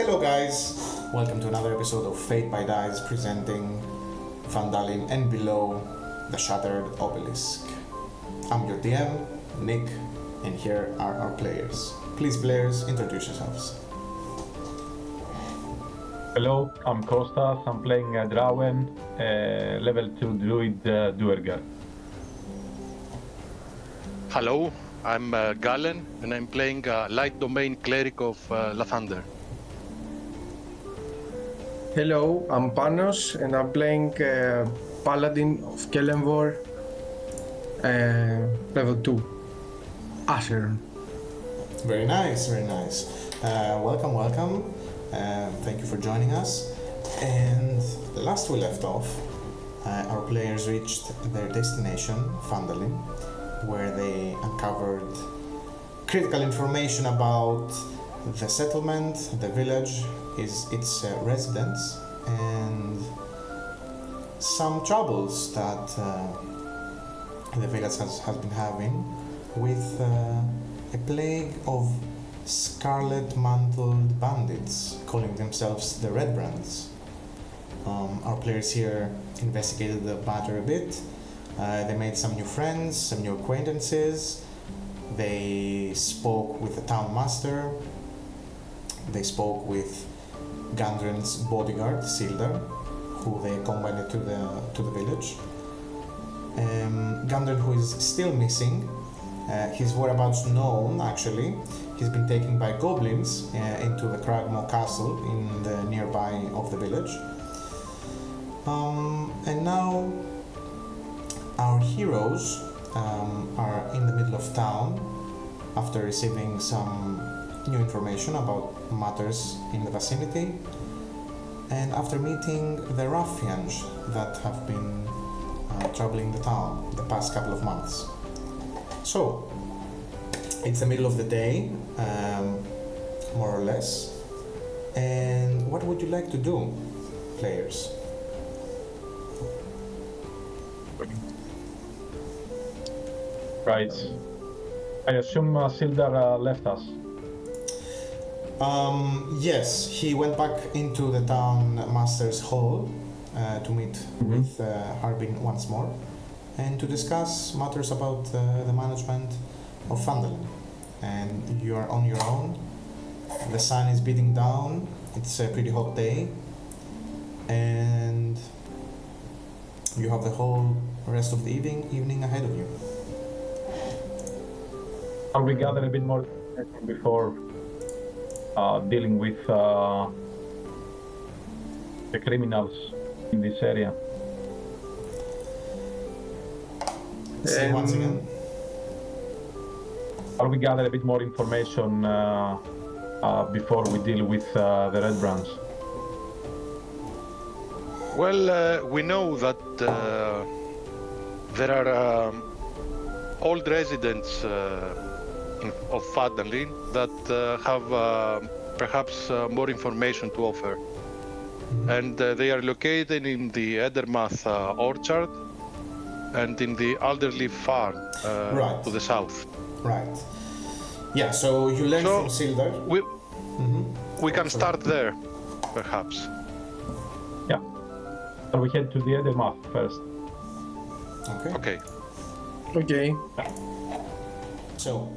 Hello guys, welcome to another episode of Fate by Dice presenting Phandelver and below the Shattered Obelisk. I'm your DM, Nick, and here are our players. Please players, introduce yourselves. Hello, I'm Kostas. I'm playing Drawen, level 2 Druid Duergar. Hello, I'm Galen, and I'm playing Light Domain Cleric of Lathander. Hello, I'm Panos, and I'm playing Paladin of Phandelver, level 2, Acheron. Very nice, very nice. Welcome. Thank you for joining us. And last we left off, our players reached their destination, Phandelver, where they uncovered critical information about the settlement, the village, its residents, and some troubles that the village has been having with a plague of scarlet-mantled bandits calling themselves the Redbrands. Our players here investigated the matter a bit. They made some new friends, some new acquaintances. They spoke with the town master. They spoke with Gandren's bodyguard, Sildar, who they accompanied to the village. Gandren, who is still missing, his whereabouts known actually. He's been taken by goblins into the Cragmore Castle in the nearby of the village. And now our heroes are in the middle of town after receiving some new information about matters in the vicinity, and after meeting the Ruffians that have been troubling the town the past couple of months. So, it's the middle of the day, more or less, and what would you like to do, players? Right. I assume Sildar left us. Yes, he went back into the town master's hall to meet with Harbin once more and to discuss matters about the management of Phandelver. And you are on your own. The sun is beating down. It's a pretty hot day, and you have the whole rest of the evening ahead of you. Can we gather a bit more information before dealing with the criminals in this area? Say once again. Are we gather a bit more information before we deal with the Redbrands? Well, we know that there are old residents of Phandelver that have perhaps more information to offer. And they are located in the Edermath orchard and in the Alderleaf farm Right. to the south. Right. Yeah, so you learned So, from Sildar. We can start there, perhaps. Yeah. So we head to the Edermath first. Okay. Okay. So,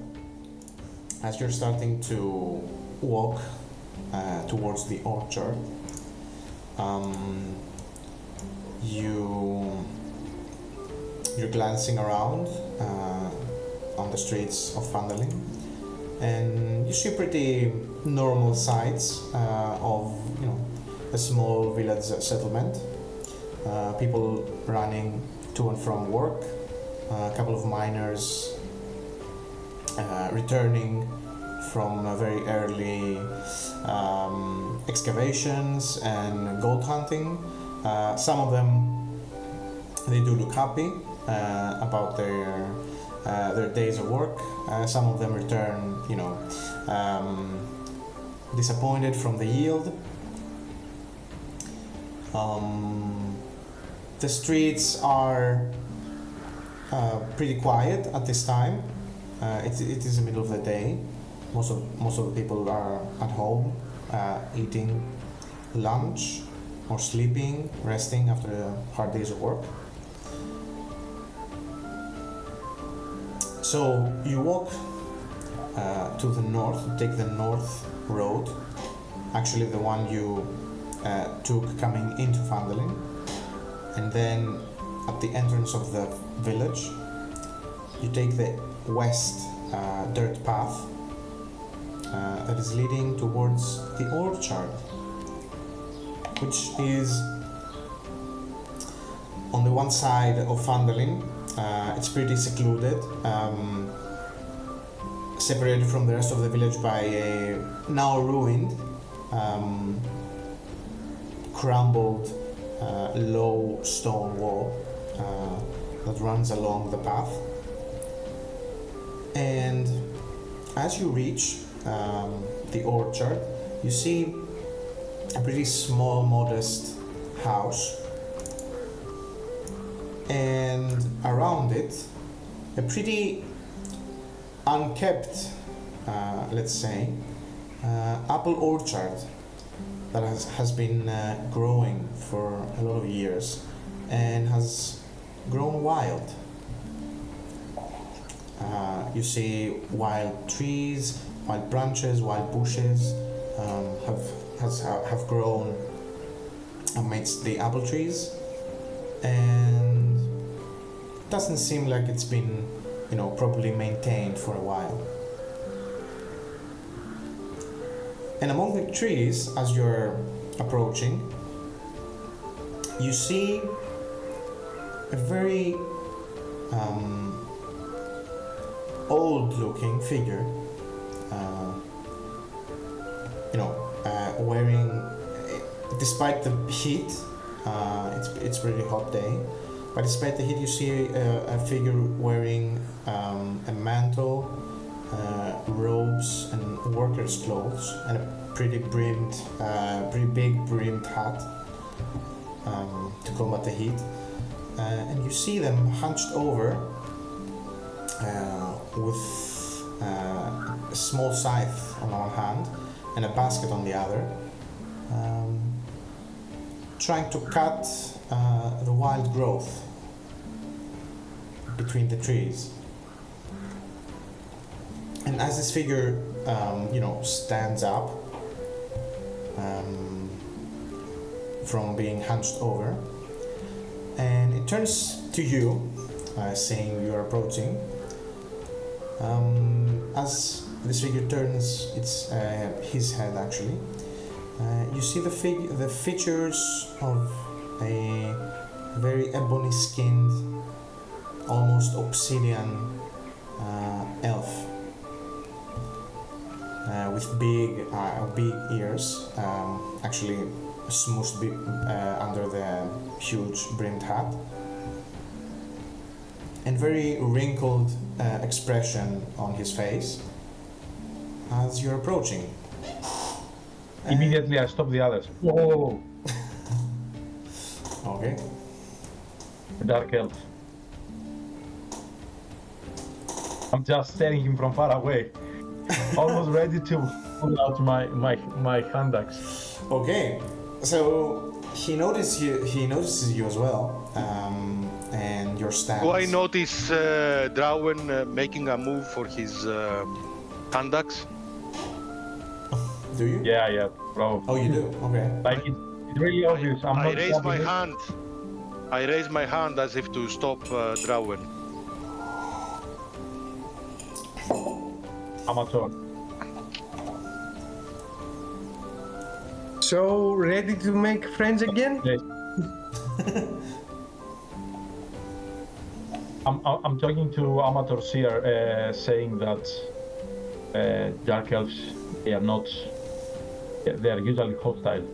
as you're starting to walk towards the orchard, you're glancing around on the streets of Phandelver, and you see pretty normal sights of a small village settlement. People running to and from work, a couple of miners returning from very early excavations and gold hunting. Some of them, they do look happy about their days of work. Some of them return, disappointed from the yield. The streets are pretty quiet at this time. It is the middle of the day. Most of the people are at home eating lunch or sleeping, resting after a hard day's of work. So you walk to the north, take the north road, actually the one you took coming into Phandelver, and then at the entrance of the village you take the west dirt path that is leading towards the orchard, which is on the one side of Phandelver. It's pretty secluded, separated from the rest of the village by a now ruined, crumbled, low stone wall that runs along the path. And as you reach the orchard, you see a pretty small, modest house, and around it a pretty unkept, let's say, apple orchard that has been growing for a lot of years and has grown wild. You see wild trees, wild branches, wild bushes have grown amidst the apple trees, and doesn't seem like it's been, properly maintained for a while. And among the trees, as you're approaching, you see a very old-looking figure, wearing, despite the heat, it's pretty hot day, but despite the heat you see a figure wearing a mantle, robes and worker's clothes, and a pretty big brimmed hat to combat the heat. And you see them hunched over with a small scythe on one hand and a basket on the other, trying to cut the wild growth between the trees. And as this figure, stands up from being hunched over, and it turns to you, saying you're approaching. As this figure turns his head, actually, you see the features of a very ebony-skinned, almost obsidian elf with big ears, actually smoothed under the huge brimmed hat, and very wrinkled expression on his face as you're approaching. Immediately I stop the others. Whoa! Okay. Dark elf. I'm just staring him from far away, almost ready to pull out my hand axe. Okay, so he notices you as well, and your stance. Do I notice Drawen making a move for his hand axe? Do you? Yeah, bro. Oh, you do? Okay. Like it's really obvious. I raise my hand. I raise my hand as if to stop Drawen. Amator. So, ready to make friends again? Yes. I'm talking to amateurs here, saying that dark elves, they are usually hostile.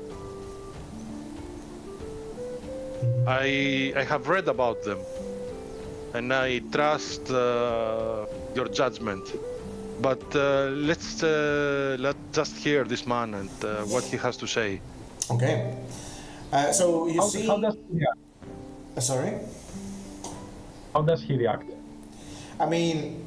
I have read about them, and I trust your judgment. But let's just hear this man and what he has to say. Okay. So you see. How does he react? Sorry. How does he react? I mean,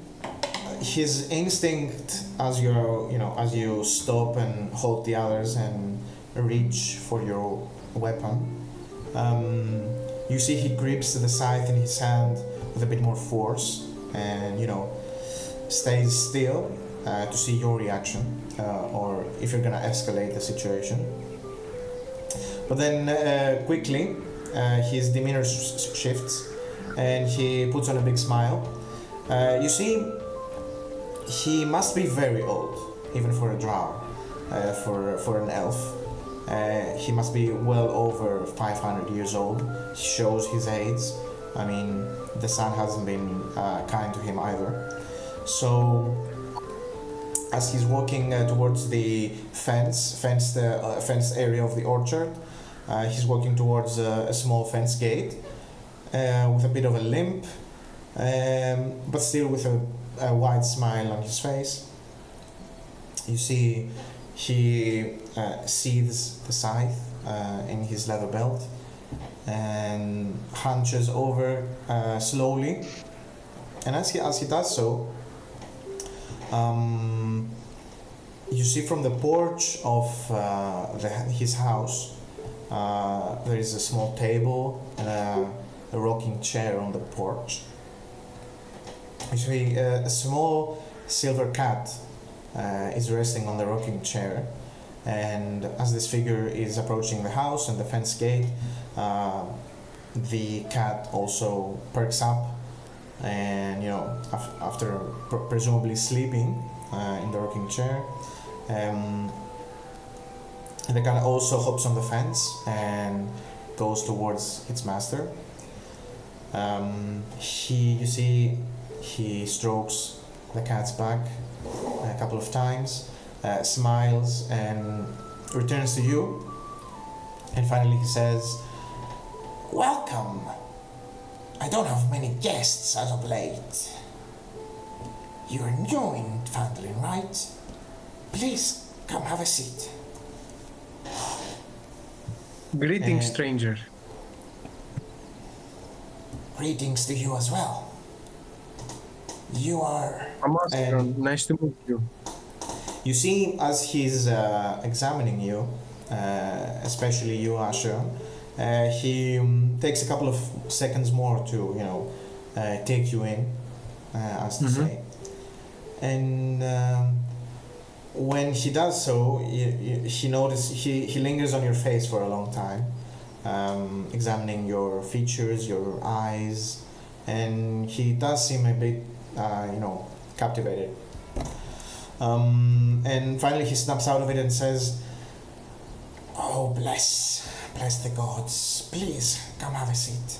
his instinct as as you stop and hold the others and reach for your weapon, you see he grips the scythe in his hand with a bit more force and stays still to see your reaction or if you're gonna escalate the situation. But then quickly his demeanor shifts and he puts on a big smile. You see, he must be very old, even for a drow, for an elf. He must be well over 500 years old. He shows his age. I mean, the sun hasn't been kind to him either. So, as he's walking towards the fenced area of the orchard, he's walking towards a small fence gate with a bit of a limp, but still with a wide smile on his face. You see, he seethes the scythe in his leather belt and hunches over slowly. And as he does so, you see from the porch of his house, there is a small table and a rocking chair on the porch. You see a small silver cat is resting on the rocking chair, and as this figure is approaching the house and the fence gate, the cat also perks up, and after presumably sleeping in the rocking chair, the cat also hops on the fence and goes towards its master. He strokes the cat's back a couple of times, smiles and returns to you, and finally he says, "Welcome. I don't have many guests as of late. You're new in Phandelver, right? Please come have a seat." Greetings, stranger. Greetings to you as well. You are... Amator, nice to meet you. You see, as he's examining you, especially you, Acheron, he takes a couple of seconds more to, take you in, as to say. And when he does so, he lingers on your face for a long time, examining your features, your eyes, and he does seem a bit, captivated. And finally he snaps out of it and says, "Oh, bless the gods. Please, come have a seat.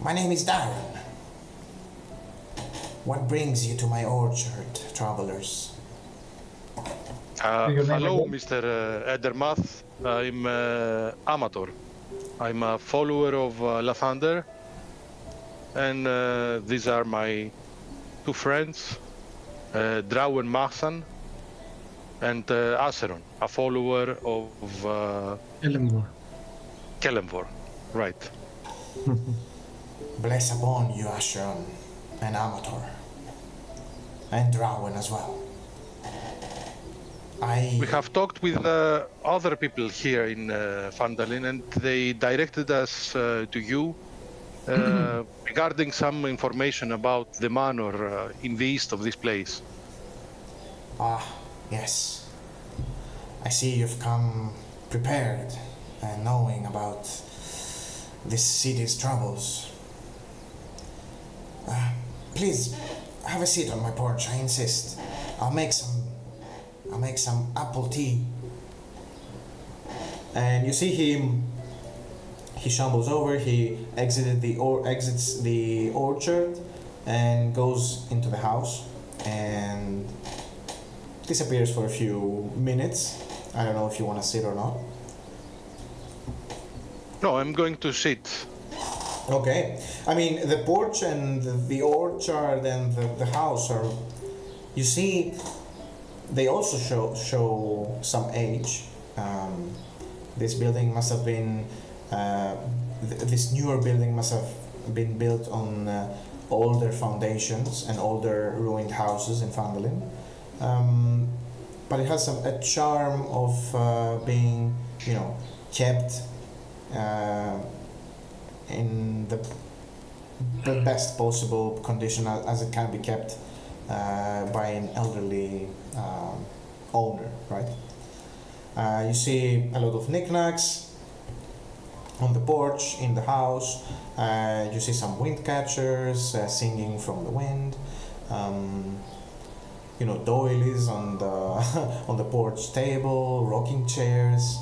My name is Drawen. What brings you to my orchard, travelers?" Hello, Mr. Edermath. I'm Amator. I'm a follower of Lathander, and these are my two friends, Drawen Mahsan and Acheron, a follower of Kelemvor. Right. Bless upon you, Acheron, and Amator, and Drawen as well. We have talked with other people here in Phandelver, and they directed us to you regarding some information about the manor in the east of this place. Ah, yes. I see you've come prepared and knowing about this city's troubles. Please, have a seat on my porch, I insist. I'll make some apple tea. And you see him, he shambles over, he exits the orchard and goes into the house and disappears for a few minutes. I don't know if you want to sit or not. No, I'm going to sit. Okay. I mean, the porch and the orchard and the house are, you see, they also show some age. This building must have been, this newer building must have been built on older foundations and older ruined houses in Phandelin. But it has a charm of being, kept in the best possible condition as it can be kept by an elderly owner, right? You see a lot of knickknacks on the porch, in the house. You see some wind catchers singing from the wind. Doilies on the on the porch table, rocking chairs.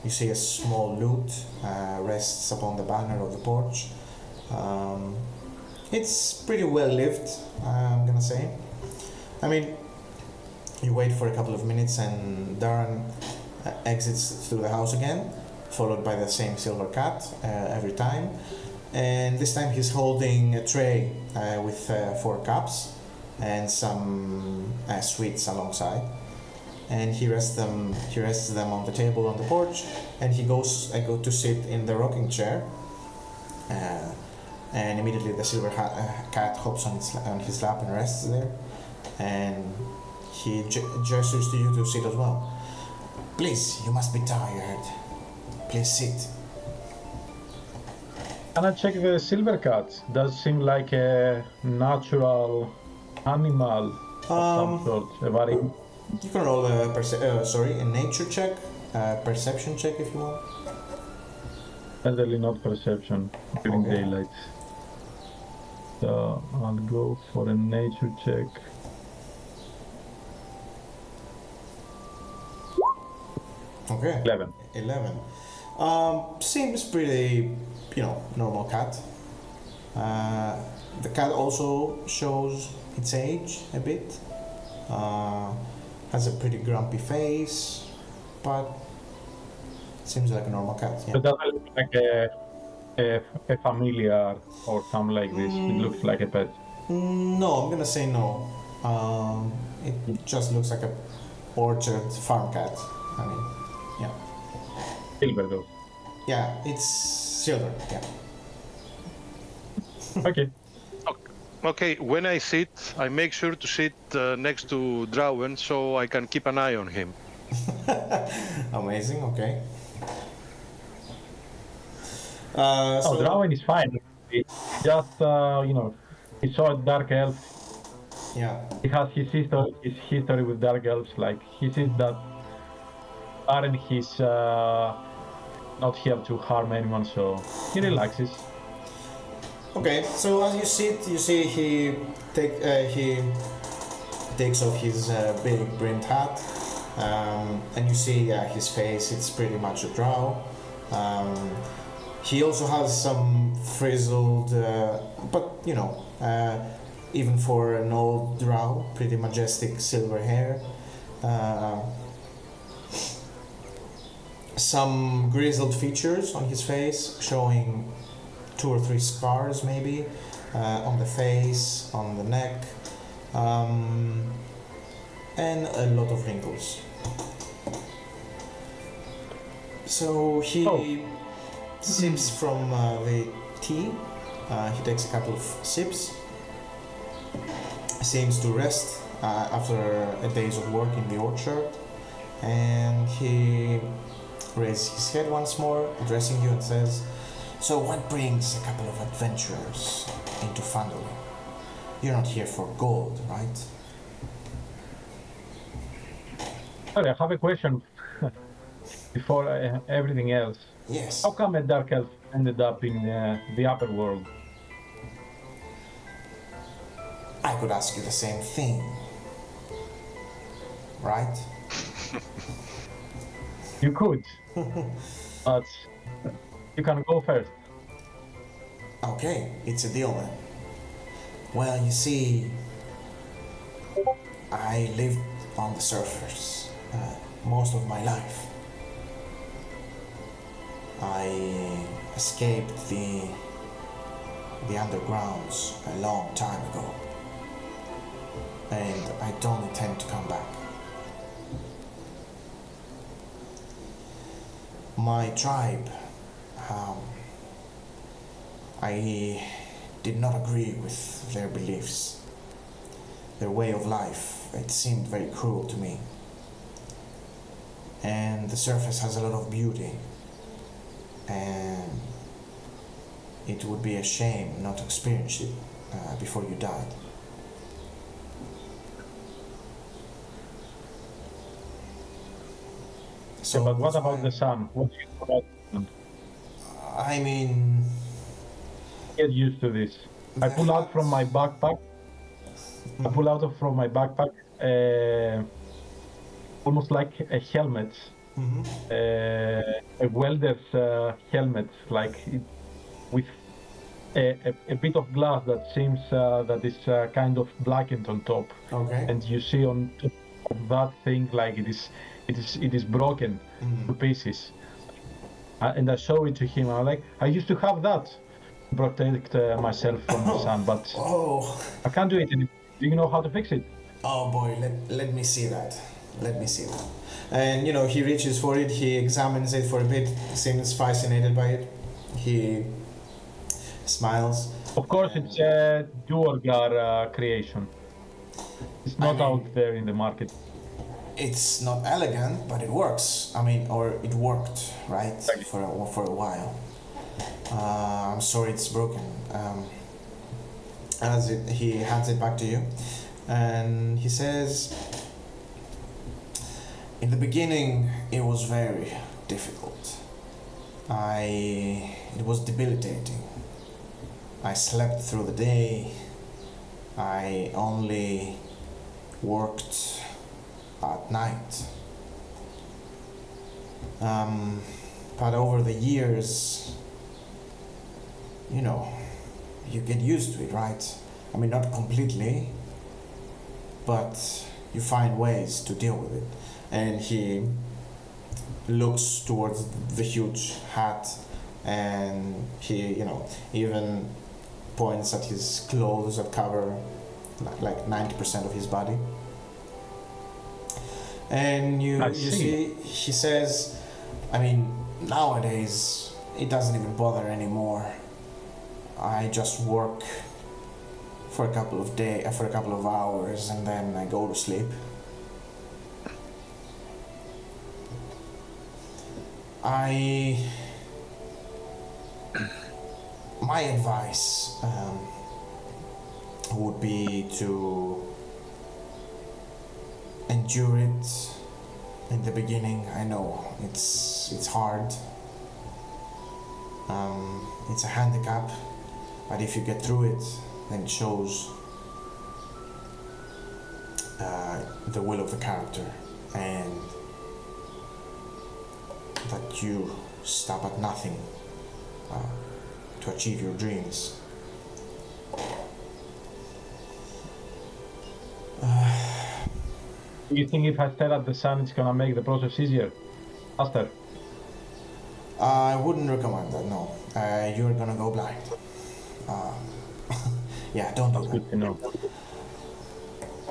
You see a small lute rests upon the banner of the porch. It's pretty well lived, I'm gonna say. I mean, you wait for a couple of minutes and Darren exits through the house again, followed by the same silver cat every time. And this time he's holding a tray with 4 cups and some sweets alongside. And he rests them on the table on the porch, and he goes to sit in the rocking chair. And immediately the silver cat hops on his lap and rests there. And he gestures to you to sit as well. Please, you must be tired. Please sit. Can I check the silver cat? Does seem like a natural animal of some sort. You can roll a nature check, perception check if you want. Certainly not perception during daylight. So I'll go for a nature check. Okay. 11. Seems pretty, normal cat. The cat also shows its age a bit. Has a pretty grumpy face, but seems like a normal cat. Yeah. It doesn't look like a familiar or something like this. It looks like a pet. No, I'm gonna say no. It just looks like a orchard farm cat. I mean, yeah. Silver though. Yeah, it's silver. Yeah. Okay. Okay, when I sit, I make sure to sit next to Drawen so I can keep an eye on him. Amazing. Okay. Drawen is fine. It's just he saw a dark elf. Yeah. He has his history with dark elves. Like he sees that Aaron he's not here to harm anyone, so he relaxes. Okay, so as you sit, you see he takes off his big brimmed hat, and you see his face. It's pretty much a drow. He also has some frizzled, but even for an old drow, pretty majestic silver hair. Some grizzled features on his face, showing 2 or 3 scars maybe on the face, on the neck, and a lot of wrinkles. So he sips from the tea. He takes a couple of sips. Seems to rest after a days of work in the orchard, and he raises his head once more, addressing you, and says, "So what brings a couple of adventurers into Phandelver? You're not here for gold, right?" Sorry, I have a question before everything else. Yes. How come a dark elf ended up in the upper world? I could ask you the same thing, right? You could, but you can go first. Okay, it's a deal then. Well, you see, I lived on the surface most of my life. I escaped the undergrounds a long time ago, and I don't intend to come back. My tribe, I did not agree with their beliefs, their way of life. It seemed very cruel to me. And the surface has a lot of beauty, and it would be a shame not to experience it before you died. So, yeah, but what about the sun? What do you know about the sun? I mean, Get used to this. I pull out from my backpack. I pull out from my backpack almost like a helmet, a welder's helmet, like with a bit of glass that seems that is kind of blackened on top. okay. And you see on top of that thing like it is broken to pieces. And I show it to him. I'm like, I used to have that to protect myself from the sun, but Oh, I can't do it anymore. Do you know how to fix it? oh boy, let me see that. Let me see that. And he reaches for it, he examines it for a bit, seems fascinated by it. He smiles. Of course, it's a Duergar creation. It's not out there in the market. It's not elegant, but it works. I mean, or it worked, right? For a while. I'm sorry it's broken. He hands it back to you, and he says, in the beginning, it was very difficult. It was debilitating. I slept through the day. I only worked at night. But over the years, you get used to it, right? I mean, not completely, but you find ways to deal with it. And he looks towards the huge hat, and he, even points at his clothes that cover like 90% of his body. And you see, he says, I mean, nowadays it doesn't even bother anymore. I just work for a couple of hours, and then I go to sleep. My advice would be to endure it in the beginning. I know it's hard. It's a handicap, but if you get through it, then it shows the will of the character, and that you stop at nothing to achieve your dreams. Do you think if I stare at the sun, it's gonna make the process easier, faster? I wouldn't recommend that. No, you're gonna go blind. Yeah, don't do That's that. good to know.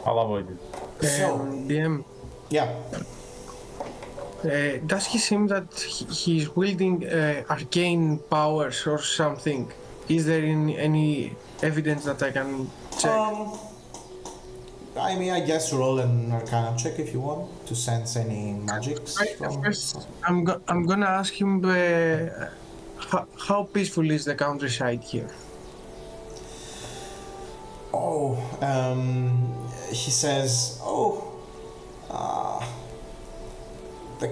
I'll avoid it. So, DM, yeah. does he seem that he's wielding arcane powers or something? Is there any evidence that I can check? I mean, I guess roll an Arcana check if you want to sense any magics. First, I'm gonna ask him how peaceful is the countryside here? Oh, he says, the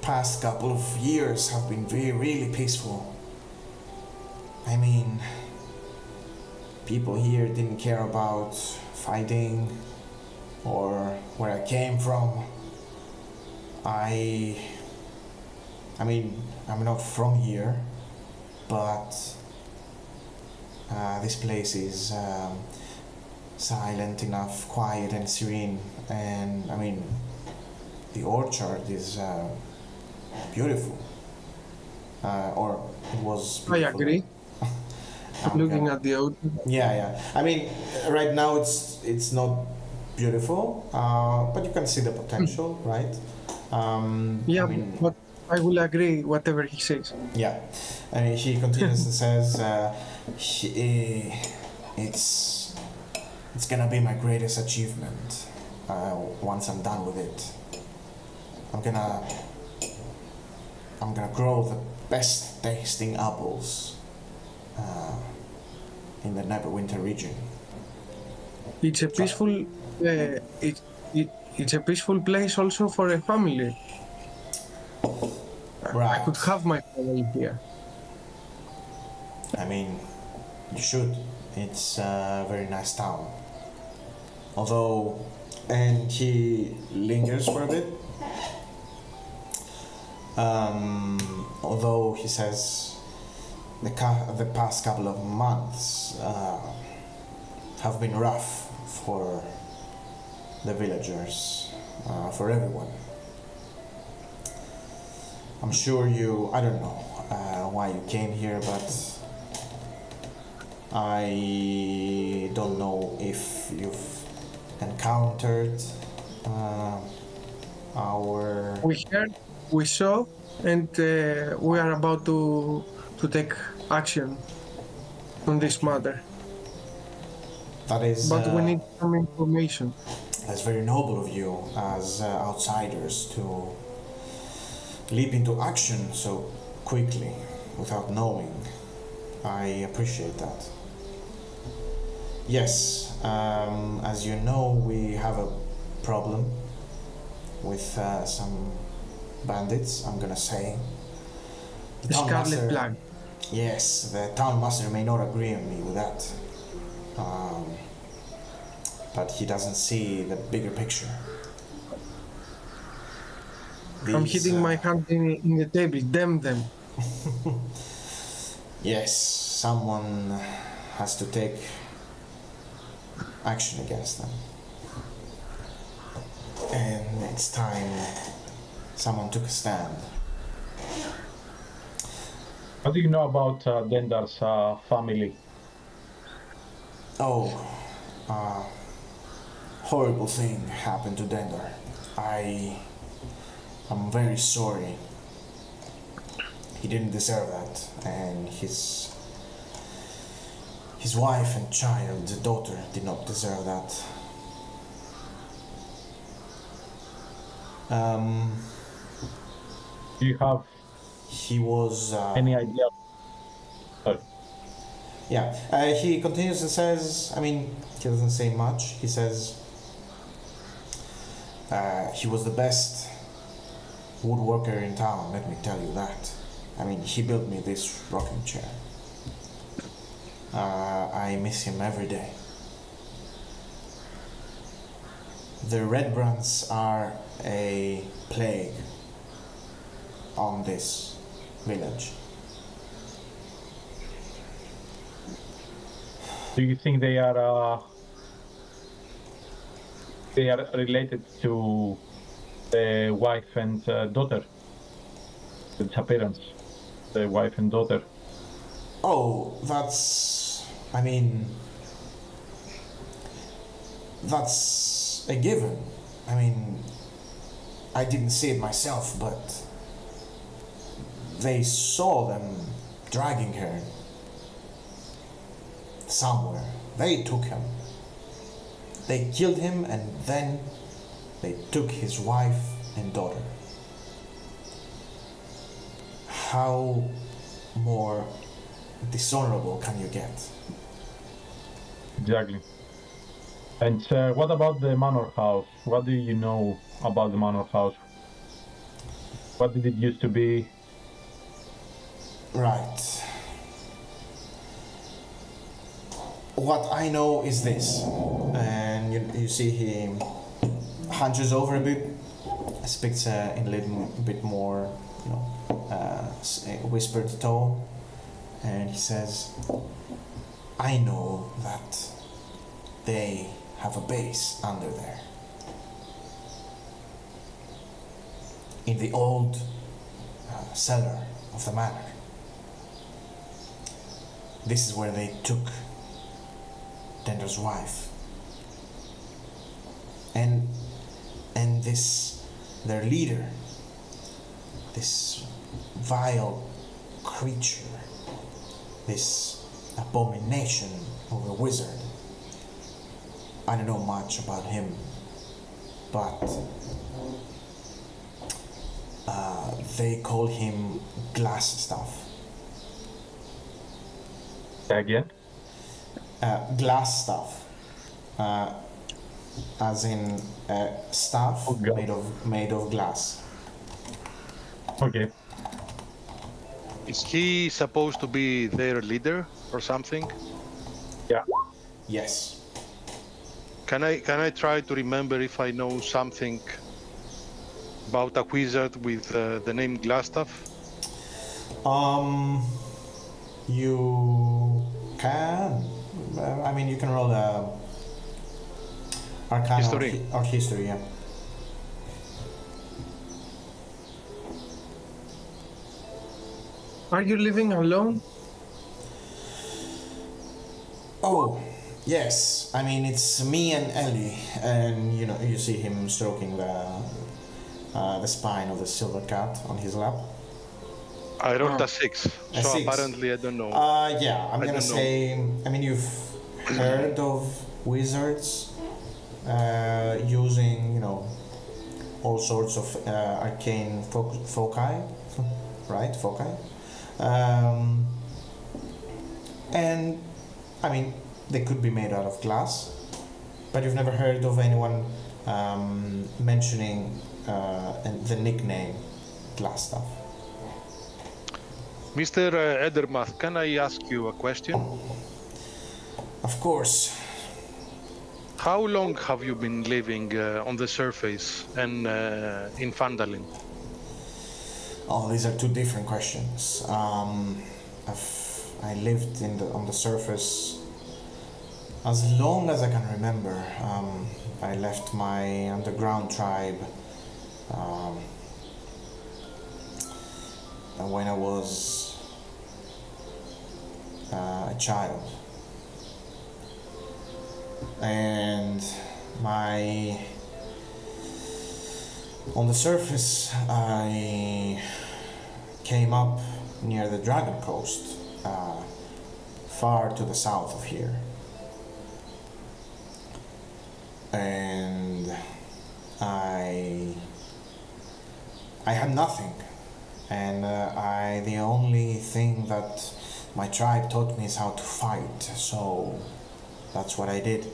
past couple of years have been really peaceful. I mean, people here didn't care about fighting or where I came from. I mean, I'm not from here, but this place is silent enough, quiet and serene, and I mean, the orchard is beautiful, or it was beautiful. I agree. Looking at the orchard. Yeah. I mean, right now it's not beautiful, but you can see the potential, right? Yeah, I mean, but I will agree whatever he says. Yeah, and he continues and says, "It's gonna be my greatest achievement. Once I'm done with it, I'm gonna grow the best tasting apples in the Neverwinter region." It's a peaceful. It's a peaceful place also for a family. I could have my family here. I mean, you should. It's a very nice town. Although, and he lingers for a bit. Although he says the past couple of months have been rough for the villagers, for everyone. I'm sure I don't know why you came here, but I don't know if you've encountered our... We heard, we saw, and we are about to take action on this matter. That is... But we need some information. That's very noble of you as outsiders to leap into action so quickly without knowing. I appreciate that. Yes, as you know, we have a problem with some bandits, I'm gonna say. The Scarlet Plague. Yes, the town master may not agree on me with that. But he doesn't see the bigger picture. I'm hitting my hand in the table. Damn them. Yes, someone has to take action against them. And it's time someone took a stand. What do you know about Dendar's family? Oh, horrible thing happened to Dendar. I'm very sorry. He didn't deserve that, and his wife and child, daughter, did not deserve that. Do you have He was... any idea? Sorry. Yeah, he continues and says, I mean, he doesn't say much. He says he was the best woodworker in town, let me tell you that. I mean, he built me this rocking chair. I miss him every day. The Redbrands are a plague on this village. Do you think they are related to the wife and daughter? The disappearance, the wife and daughter. Oh, that's a given. I mean, I didn't see it myself, but they saw them dragging her somewhere. They took him. They killed him, and then they took his wife and daughter. How more dishonorable can you get? Exactly. And what about the manor house? What do you know about the manor house? What did it used to be? Right. What I know is this, and you see he hunches over a bit, speaks in a little bit more, whispered tone, and he says, I know that they have a base under there. In the old cellar of the manor. This is where they took Dendar's wife. And this, their leader, this vile creature, this abomination of a wizard. I don't know much about him, but they call him glass stuff. Again? Glass stuff, as in stuff Oh, God. made of glass. Okay. Is he supposed to be their leader or something? Yeah. Yes. Can I try to remember if I know something about a wizard with the name Glastaff? You can. I mean, you can roll a Arcana History. or history, yeah. Are you living alone? Oh, yes. I mean, it's me and Ellie, and you see him stroking the spine of the silver cat on his lap. I rolled a 6, A so 6. apparently I don't know. Yeah, I'm I gonna don't know. say. I mean, you've heard of wizards using, all sorts of arcane foci, right? Foci. And I mean, they could be made out of glass, but you've never heard of anyone mentioning the nickname glass stuff. Mr. Edermath, can I ask you a question? Of course. How long have you been living on the surface and in Phandalin? Oh, these are two different questions. I lived on the surface as long as I can remember. I left my underground tribe when I was a child, and on the surface I came up near the Dragon Coast, far to the south of here, and I had nothing, and the only thing that my tribe taught me is how to fight, so that's what I did.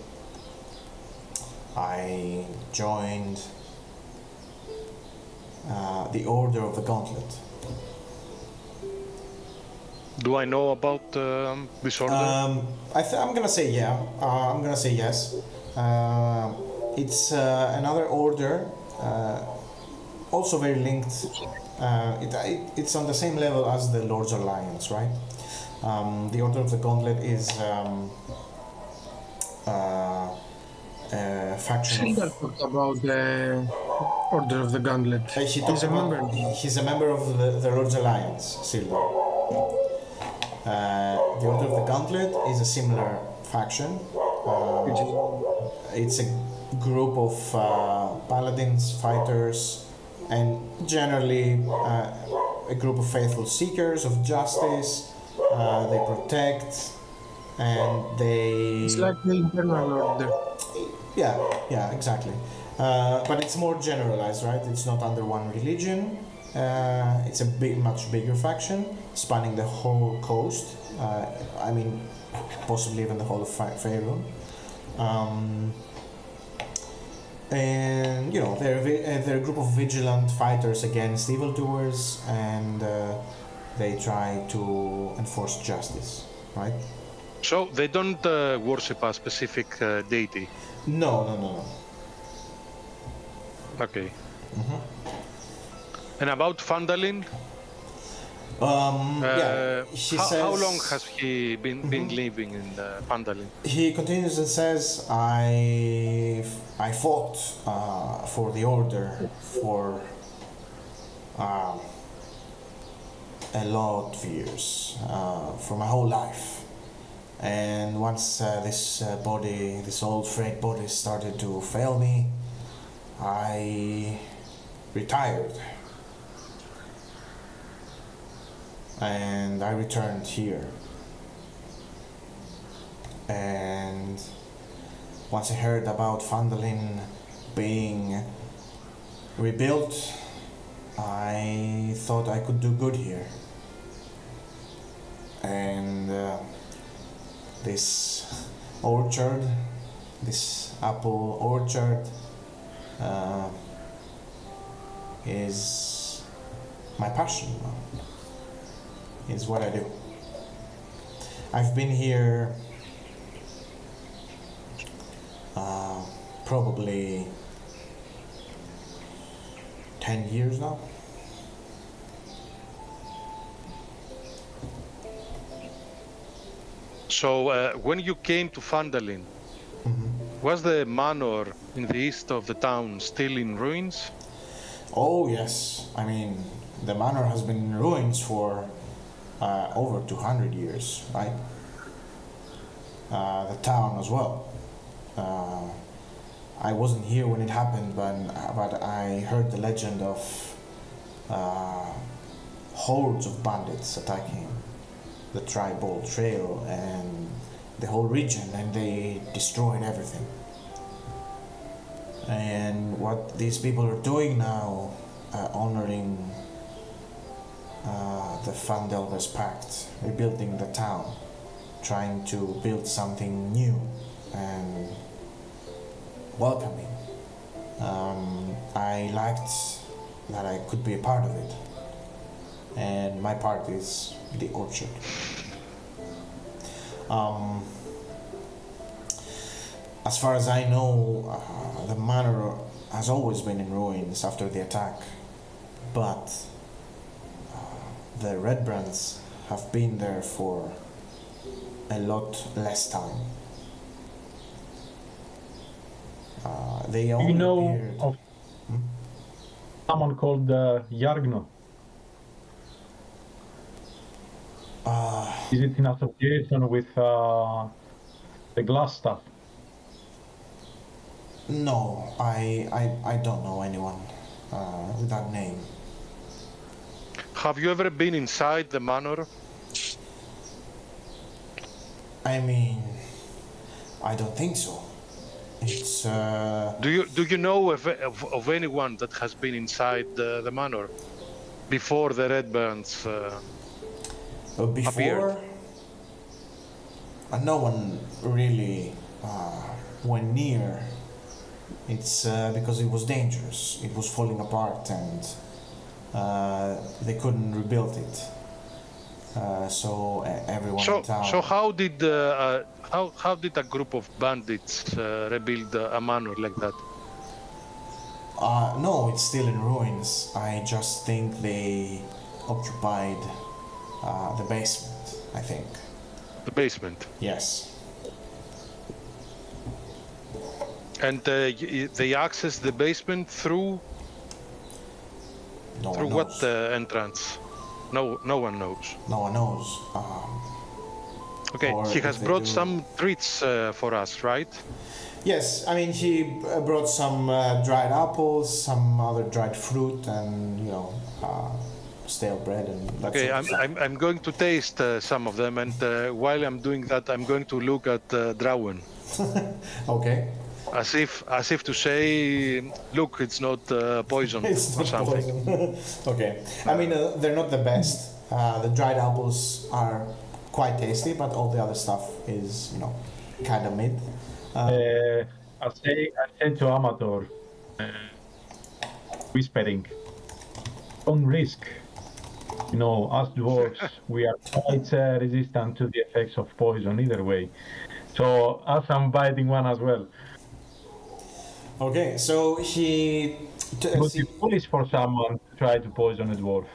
I joined the Order of the Gauntlet. Do I know about this order? I'm gonna say yeah. I'm gonna say yes. It's another order, also very linked. It's on the same level as the Lord's Alliance, right? The Order of the Gauntlet is a faction Silver of. talked about the Order of the Gauntlet. He He's talked a about- member. He's a member of the Lord's Alliance, Silver. The Order of the Gauntlet is a similar faction. It's a group of paladins, fighters, and generally a group of faithful seekers of justice. They protect, and they. It's like the Internal Order. Yeah, exactly. But it's more generalized, right? It's not under one religion. It's a much bigger faction, spanning the whole coast. I mean, possibly even the whole of Faerun. And they're a group of vigilant fighters against evildoers, and they try to enforce justice, right? So they don't worship a specific deity. No. Okay. And about Phandalin, how long has he been living in Phandalin? He continues and says, I fought for the order for a lot of years, for my whole life. And once this old frayed body started to fail me, I retired. and I returned here. And once I heard about Phandelver being rebuilt, I thought I could do good here. And this orchard, this apple orchard, is my passion now. Is what I do. I've been here probably 10 years now. So when you came to Phandelver, was the manor in the east of the town still in ruins? Oh yes, I mean the manor has been in ruins for over 200 years, right? The town as well. I wasn't here when it happened, but I heard the legend of hordes of bandits attacking the tribal trail and the whole region, and they destroyed everything. And what these people are doing now, honoring the Phandelver's pact, rebuilding the town, trying to build something new and welcoming. I liked that I could be a part of it, and my part is the orchard. As far as I know, the manor has always been in ruins after the attack, but the Redbrands have been there for a lot less time. They Do only you know appeared... of someone called Yargno? Is it in association with the glass stuff? No, I don't know anyone with that name. Have you ever been inside the manor? I mean, I don't think so. It's Do you know of anyone that has been inside the manor before the Redbrands before appeared? No one really went near. It's because it was dangerous. It was falling apart, and they couldn't rebuild it. So everyone in town. So how did a group of bandits rebuild a manor like that? No, it's still in ruins. I just think they occupied the basement, I think. The basement. Yes. And they access the basement through No through one what knows. entrance? No one knows. No one knows. Okay, Or he if has they brought do- some treats for us, right? Yes, I mean he brought some dried apples, some other dried fruit, and stale bread and that Okay, sort of stuff. I'm going to taste some of them, and while I'm doing that, I'm going to look at Drawen, Okay. as if to say, look, it's not poison It's or not something. poison. Okay. I mean, they're not the best. The dried apples are quite tasty, but all the other stuff is, kind of mid. I said to Amator, whispering, don't risk. As dwarves, we are quite resistant to the effects of poison either way. So as I'm biting one as well. Okay, so he... It would be foolish for someone to try to poison a dwarf.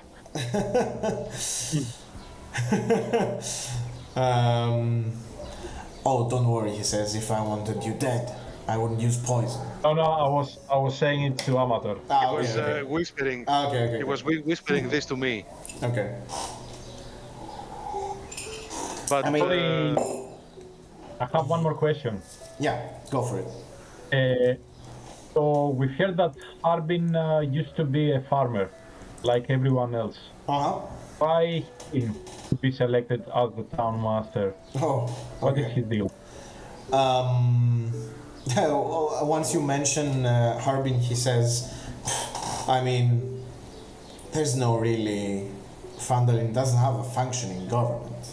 Oh, don't worry, he says, if I wanted you dead, I wouldn't use poison. No, I was saying it to Amator. Ah, He was okay. whispering. Okay. He was whispering this to me. Okay. But I mean- I have one more question. Yeah, go for it. So we've heard that Harbin used to be a farmer. like everyone else. Uh-huh. Why him to be selected as the town master? Oh, What is okay. his deal? Once you mention Harbin, he says, I mean, there's no really... Phandelver doesn't have a functioning government.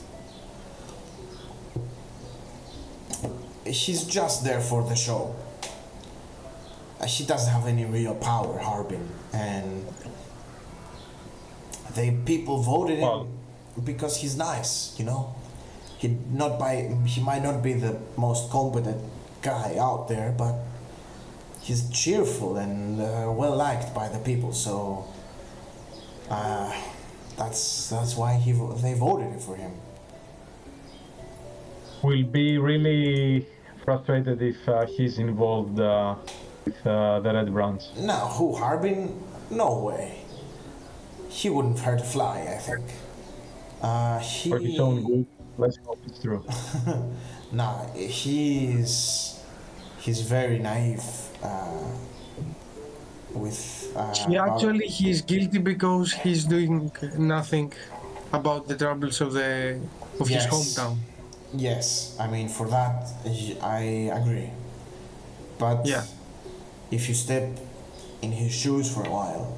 He's just there for the show. He doesn't have any real power, Harbin, and people voted him because he's nice, you know. He might not be the most competent guy out there, but he's cheerful and well liked by the people. So that's why they voted for him. Will be really frustrated if he's involved with the Redbrands. No, who, Harbin? No way. He wouldn't hurt a fly, I think. For his own good, let's hope it's true. Nah, he's very naive. He's guilty because he's doing nothing about the troubles of his hometown. Yes, I mean, for that I agree. But if you step in his shoes for a while,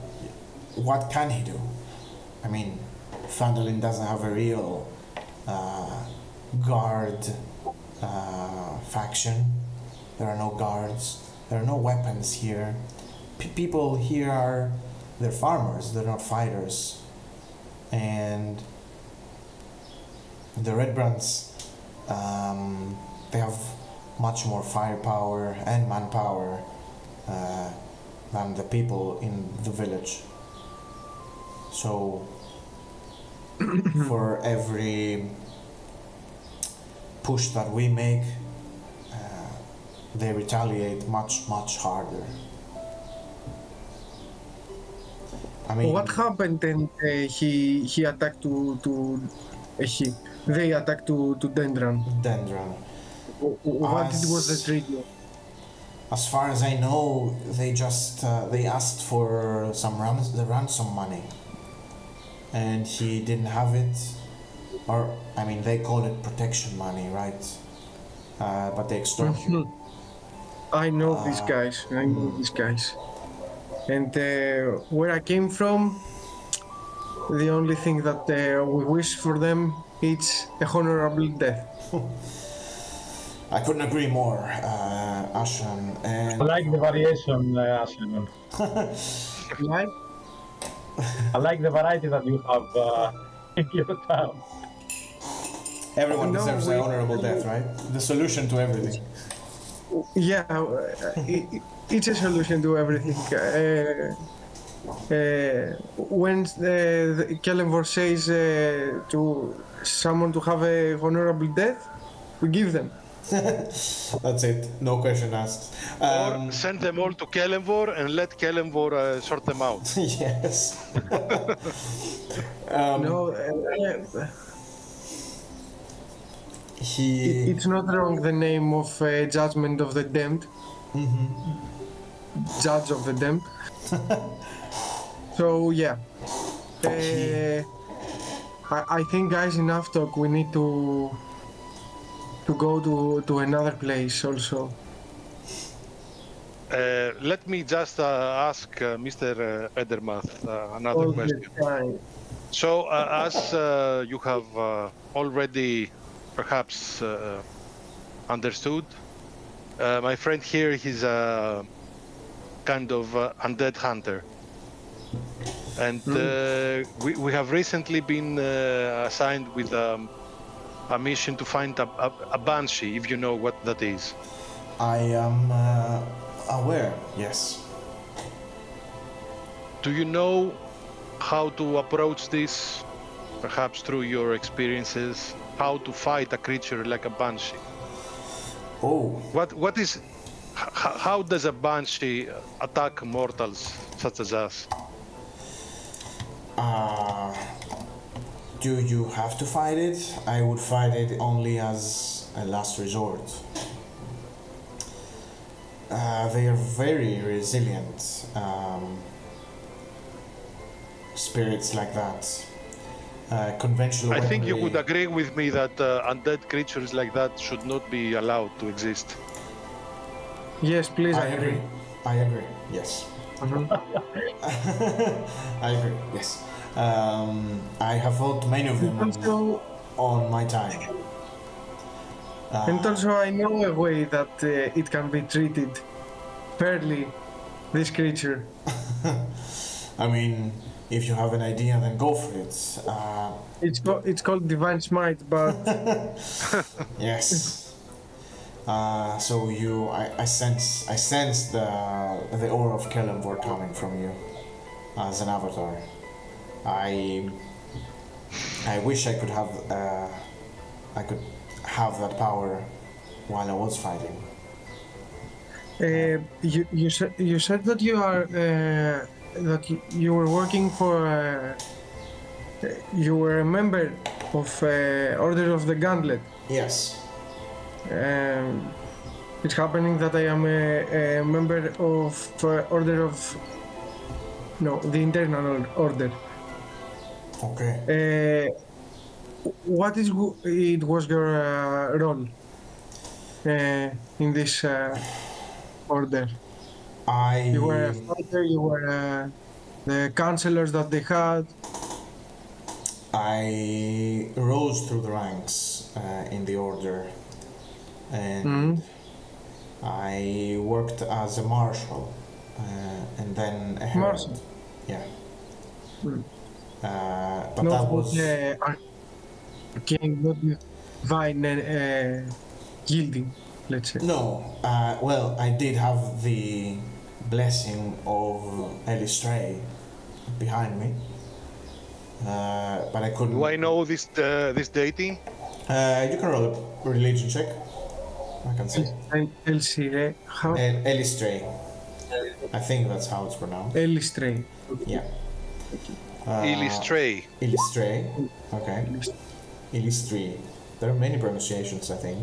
what can he do? I mean, Phandelver doesn't have a real guard faction. There are no guards. There are no weapons here. People here they're farmers. They're not fighters. And the Redbrands, they have much more firepower and manpower than the people in the village. So for every push that we make, they retaliate much harder. I mean, what happened? And he attacked they attacked to Dendron. What was the trigger? As far as I know, they just they asked for the ransom money, and he didn't have it, or I mean, they call it protection money, right? But they extort you. I know these guys. And where I came from, the only thing that we wish for them is a honorable death. I couldn't agree more, Acheron. And I like the variation, Acheron. Like? I like the variety that you have in your town. Everyone deserves an honorable death, right? The solution to everything. Yeah, it's a solution to everything. When Kellenvor says to someone to have a honorable death, we give them. That's it. No question asked. Or send them all to Kellenvor and let Kellenvor sort them out. Yes. It's not wrong, the name of Judgment of the Damned. Judge of the Damned. So yeah. I think, guys, enough talk. We need to go to another place also. Let me just ask Mr. Edermath another question. So, as you have already perhaps understood, my friend here, he's a kind of undead hunter. And we have recently been assigned with a mission to find a banshee, if you know what that is. I am aware, yes. Do you know how to approach this, perhaps through your experiences, how to fight a creature like a banshee? Oh. How does a banshee attack mortals such as us? Do you have to fight it? I would fight it only as a last resort. They are very resilient. spirits like that. Conventional I think you weaponry- would agree with me that undead creatures like that should not be allowed to exist. Yes, please I agree. I agree. Yes. Mhm. I agree. Yes. I have fought many of them Also, on my time. and also, I know a way that it can be treated fairly. This creature. I mean, if you have an idea, then go for it. It's called Divine Smite, but Yes. So I sense the aura of Phandelver coming from you as an avatar. I wish I could have that power while I was fighting. you said that you are that you were working for you were a member of Order of the Gauntlet. Yes. It's happening that I am a member of Order of the Internal Order. Okay. What it was your role in this order? You were a fighter. You were the counselors that they had. I rose through the ranks in the order, and I worked as a marshal, and then a herald. Marshal? Yeah. But Not that was arcane, not divine gilding, let's say. no. Well, I did have the blessing of Elistray behind me, but I couldn't. Do I know this deity? You can roll a religion check. I can say Elstray. How? Elistray. I think that's how it's pronounced. Elstray. Yeah. Illustray. Illustray. Okay. Illustray. There are many pronunciations, I think.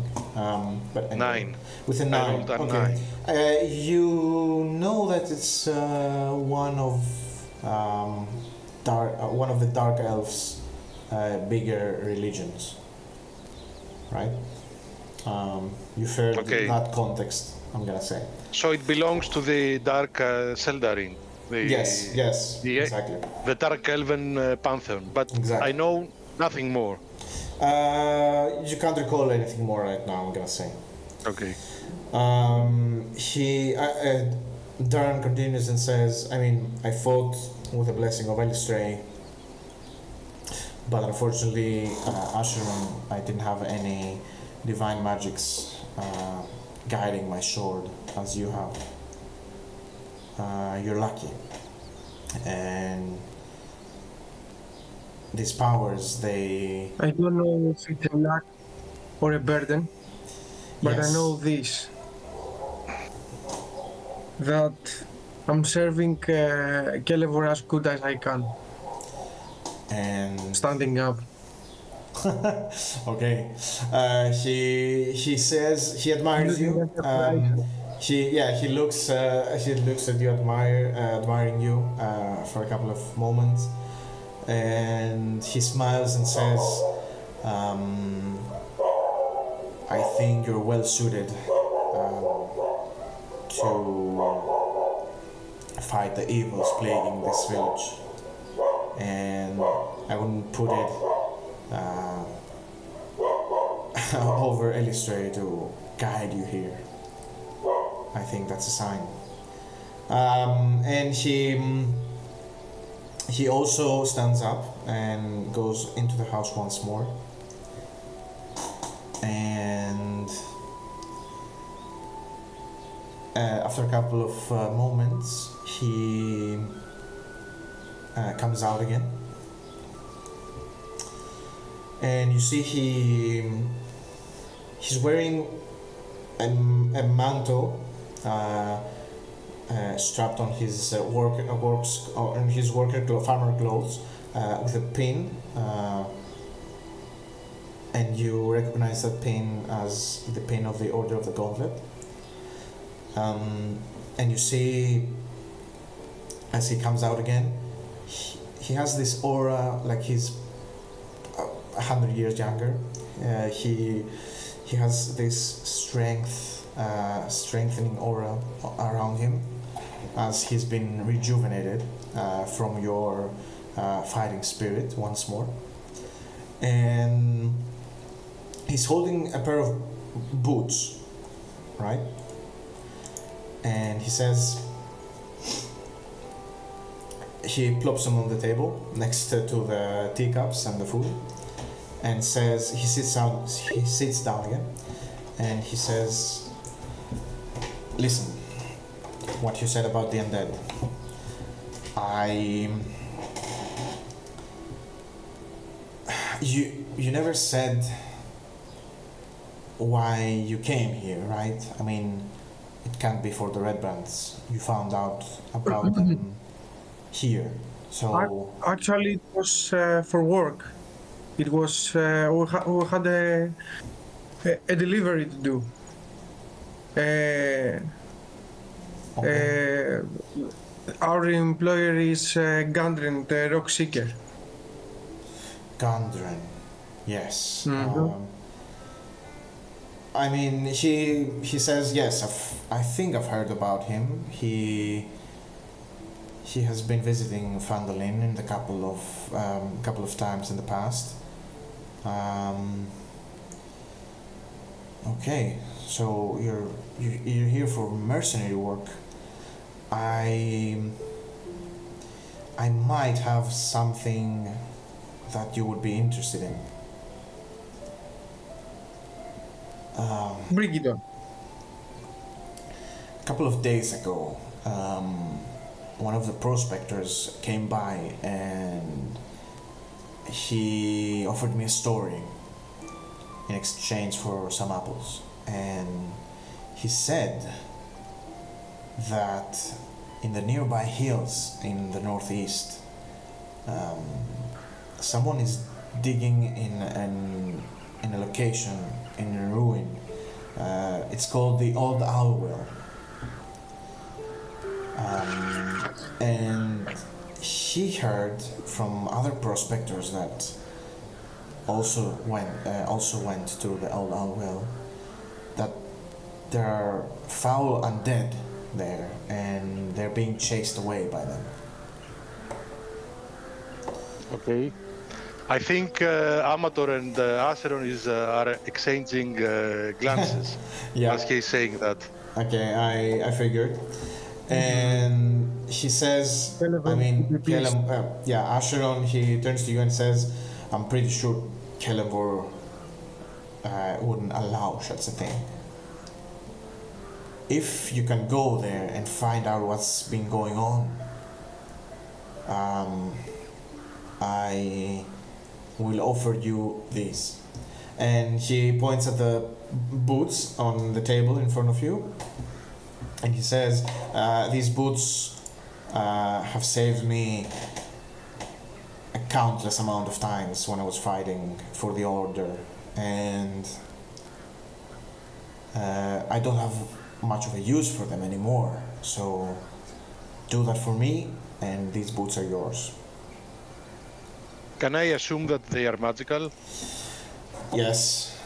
But anyway. 9. With a I 9. rolled a Okay. 9. You know that it's one of the dark elves' bigger religions, right? You've heard that context, I'm gonna say. So it belongs to the Dark Seldarin. Yes, exactly. The Dark Elven Pantheon, but Exactly. I know nothing more. You can't recall anything more right now, I'm gonna say. Okay. Darren continues and says, I mean, I fought with the blessing of Elistray, but unfortunately, Acheron, I didn't have any divine magics guiding my sword as you have. You're lucky. And these powers, I don't know if it's a luck or a burden, but Yes. I know this. That I'm serving Phandelver as good as I can, and standing up. okay. He says he admires you. He looks at you, admiring you for a couple of moments, and he smiles and says, I think you're well suited to fight the evils plaguing this village, and I wouldn't put it over Elistray to guide you here. I think that's a sign. And he also stands up and goes into the house once more. And after a couple of moments, he comes out again. And you see he's wearing a mantle strapped on his farmer clothes with a pin, and you recognize that pin as the pin of the Order of the Gauntlet. And you see, as he comes out again, he has this aura like he's 100 years younger. He has this strengthening aura around him, as he's been rejuvenated from your fighting spirit once more. And he's holding a pair of boots, right? And he says, he plops them on the table next to the teacups and the food, and says, he sits down again, and he says, listen, what you said about the undead, you never said why you came here, right? I mean, it can't be for the Redbrands. You found out about them here, so... Actually, it was for work. It was, we had a delivery to do. Okay. Our employer is Gundren, the Rock Seeker. Gundren, yes. Mhm. I mean, he says yes. I think I've heard about him. He has been visiting Phandelver in the couple of times in the past. Okay, so you're here for mercenary work. I might have something that you would be interested in. Bring it on. A couple of days ago, one of the prospectors came by and he offered me a story in exchange for some apples. And he said that in the nearby hills in the northeast, someone is digging in a location, in a ruin. It's called the Old Owl Well. And he heard from other prospectors that also went to the Old Owl Well that there are foul undead there, and they're being chased away by them. Okay. I think Amator and Acheron are exchanging glances Yeah. as he's saying that. Okay, I figured. And he says, Celebrate I mean, the beast. Acheron, he turns to you and says, I'm pretty sure Phandelver wouldn't allow such a thing. If you can go there and find out what's been going on, I will offer you these. And he points at the boots on the table in front of you, and he says, these boots have saved me a countless amount of times when I was fighting for the Order, and I don't have much of a use for them anymore, so do that for me, and these boots are yours. Can I assume that they are magical? Yes.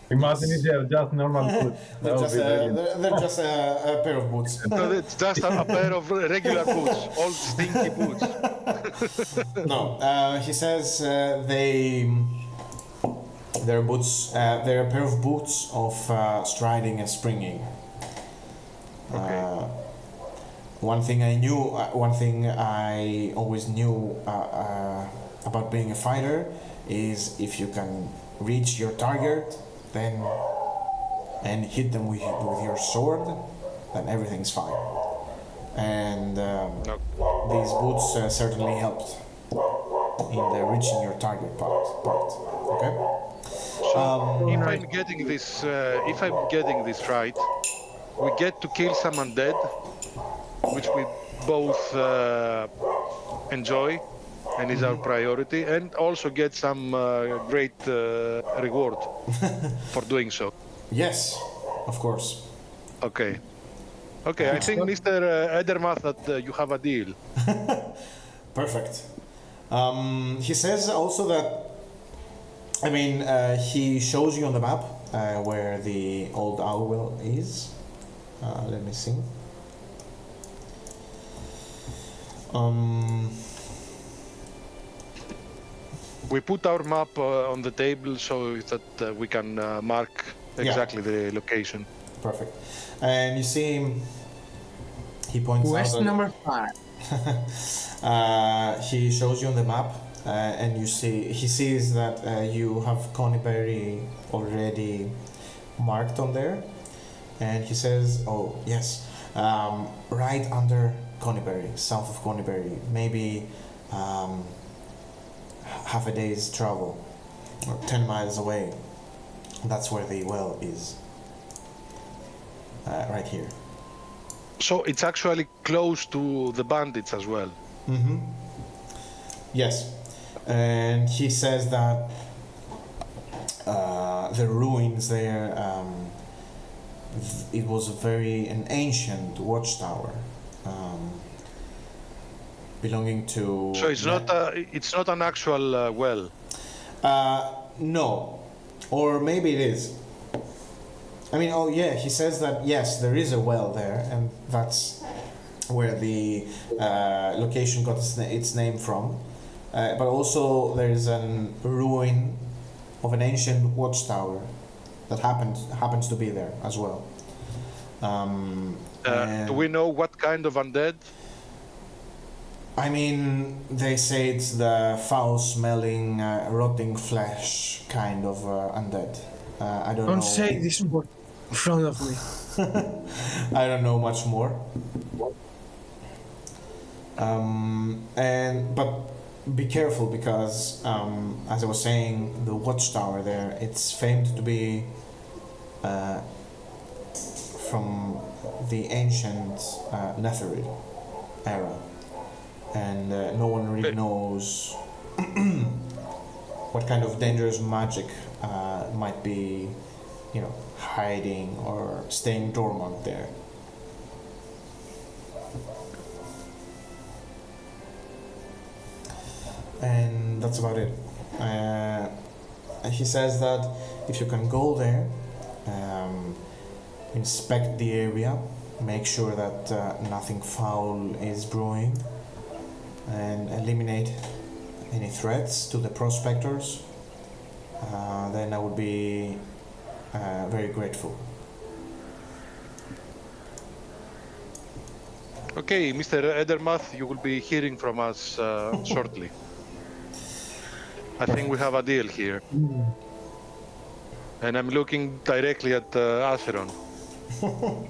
Imagine if they are just normal food. They're just a pair of boots. No, it's just a pair of regular boots, old stinky boots. No, he says they're boots. They're a pair of boots of striding and springing. Okay. One thing I always knew about being a fighter is if you can reach your target, then and hit them with your sword, then everything's fine. And these boots certainly helped in the reaching your target part. Okay. So if I'm getting this right, we get to kill some undead, which we both enjoy and is our priority, and also get some great reward for doing so. Yes, of course. Okay. I think, Mr. Edermath, that you have a deal. Perfect. He says also that, I mean, he shows you on the map where the old owl is. Let me see. We put our map on the table so that we can mark exactly the location. Perfect. And you see, he points Quest out that number 5. he shows you on the map, and he sees that you have Conyberry already marked on there, and he says, "Oh yes, right under Conyberry, south of Conyberry, maybe half a day's travel, or 10 miles away. That's where the well is. Right here." So it's actually close to the bandits as well. Mm-hmm. Yes, and he says that the ruins there, it was an ancient watchtower belonging to. So it's not an actual well. No, or maybe it is. I mean, oh yeah, he says that yes, there is a well there, and that's where the location got its name from. But also there is a ruin of an ancient watchtower that happens to be there as well. Do we know what kind of undead? I mean, they say it's the foul-smelling, rotting flesh kind of undead. I don't know. Don't say this word in front of me. I don't know much more. But be careful because, as I was saying, the watchtower there, it's famed to be from the ancient Netherite era, and no one really knows what kind of dangerous magic might be, hiding or staying dormant there. And that's about it. He says that if you can go there, inspect the area, make sure that nothing foul is brewing, and eliminate any threats to the prospectors, then I would be very grateful. Okay, Mr. Edermath, you will be hearing from us shortly. I think we have a deal here. And I'm looking directly at Acheron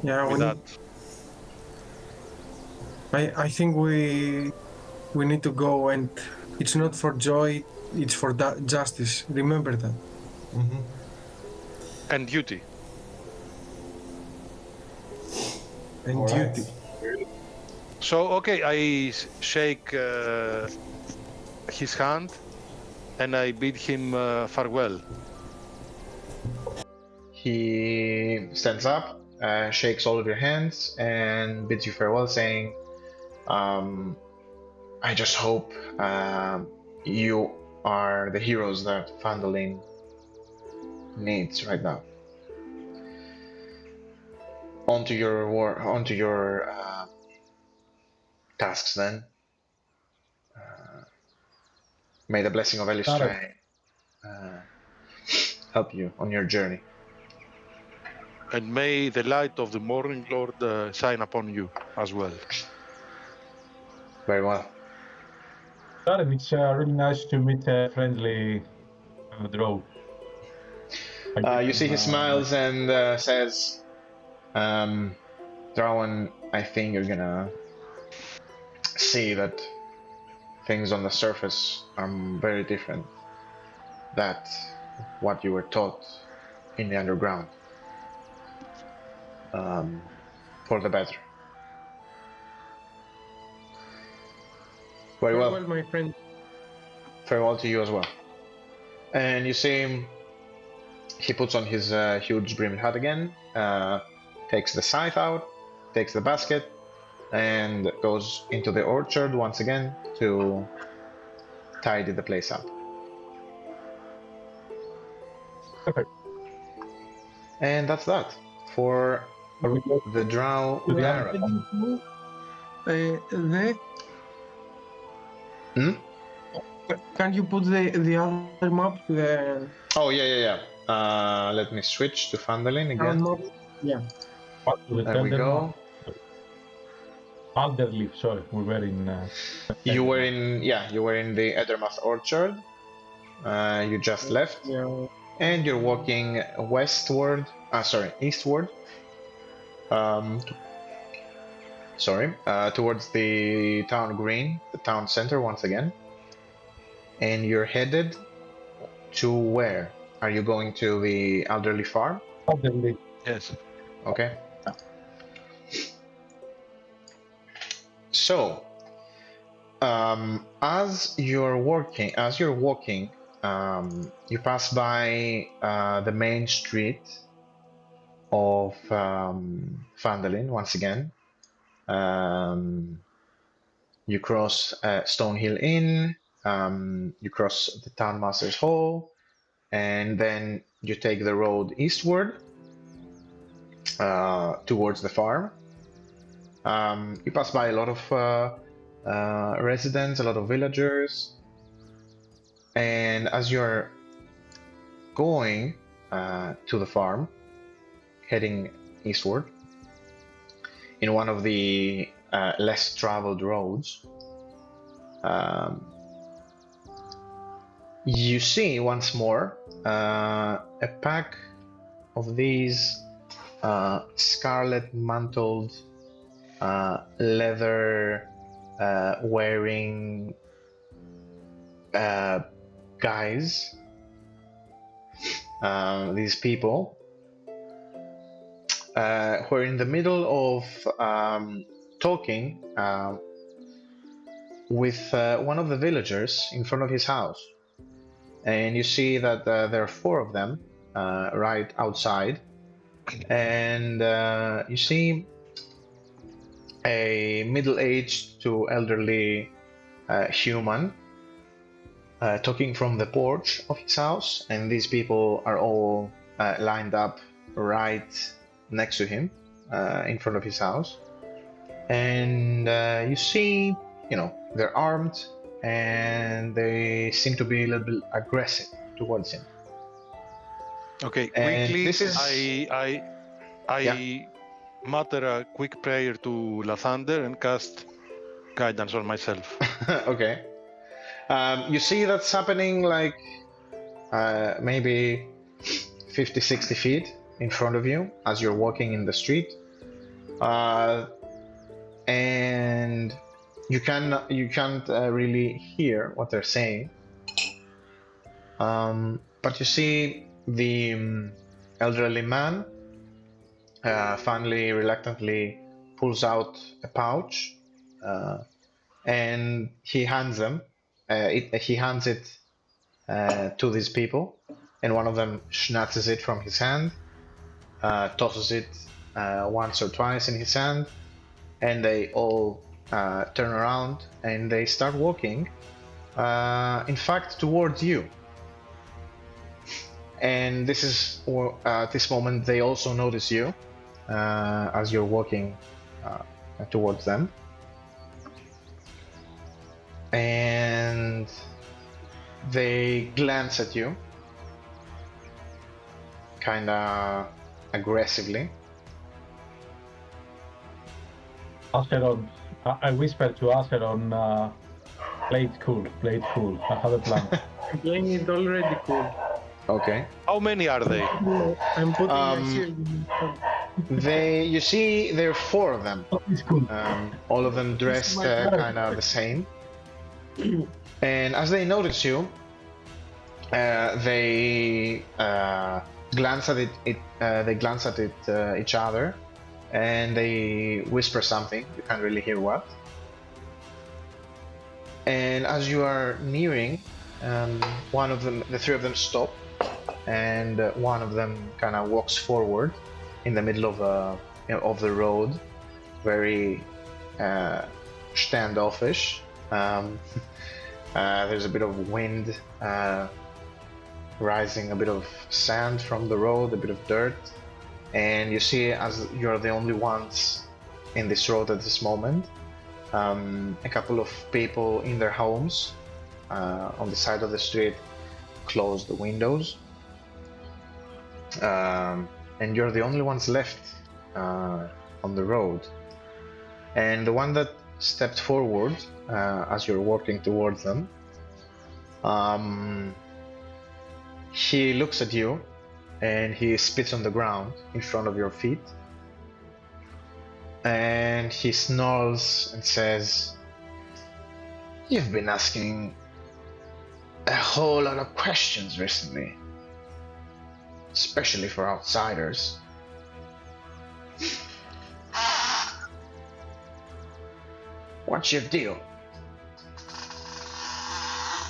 Yeah, with that. I think we need to go, and it's not for joy, it's for justice. Remember that. Mm-hmm. And duty. And All right. duty. So, okay, I shake his hand and I bid him farewell. He stands up, shakes all of your hands, and bids you farewell, saying, I just hope you are the heroes that Phandelver needs right now. Onto your tasks then. May the blessing of Elistray help you on your journey. And may the light of the Morning Lord shine upon you as well. Very well. Darren, it's really nice to meet a friendly drow. You see he smiles and says, Drawen, I think you're gonna see that things on the surface are very different than what you were taught in the underground. For the better. Very well. Farewell, my friend. Farewell to you as well. And you see him, he puts on his huge brimmed hat again, takes the scythe out, takes the basket, and goes into the orchard once again to tidy the place up. Perfect. And that's that for Are we go the Drow to the Garrett. Can you put the other map? Oh yeah. Let me switch to Phandelin again. Map? Yeah. back to the There we Phandelver? go. Alderleaf, sorry, we were in. You were in the Edermath Orchard. You just left, Yeah. and you're walking eastward. Towards the town green, the town center once again. And you're headed to where? Are you going to the elderly farm? Alderleaf. Yes. Okay. So, as you're walking, you pass by the main street of Phandelin once again. You cross Stonehill Inn, you cross the Town Master's Hall, and then you take the road eastward towards the farm. You pass by a lot of residents, a lot of villagers, and as you're going to the farm, heading eastward, in one of the less traveled roads, you see once more a pack of these scarlet mantled, leather wearing guys. These people who are in the middle of talking with one of the villagers in front of his house. And you see that there are four of them right outside. And you see a middle-aged to elderly human talking from the porch of his house, and these people are all lined up right next to him in front of his house. And you see, they're armed and they seem to be a little bit aggressive towards him. Okay, And quickly, this is- I mutter a quick prayer to Lathander and cast guidance on myself. Okay. You see that's happening like maybe 50-60 feet in front of you as you're walking in the street. And you can't really hear what they're saying. But you see the elderly man finally reluctantly pulls out a pouch and he hands it to these people, and one of them snatches it from his hand, tosses it once or twice in his hand, and they all turn around and they start walking, in fact, towards you. And this is, at this moment, they also notice you as you're walking towards them. And they glance at you, kinda aggressively. Acheron, I whispered to Acheron, play it cool, I have a plan. I'm playing it already cool. Okay. How many are they? I'm putting my shield in front. You see, there are four of them. Oh, it's cool. All of them dressed kind of the same. And as they notice you, they glance at each other, and they whisper something. You can't really hear what. And as you are nearing, the three of them stop, and one of them kind of walks forward in the middle of the road, very standoffish. There's a bit of wind rising, a bit of sand from the road, a bit of dirt, and you see, as you're the only ones in this road at this moment, a couple of people in their homes on the side of the street close the windows, and you're the only ones left on the road. And the one that stepped forward as you're walking towards them, he looks at you and he spits on the ground in front of your feet, and he snarls and says, "You've been asking a whole lot of questions recently, especially for outsiders. What's your deal?"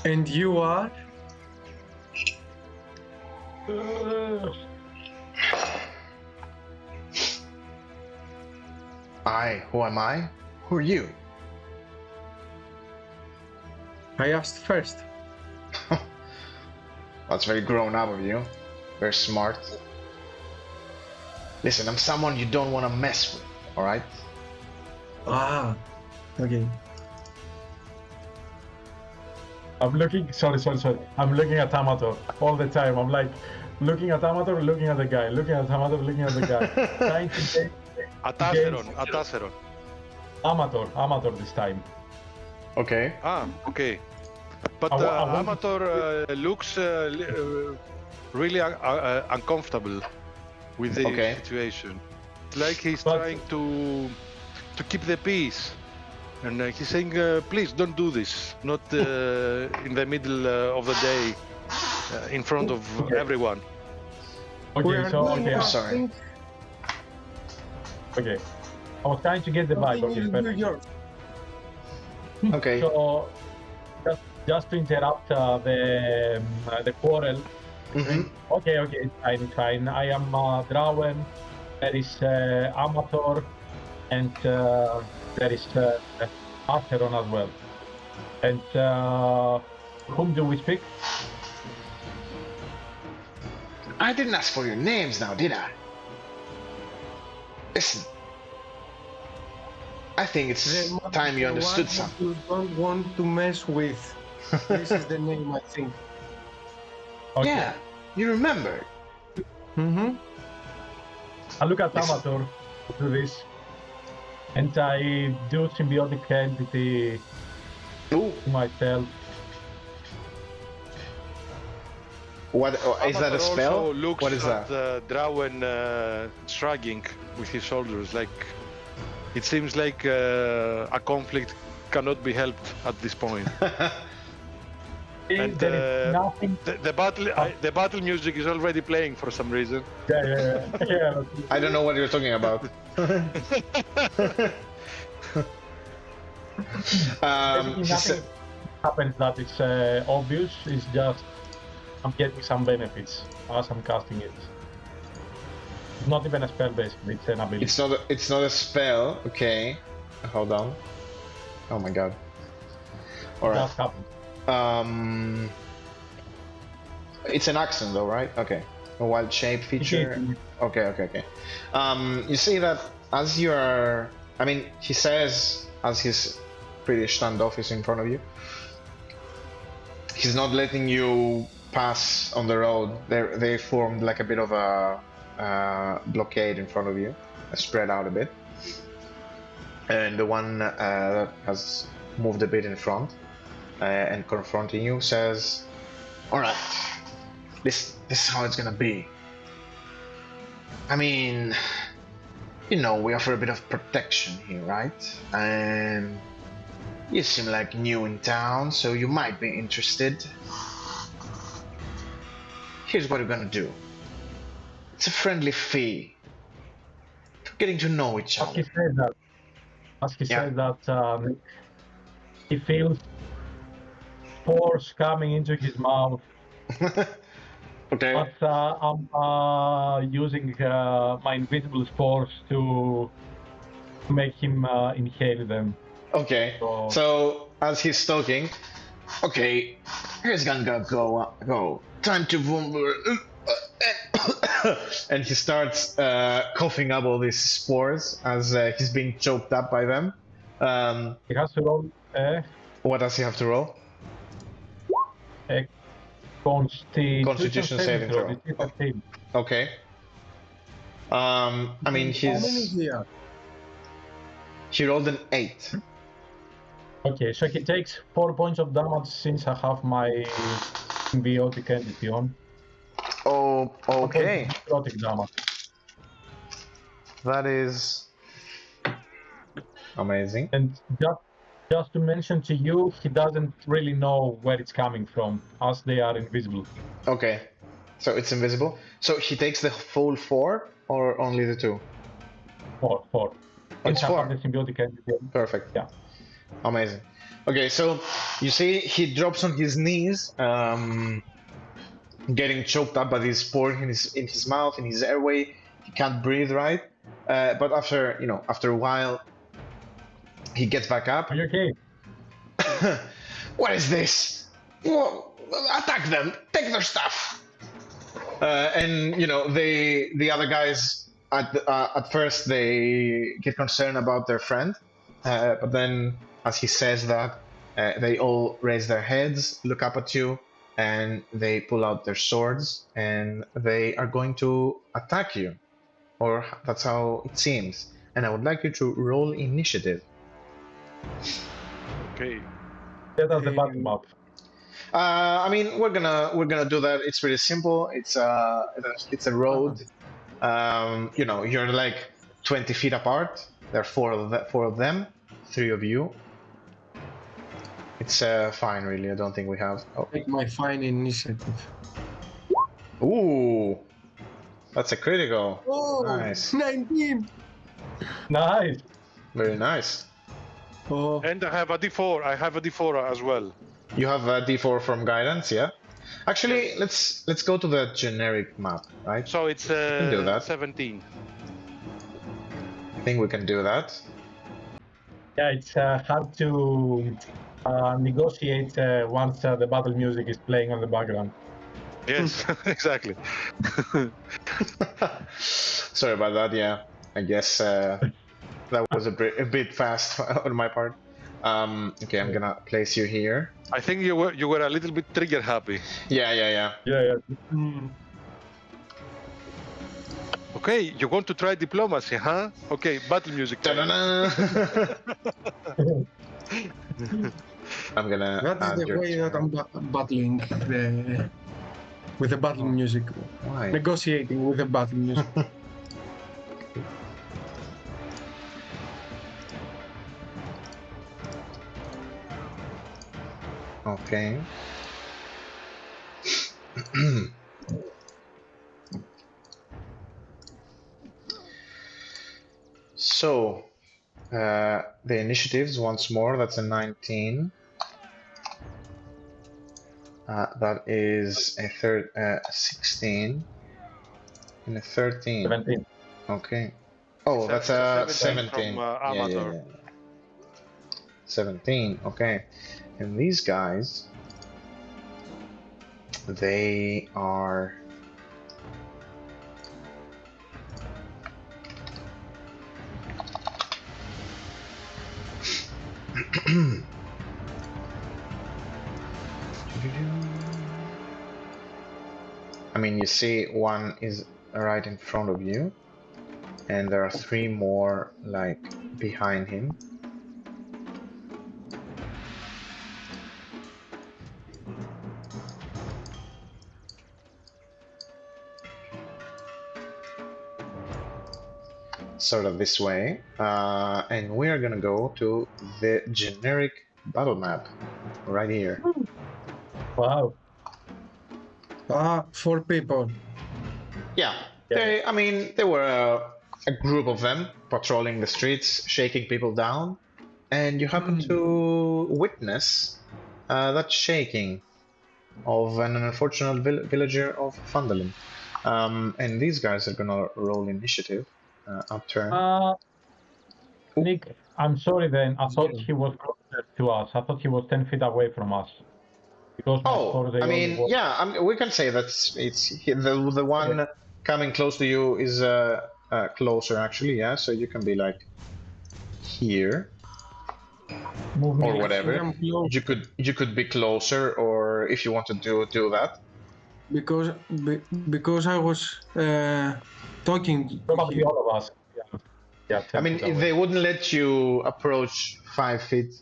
And you are? Who am I? Who are you? I asked first. That's very grown up of you. Very smart. Listen, I'm someone you don't want to mess with, alright? Ah, okay. I'm looking, sorry. I'm looking at Amator all the time. I'm like, looking at Amator, looking at the guy, looking at Amator, looking at the guy. Trying to get At Acheron. Amator this time. Okay. Ah, okay. But I want- Amator looks really uncomfortable with the Okay. situation. It's like he's But- trying to keep the peace. And he's saying, please don't do this. Not in the middle of the day, in front of everyone. We Okay, are so doing okay, I'm sorry. okay. I was trying to get the vibe. Okay, New perfect. York. Okay. So just to interrupt the quarrel. Mhm. Okay, it's fine. I am Drawen. There is Amator, and there is Acheron as well. And whom do we speak? I didn't ask for your names now, did I? Listen. I think it's time you understood The something. one you don't want to mess with. This is the name, I think. Okay. Yeah, you remember. Mm-hmm. I look at Listen. Amator do this, and I do symbiotic entity Ooh, to myself. what? Oh, is that a Amator spell? also looks What is at that? Drawen shrugging with his shoulders, like it seems like a conflict cannot be helped at this point. And, There is nothing. The battle music is already playing for some reason. Yeah. I don't know what you're talking about. He Nothing said, happens that is obvious. It's just I'm getting some benefits as I'm casting it. It's not even a spell, basically. It's an ability. it's not a spell. Okay, hold on. Oh my god. All It right. just happens. It's an accent though, right? Okay. A wild shape feature. Okay. You see that as you are, I mean, he says as he's pretty standoffish in front of you, he's not letting you pass on the road. They formed like a bit of a blockade in front of you, spread out a bit, and the one that has moved a bit in front and confronting you says, "All right, this is how it's gonna be. I mean, you know, we offer a bit of protection here, right? And you seem like new in town, so you might be interested. Here's what we're gonna do. It's a friendly fee for getting to know each As he other." says that, Yeah. says that he feels spores coming into his mouth. Okay. But I'm using my invisible spores to make him inhale them. Okay. So- So as he's talking, okay, here's gonna go. Time to and he starts coughing up all these spores as he's being choked up by them. He has to roll What does he have to roll? a Constitution saving throw. DC 13. Okay. I mean, How many here? he rolled an 8. Okay, so he takes 4 points of damage since I have my symbiotic entity on. Oh, okay. Necrotic damage. That is amazing. And just to mention to you, he doesn't really know where it's coming from, as they are invisible. Okay. So it's invisible. So he takes the full 4 or only the 2? 4. Oh, it's Since I 4. have the symbiotic entity on. Perfect. Yeah. Amazing. Okay, so you see he drops on his knees, getting choked up by this spore in his mouth, in his airway. He can't breathe right. But after a while, he gets back up. Are you okay? What is this? Well, attack them! Take their stuff! And the other guys at first they get concerned about their friend, but then as he says that, they all raise their heads, look up at you, and they pull out their swords, and they are going to attack you, or that's how it seems. And I would like you to roll initiative. Okay. Get us the battle map. I mean, we're gonna do that. It's really simple. It's a road. You're like 20 feet apart. There are four of them, 3 of you. It's fine, really. I don't think we have. Oh. Take my fine initiative. Ooh, that's a critical. Oh, Nice. 19. Nice. Very nice. Oh, And I have a D4. I have a D4 as well. You have a D4 from guidance, yeah. Actually, let's go to the generic map, right? So it's can do that. 17. I think we can do that. Yeah, it's hard to negotiate once the battle music is playing on the background. Yes, exactly. Sorry about that. Yeah, I guess that was a bit fast on my part. Okay, I'm gonna place you here. I think you were a little bit trigger happy. Yeah. Yeah. Okay, you want to try diplomacy, huh? Okay, battle music. Ta-da-da! I'm gonna that add is the your way that I'm battling with the battle music. Why? Negotiating with the battle music. Okay. So, the initiatives once more. That's a 19. That is a 16 and a 13. 17. Okay. Oh, that's a 17. From Amator. 17. Okay. And these guys, they are. I mean, you see one is right in front of you, and there are 3 more like behind him. Sort of this way, and we are gonna go to the generic battle map right here. Wow. 4 people. Yeah, I mean, there were a group of them patrolling the streets, shaking people down, and you happen to witness that shaking of an unfortunate villager of Phandelver. And these guys are gonna roll initiative. Upturn. Nick, I'm sorry then. I thought he was closer to us. I thought he was 10 feet away from us. Because my score, Oh, they I only mean, work. yeah, we can say that the one coming close to you is closer actually, yeah. So you can be like here Move me. or whatever. I'm close You could be closer, or if you want to do that. because I was talking to Probably him. all of us. Yeah, I 10 mean, feet away. they wouldn't let you approach 5 feet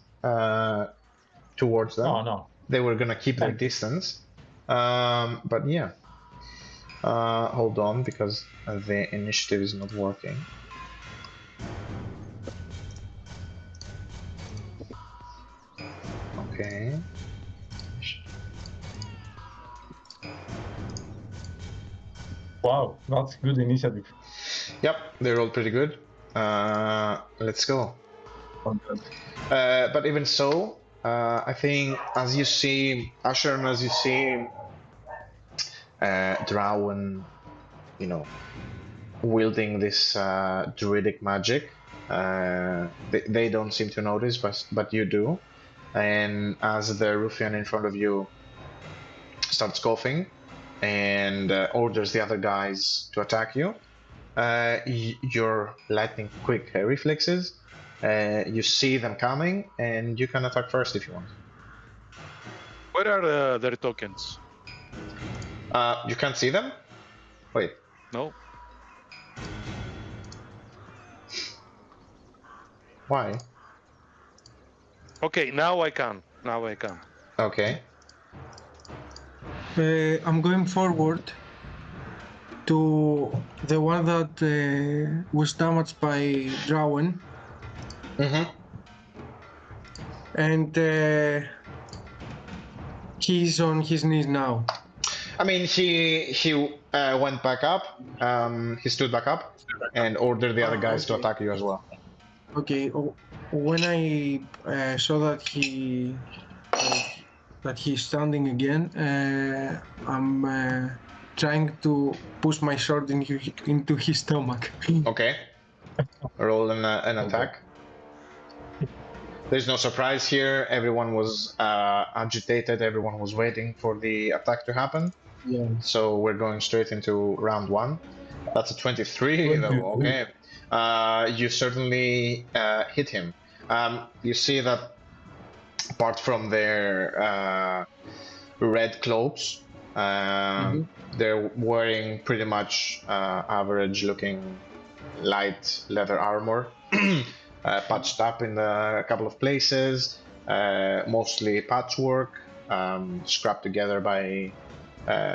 towards them. Oh, no. They were gonna keep their Thank you. distance. But yeah. Hold on, because the initiative is not working. Okay. Wow, that's good initiative. Yep, they're all pretty good. Let's go. But even so, I think as you see Acheron, as you see Drawen, you know, wielding this druidic magic, they don't seem to notice, but you do. And as the Ruffian in front of you starts coughing and orders the other guys to attack you, your lightning quick reflexes, you see them coming, and you can attack first if you want. Where are their tokens? You can't see them? Wait. No. Why? Okay, now I can. Now I can. Okay. I'm going forward to the one that was damaged by Drawen, Mm-hmm. and he's on his knees now. I mean, he went back up. He stood back up and ordered the other guys to Okay. attack you as well. Okay. When I saw that he's standing again, I'm trying to push my sword into his stomach. Okay. Roll an attack. There's no surprise here. Everyone was agitated. Everyone was waiting for the attack to happen. Yeah. So we're going straight into round one. That's a 23, though. Okay. You certainly hit him. You see that apart from their red cloaks, they're wearing pretty much average looking light leather armor, patched up in a couple of places, mostly patchwork, scrapped together by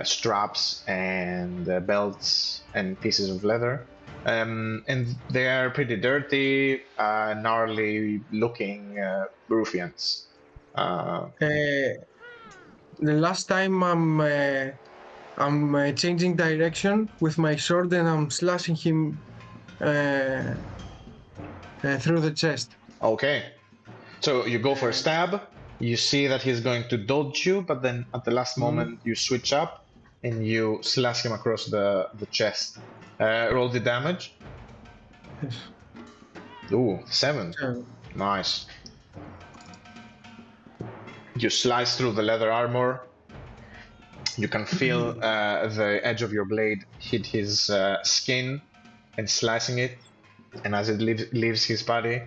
straps and belts and pieces of leather. And they are pretty dirty, gnarly looking ruffians. The last time I'm changing direction with my sword and I'm slashing him through the chest. Okay. So you go for a stab, you see that he's going to dodge you, but then at the last moment you switch up and you slash him across the chest. Roll the damage. Yes. Ooh, 7. Nice. You slice through the leather armor. You can feel the edge of your blade hit his skin and slicing it. And as it leaves his body,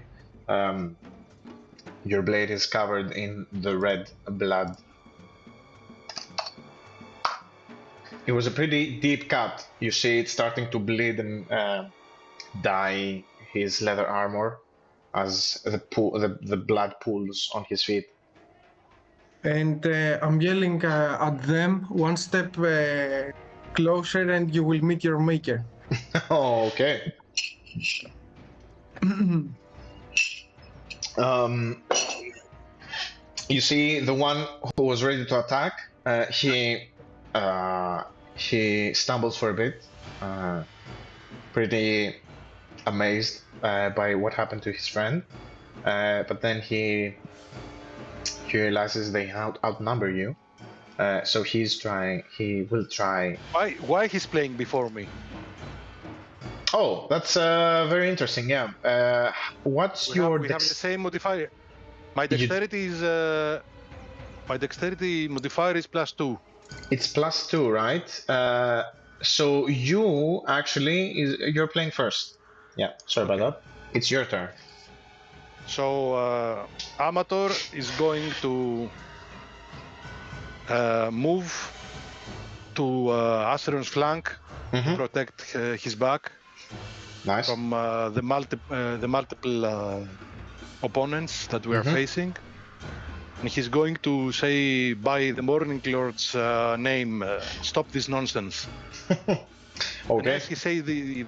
your blade is covered in the red blood. It was a pretty deep cut. You see it starting to bleed and dye his leather armor as the blood pools on his feet. And I'm yelling at them, one step closer and you will meet your maker. Oh, okay. You see the one who was ready to attack, he stumbles for a bit, pretty amazed by what happened to his friend, but then he realizes they outnumber you, so he will try. Why he's playing before me? Oh, that's very interesting. Yeah. What's We your have the same modifier. My dexterity is my dexterity modifier is +2. It's +2, right? So you actually you're playing first. Yeah. Sorry about that. It's your turn. So Amator is going to move to Acheron's flank to protect his back Nice. from the multiple opponents that we are facing. And he's going to say by the Morning Lord's name, stop this nonsense. And as he says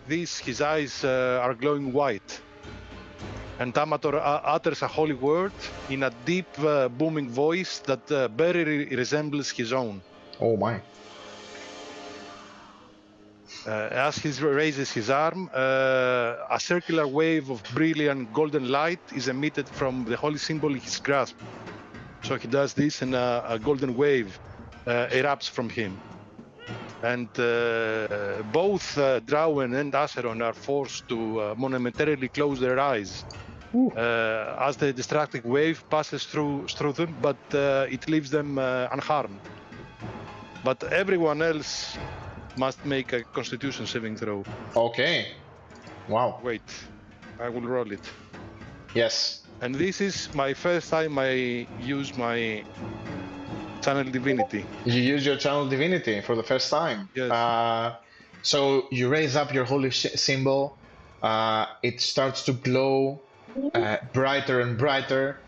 this, his eyes are glowing white. And Amator utters a holy word in a deep, booming voice that very resembles his own. Oh my. As he raises his arm, a circular wave of brilliant golden light is emitted from the holy symbol in his grasp. So he does this, and a golden wave erupts from him. And both Drawen and Acheron are forced to momentarily close their eyes as the destructive wave passes through them, but it leaves them unharmed. But everyone else must make a Constitution saving throw. Okay. Wow. Wait, I will roll it. Yes. And this is my first time I use my Channel Divinity. You use your Channel Divinity for the first time. Yes. So you raise up your holy symbol. It starts to glow brighter and brighter.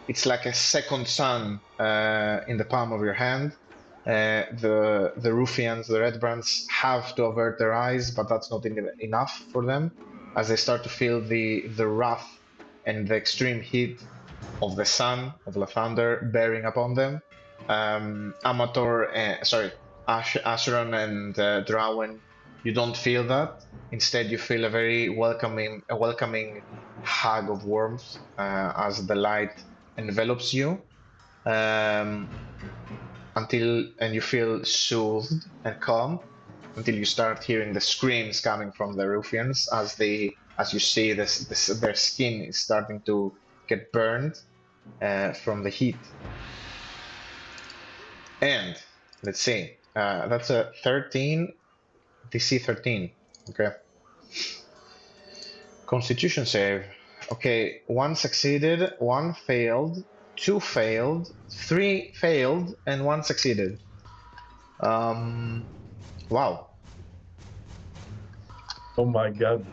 It's like a second sun in the palm of your hand. The Ruffians, the Redbrands, have to avert their eyes, but that's not enough for them, as they start to feel the wrath and the extreme heat of the sun, of Lathander, bearing upon them. Amator, Acheron and Drawen, you don't feel that. Instead, you feel a very welcoming hug of warmth as the light envelops you. And you feel soothed and calm until you start hearing the screams coming from the Ruffians as you see their skin is starting to get burned from the heat. And let's see, that's a 13, DC 13. Okay. Constitution save. Okay, 1 succeeded, 1 failed, 2 failed, 3 failed, and 1 succeeded. Wow. Oh my god.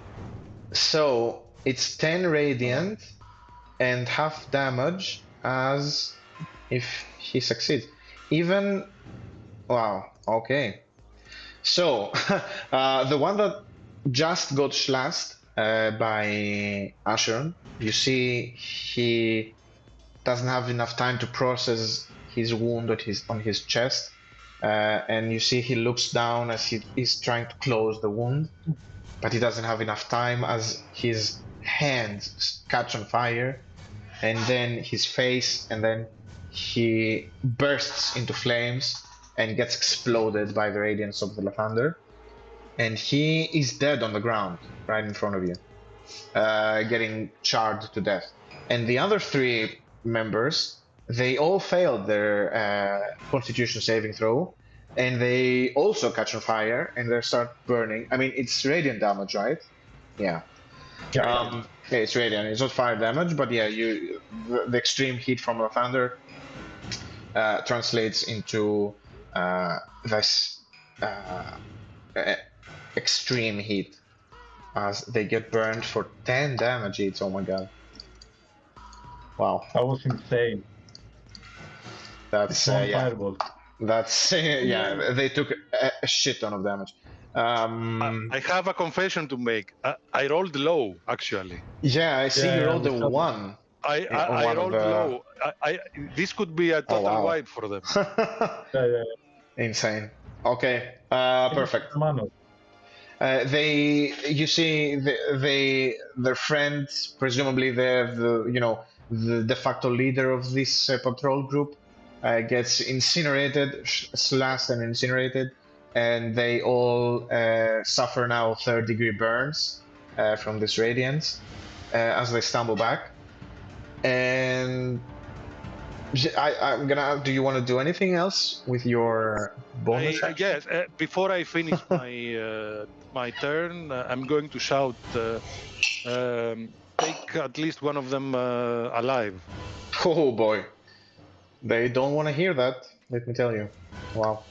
So it's 10 radiant and half damage as if he succeeds. Even, wow, okay. So the one that just got slashed by Acheron, you see he doesn't have enough time to process his wound on his chest, and you see he looks down as he is trying to close the wound, but he doesn't have enough time as his hands catch on fire, and then his face, and then he bursts into flames and gets exploded by the radiance of the Lathander, and he is dead on the ground right in front of you, getting charred to death. And the other 3 members, they all failed their Constitution saving throw, and they also catch on fire and they start burning. I mean, it's radiant damage, right? Yeah. Yeah, it's radiant. It's not fire damage, but yeah, the extreme heat from the thunder translates into this extreme heat as they get burned for 10 damage each. Oh my god. Wow. That was insane. That's fireball. That's yeah. They took a shit ton of damage. I have a confession to make. I rolled low, actually. Yeah, I see you rolled a 1. I rolled low. This could be a total wipe for them. Insane. Okay. Perfect. You see, their friend, presumably the de facto leader of this patrol group, gets incinerated, slashed and incinerated, and they all suffer now third-degree burns from this radiance as they stumble back. And I'm gonna. Do you want to do anything else with your bonus action? Yes, before I finish my turn, I'm going to shout, take at least one of them alive. Oh boy, they don't want to hear that. Let me tell you. Wow.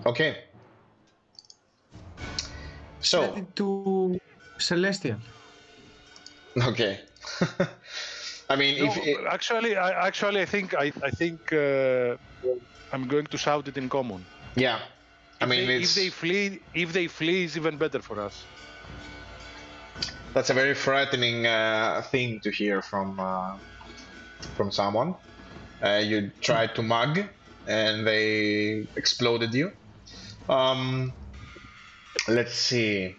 Okay. So. Set it to Celestial. Okay. I mean, No, if it, I think I'm going to shout it in common. yeah, I mean, if they flee, it's even better for us. That's a very frightening thing to hear from someone. You tried to mug, and they exploded you. Let's see.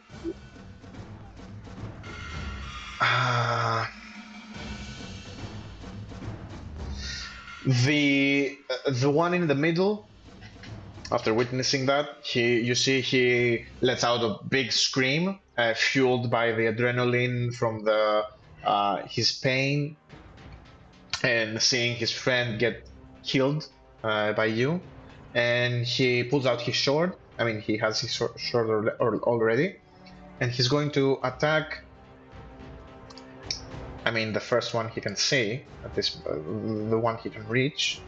The one in the middle, after witnessing that, he lets out a big scream, fueled by the adrenaline from his pain and seeing his friend get killed by you, and he pulls out his sword. I mean, he has his sword already, and he's going to attack. I mean, the first one he can see, the one he can reach,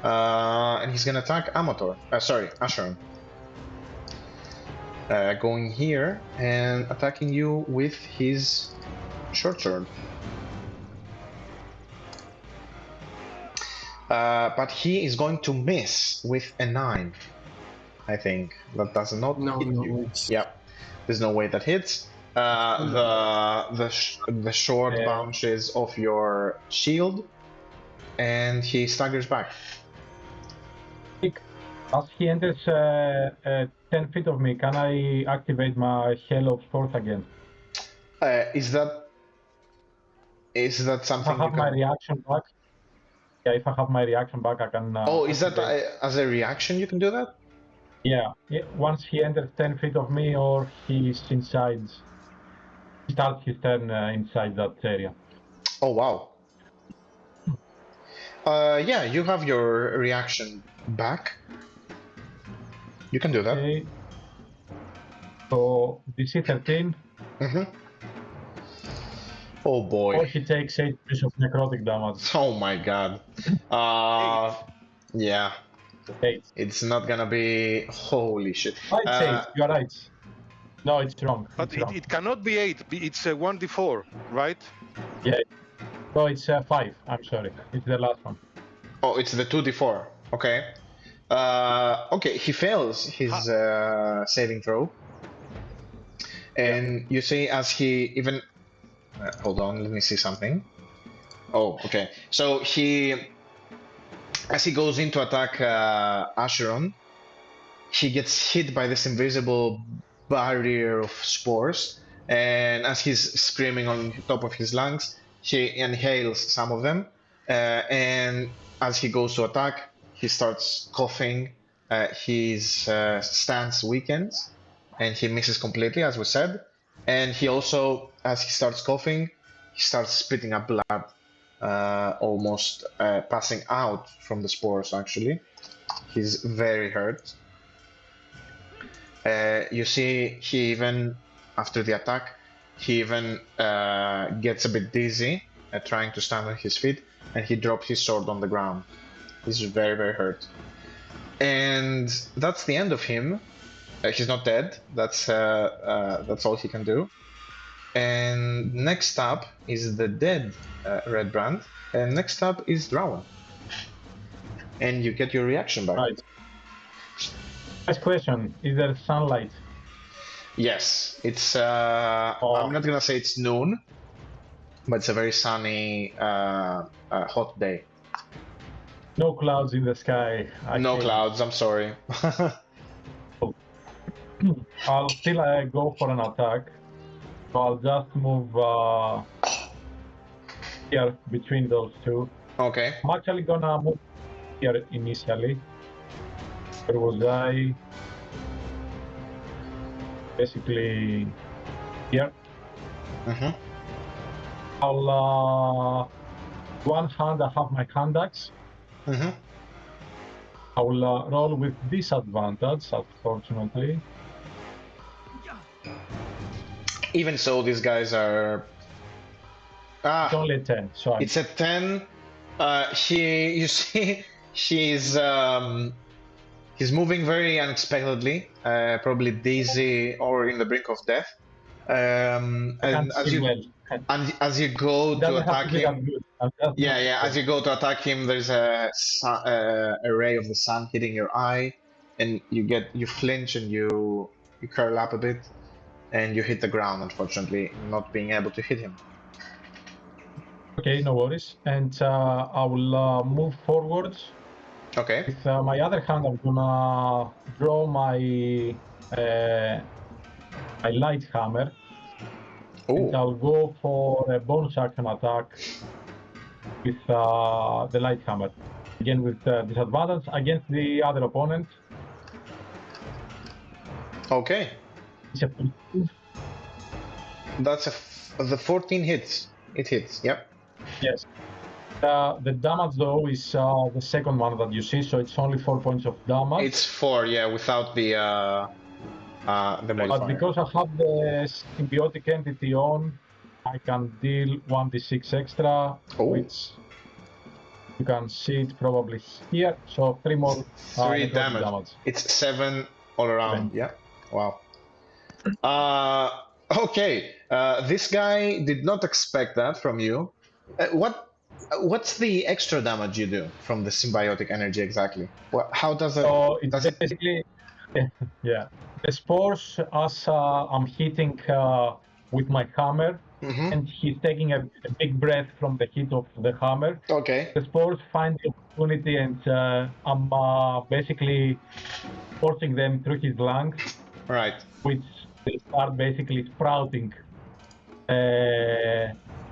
and he's gonna attack Amator. Sorry, Acheron. Going here and attacking you with his short sword. But he is going to miss with a 9. I think that does not hit you. Yeah, there's no way that hits. The sword bounces off your shield, and he staggers back. As he enters 10 feet of me, can I activate my Hell of Force again? Is that something? If I have my reaction back. Yeah, if I have my reaction back, I can. Is that as a reaction you can do that? Yeah. Once he enters 10 feet of me, or he's inside. He starts his turn inside that area. Oh wow. Yeah, you have your reaction back. You can do that. Okay. So DC 13. Mm-hmm. Oh boy. Or he takes 8 points of necrotic damage. Oh my god. Yeah. 8. It's not gonna be. Holy shit. I'd say you're right. No, it's wrong. But It's wrong. it cannot be 8. It's 1d4, right? Yeah. No, it's 5. I'm sorry. It's the last one. Oh, it's the 2d4. Okay. Okay, he fails his saving throw. And you see as he even... hold on, let me see something. Oh, okay. So as he goes in to attack Acheron, he gets hit by this invisible barrier of spores, and as he's screaming on top of his lungs, he inhales some of them, and as he goes to attack, he starts coughing, his stance weakens, and he misses completely, as we said, and he also, as he starts coughing, he starts spitting up blood, almost passing out from the spores, actually. He's very hurt. You see, he even, after the attack, he even gets a bit dizzy, trying to stand on his feet, and he drops his sword on the ground. He's very, very hurt. And that's the end of him. He's not dead. That's all he can do. And next up is the dead Redbrand. And next up is Drawen. And you get your reaction back. Right. Next question, is there sunlight? Yes, it's I'm not gonna say it's noon, but it's a very sunny, hot day. No clouds in the sky. No clouds, I'm sorry. I'll still go for an attack. So I'll just move here between those two. Okay. I'm actually gonna move here initially. Where was I? Basically here. Mm-hmm. I'll one hand I have my hand axe. Mm-hmm. I will roll with disadvantage, unfortunately. Even so, these guys are. It's only a 10, so It's a 10. You see, he's moving very unexpectedly, probably dizzy or in the brink of death. And as you go to attack him, as you go to attack him, there's a ray of the sun hitting your eye, and you flinch and you curl up a bit, and you hit the ground. Unfortunately, not being able to hit him. Okay, no worries. And I will move forward. Okay. With my other hand, I'm gonna draw my light hammer. Ooh. And I'll go for a bonus action attack with the light hammer. Again with disadvantage against the other opponent. Okay. It's a 14. That's the 14 hits. It hits. Yep. Yes. The damage though is the second one that you see, so it's only 4 points of damage. It's 4, yeah, without the modifier. But because I have the symbiotic entity on, I can deal 1d6 extra, which you can see it probably here. So 3 more 3 damage. It's 7 all around. 7. Yeah. Wow. Okay. This guy did not expect that from you. What's the extra damage you do from the symbiotic energy exactly? How does it? So it's basically, yeah, the spores as I'm hitting with my hammer, and he's taking a big breath from the heat of the hammer. Okay. The spores find the opportunity, and I'm basically forcing them through his lungs. Right. Which they start basically sprouting.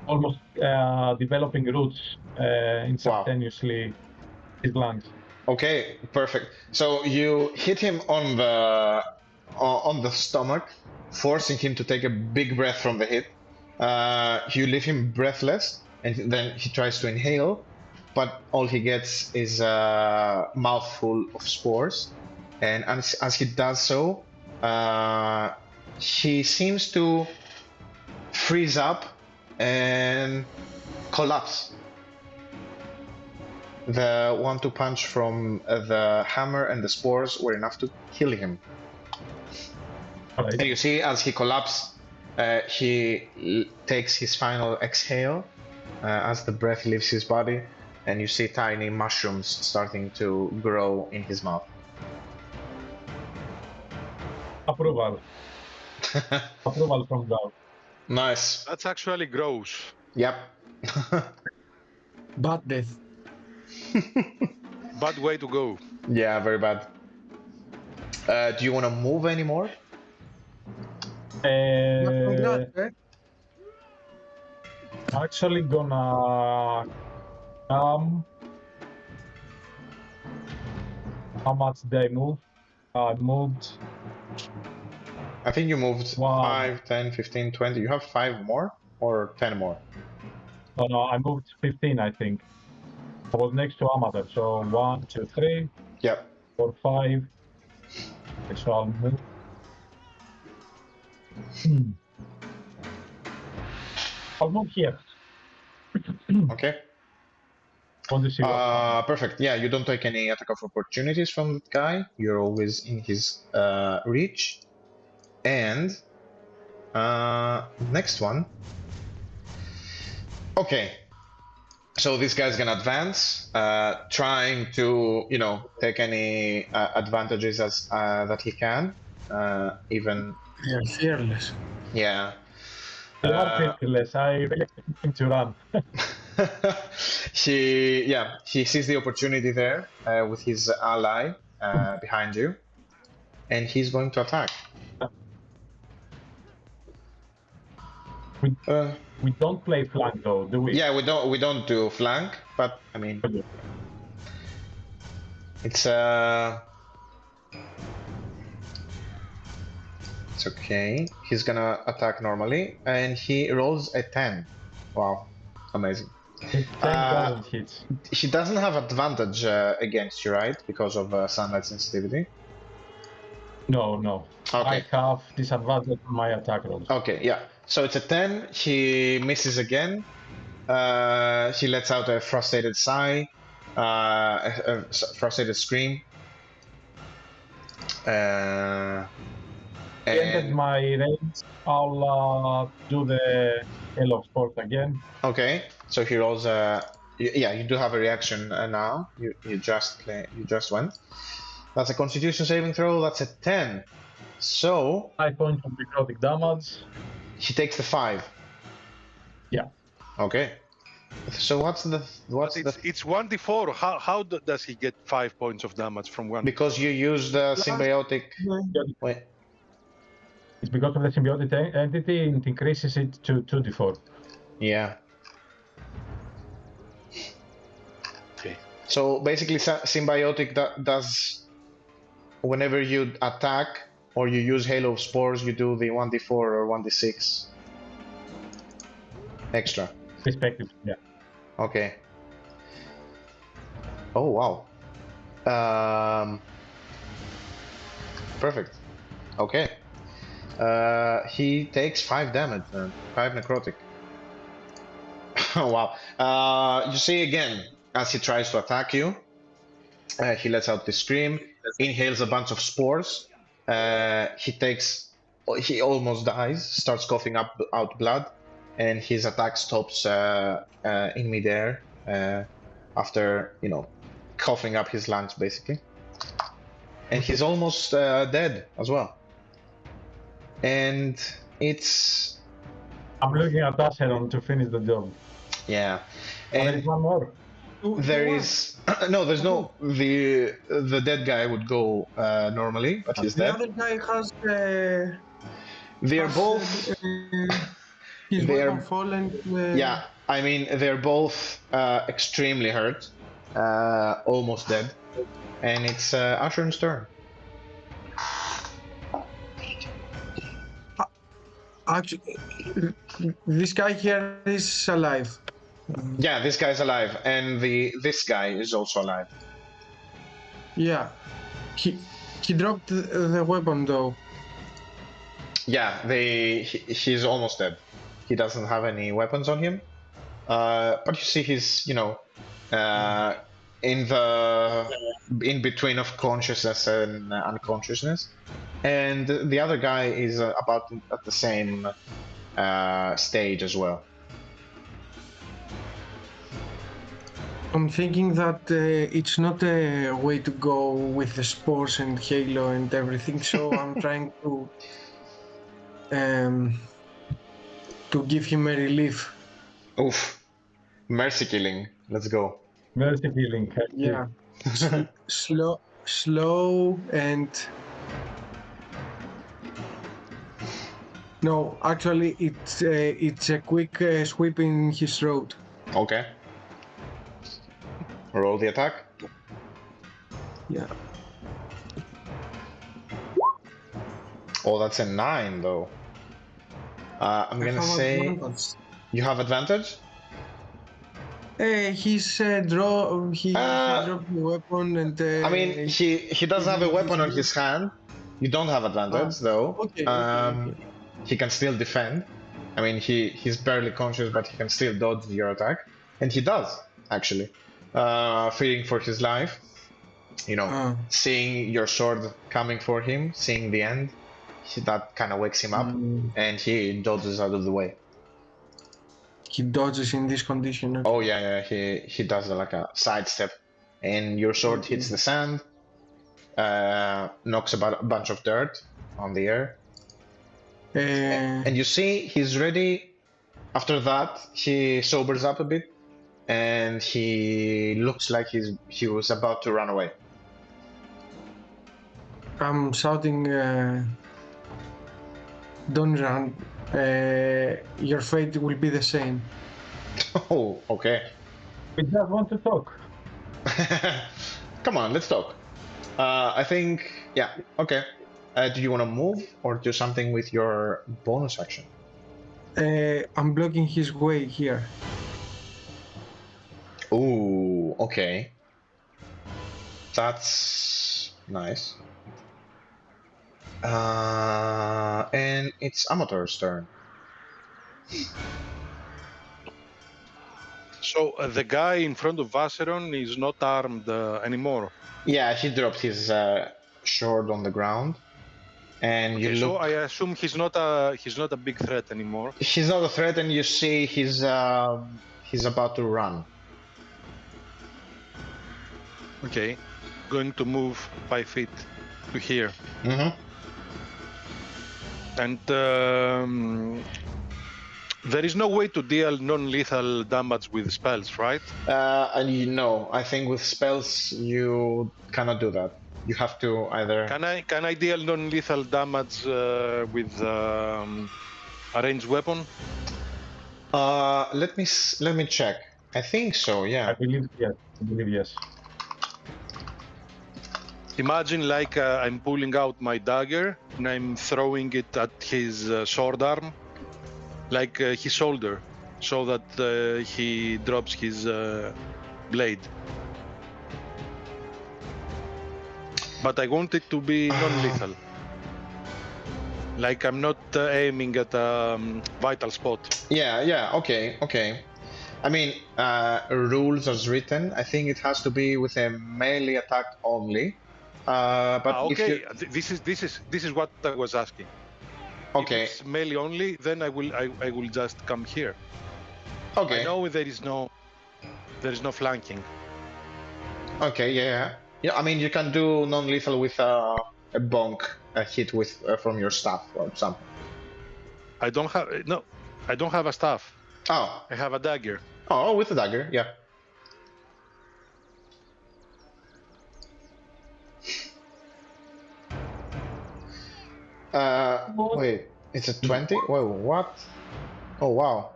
Almost developing roots instantaneously his lungs. Okay, perfect. So you hit him on the stomach, forcing him to take a big breath from the hit. You leave him breathless, and then he tries to inhale, but all he gets is a mouthful of spores. And as he does so, he seems to freeze up and collapse. The 1-2 punch from the hammer and the spores were enough to kill him. Right. And you see, as he collapses, he takes his final exhale as the breath leaves his body, and you see tiny mushrooms starting to grow in his mouth. Approval. Approval from God. Nice. That's actually gross. Yep. Bad death. Bad way to go. Yeah, very bad. Do you want to move anymore? Actually gonna come. How much did I move? I moved. I think you moved 5, 10, 15, 20. You have 5 more or 10 more? Oh, no, I moved 15, I think. I was next to Amator, so 1, 2, 3. Yep. 4, 5. Okay, so I'll move. I'll move here. Okay. Want to see what perfect. Yeah, you don't take any attack of opportunities from that guy. You're always in his reach. And next one. Okay. So this guy's gonna advance, trying to, take any advantages as that he can. Even. You're fearless. Yeah. you are fearless. I really expect him to run. He sees the opportunity there with his ally behind you, and he's going to attack. We don't play flank though, do we? Yeah, we don't do flank, but I mean, it's It's okay. He's gonna attack normally, and he rolls a 10. Wow, amazing. His 10 doesn't hit. He doesn't have advantage against you, right? Because of sunlight sensitivity. No, no. Okay. I have disadvantage on my attack rolls. Okay, yeah. So it's a 10. He misses again. He lets out a frustrated sigh, a frustrated scream. Ended And my range. I'll do the Hail of Sport again. okay, so he rolls yeah, you do have a reaction now. You just went. That's a Constitution saving throw. That's a 10. So 5 points of necrotic damage. he takes the 5. Yeah. Okay. So what's the It's 1d4. How does he get 5 points of damage from one? because you use the symbiotic. Wait. It's because of the symbiotic entity, it increases it to 2d4. Yeah. Okay. So basically, symbiotic does whenever you attack or you use Halo of Spores, you do the 1d4 or 1d6 extra. Respectively, yeah. Okay. Oh wow. Perfect. Okay. He takes 5 damage, 5 necrotic. Wow. You see again, as he tries to attack you, he lets out this scream, inhales a bunch of spores. He almost dies, starts coughing out blood, and his attack stops in midair after, coughing up his lungs, basically. And he's almost dead as well. And it's... I'm looking at Acheron to finish the job. Yeah. And there And is one more. there is... No, there's no... The dead guy would go normally, but he's The dead. other guy has. They're has, both... his They are- weapon fallen. Yeah, I mean, they're both extremely hurt. Almost dead. And it's Acheron's turn. Actually, this guy here is alive. Yeah, this guy's alive, and this guy is also alive. Yeah. He dropped the weapon though. Yeah, he's almost dead. He doesn't have any weapons on him. But you see he's, in between of consciousness and unconsciousness. And the other guy is about at the same stage as well. I'm thinking that it's not a way to go with the spores and Halo and everything, so I'm trying to give him a relief. Oof. Mercy killing. Let's go. Mercy healing. Yeah. slow and... No, actually it's a quick sweep in his throat. Okay. Roll the attack. Yeah. Oh, that's a 9 though. I'm gonna say you have advantage. He's he dropped the weapon and. I mean, he does have a weapon on his hand. You don't have advantage though. Okay. He can still defend. I mean, he's barely conscious, but he can still dodge your attack, and he does actually. Fearing for his life, seeing your sword coming for him, seeing the end, that kind of wakes him up, and he dodges out of the way. He dodges in this condition. Okay. Oh yeah, he does like a sidestep, and your sword hits the sand, knocks a bunch of dirt on the air, and you see he's ready. After that, he sobers up a bit, and he looks like he was about to run away. I'm shouting, don't run. Your fate will be the same. Oh, okay. We just want to talk. Come on, let's talk. I think, yeah, okay. Do you want to move or do something with your bonus action? I'm blocking his way here. Ooh, okay. That's nice. And it's Amator's turn. So the guy in front of Acheron is not armed anymore. Yeah, he dropped his sword on the ground, and you Okay, look. so I assume he's not a big threat anymore. He's not a threat, and you see he's about to run. Okay, going to move 5 feet to here. Mm-hmm. And there is no way to deal non-lethal damage with spells, right? And you know, I think with spells you cannot do that. You have to either. Can I deal non-lethal damage with a ranged weapon? Let me check. I think so. Yeah. I believe yes. Imagine like I'm pulling out my dagger and I'm throwing it at his sword arm, like his shoulder, so that he drops his blade. But I want it to be non-lethal. Like I'm not aiming at a vital spot. Yeah. Okay. I mean, rules as written. I think it has to be with a melee attack only. But okay, if you... this is what I was asking. Okay. If it's melee only, then I will just come here. Okay. I know there is no flanking. Okay. Yeah. I mean, you can do non-lethal with a bonk, a hit with from your staff or something. I don't have a staff. Oh. I have a dagger. Oh, with a dagger. Yeah. Wait, it's a 20? Whoa, what? Oh, wow.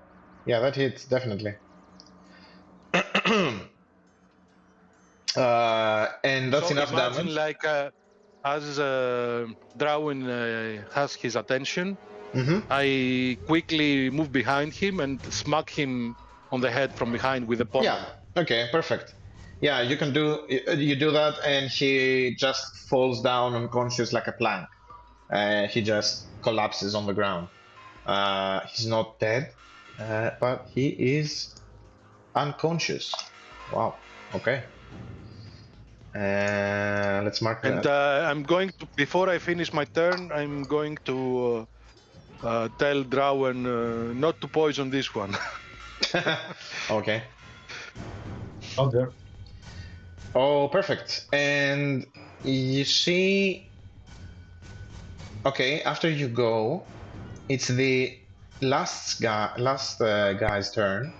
Yeah, that hits, definitely. And that's so enough imagine damage. Like, as Drawen has his attention, I quickly move behind him and smack him on the head from behind with a pommel. Yeah, okay, perfect. Yeah, you do that and he just falls down unconscious like a plank. He just collapses on the ground. He's not dead, but he is unconscious. Wow. Okay. Let's mark that. And I'm going to, before I finish my turn, I'm going to tell Drawen not to poison this one. Okay. Oh, there. Oh, perfect. And you see... Okay, after you go, it's the last guy's turn.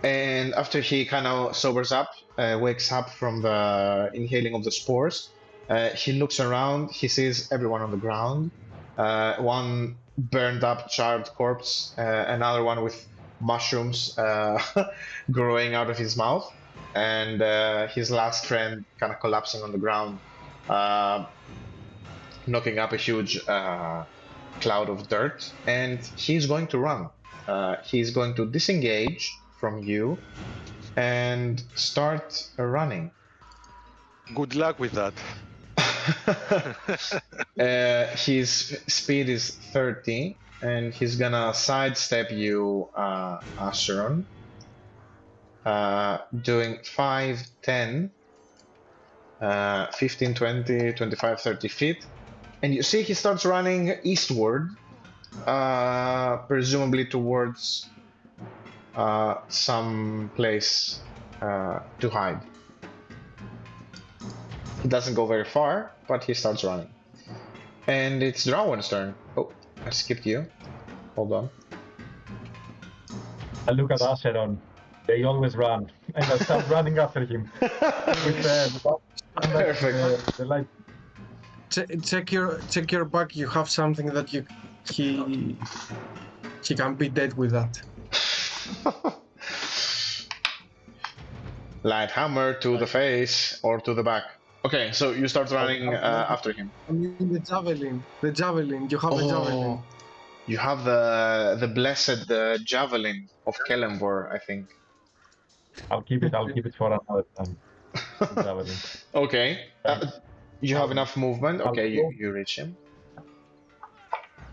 And after he kind of sobers up, wakes up from the inhaling of the spores, he looks around, he sees everyone on the ground. One burned up, charred corpse, another one with mushrooms growing out of his mouth, and his last friend kind of collapsing on the ground, knocking up a huge cloud of dirt, and he's going to run. He's going to disengage from you and start running. Good luck with that. His speed is 30, and he's gonna sidestep you, Acheron, doing 5, 10, 15, 20, 25, 30 feet. And you see he starts running eastward, presumably towards some place to hide. He doesn't go very far, but he starts running. And it's Drawen's turn. Oh, I skipped you. Hold on. I look at Acheron. They always run, and I start running after him. Perfect. The light. Check your back. You have something that he can be dead with that. Light hammer to the face or to the back. Okay, so you start running after him. I mean the javelin. The javelin. You have a javelin. Oh, you have the blessed javelin of Kellenvor, I think. I'll keep it for another time. Javelin. Okay. You have enough movement. I'll Okay, go. you reach him.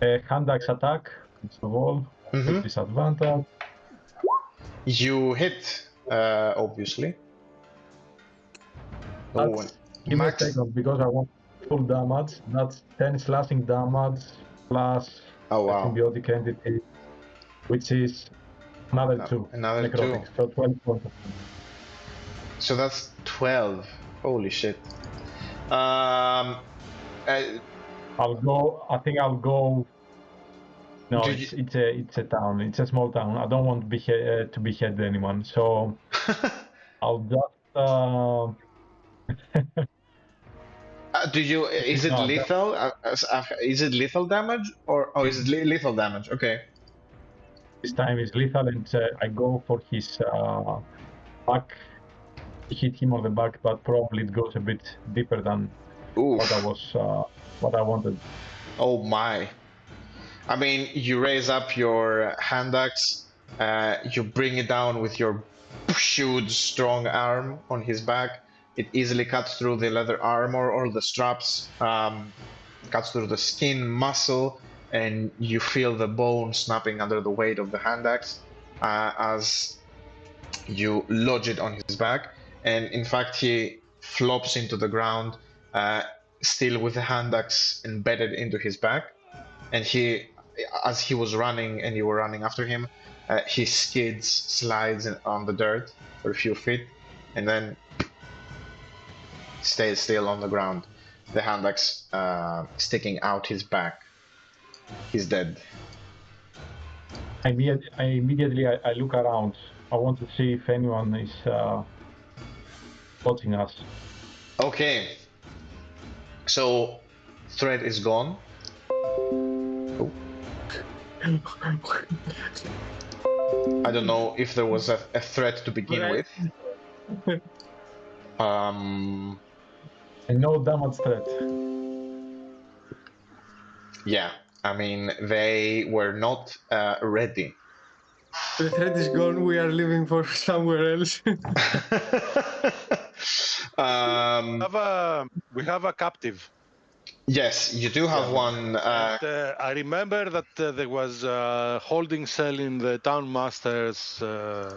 Hand axe attack, first of all, Mhm. with disadvantage. You hit, obviously. Oh, That's, give me a second because I want full damage. That's 10 slashing damage plus Oh, the wow. symbiotic entity, which is another 2 another necrotic. 2. So 12 points of damage. So that's 12. Holy shit. Uh, I'll go. I think I'll go. No, Do it's a town. It's a small town. I don't want to behead anyone. So I'll just. do you? Is it No, lethal? Is it lethal damage or? Oh, is it lethal damage? Okay. this time is lethal, and I go for his back. Hit him on the back, but probably it goes a bit deeper than Oof. what I wanted. Oh my. I mean, you raise up your hand axe, you bring it down with your huge, strong arm on his back. It easily cuts through the leather armor or the straps, cuts through the skin, muscle, and you feel the bone snapping under the weight of the hand axe as you lodge it on his back. And in fact, he flops into the ground, still with the hand axe embedded into his back. And he, as he was running and you were running after him, he skids, slides on the dirt for a few feet, and then stays still on the ground. The hand axe sticking out his back. He's dead. I immediately look around. I want to see if anyone is watching us. Okay. So, threat is gone. Oh. I don't know if there was a threat to begin with. And no damage threat. Yeah, I mean, they were not ready. The threat is gone. We are leaving for somewhere else. We have a captive. Yes, you do have one. I remember that there was a holding cell in the town master's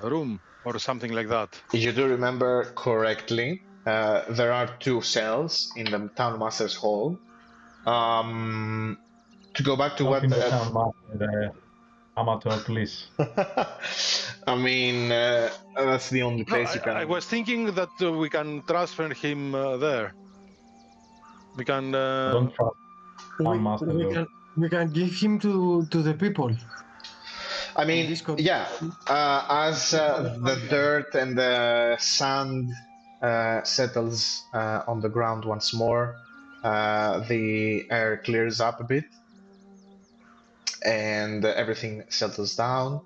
room or something like that. You do remember correctly. There are 2 cells in the town master's hall. To go back to Not what in the town master, Amator, please. I mean, that's the only place you can. I was thinking that we can transfer him there. We can. Don't trust town master. we can give him to the people. I mean, yeah. As the dirt and the sand settles on the ground once more, the air clears up a bit, and everything settles down.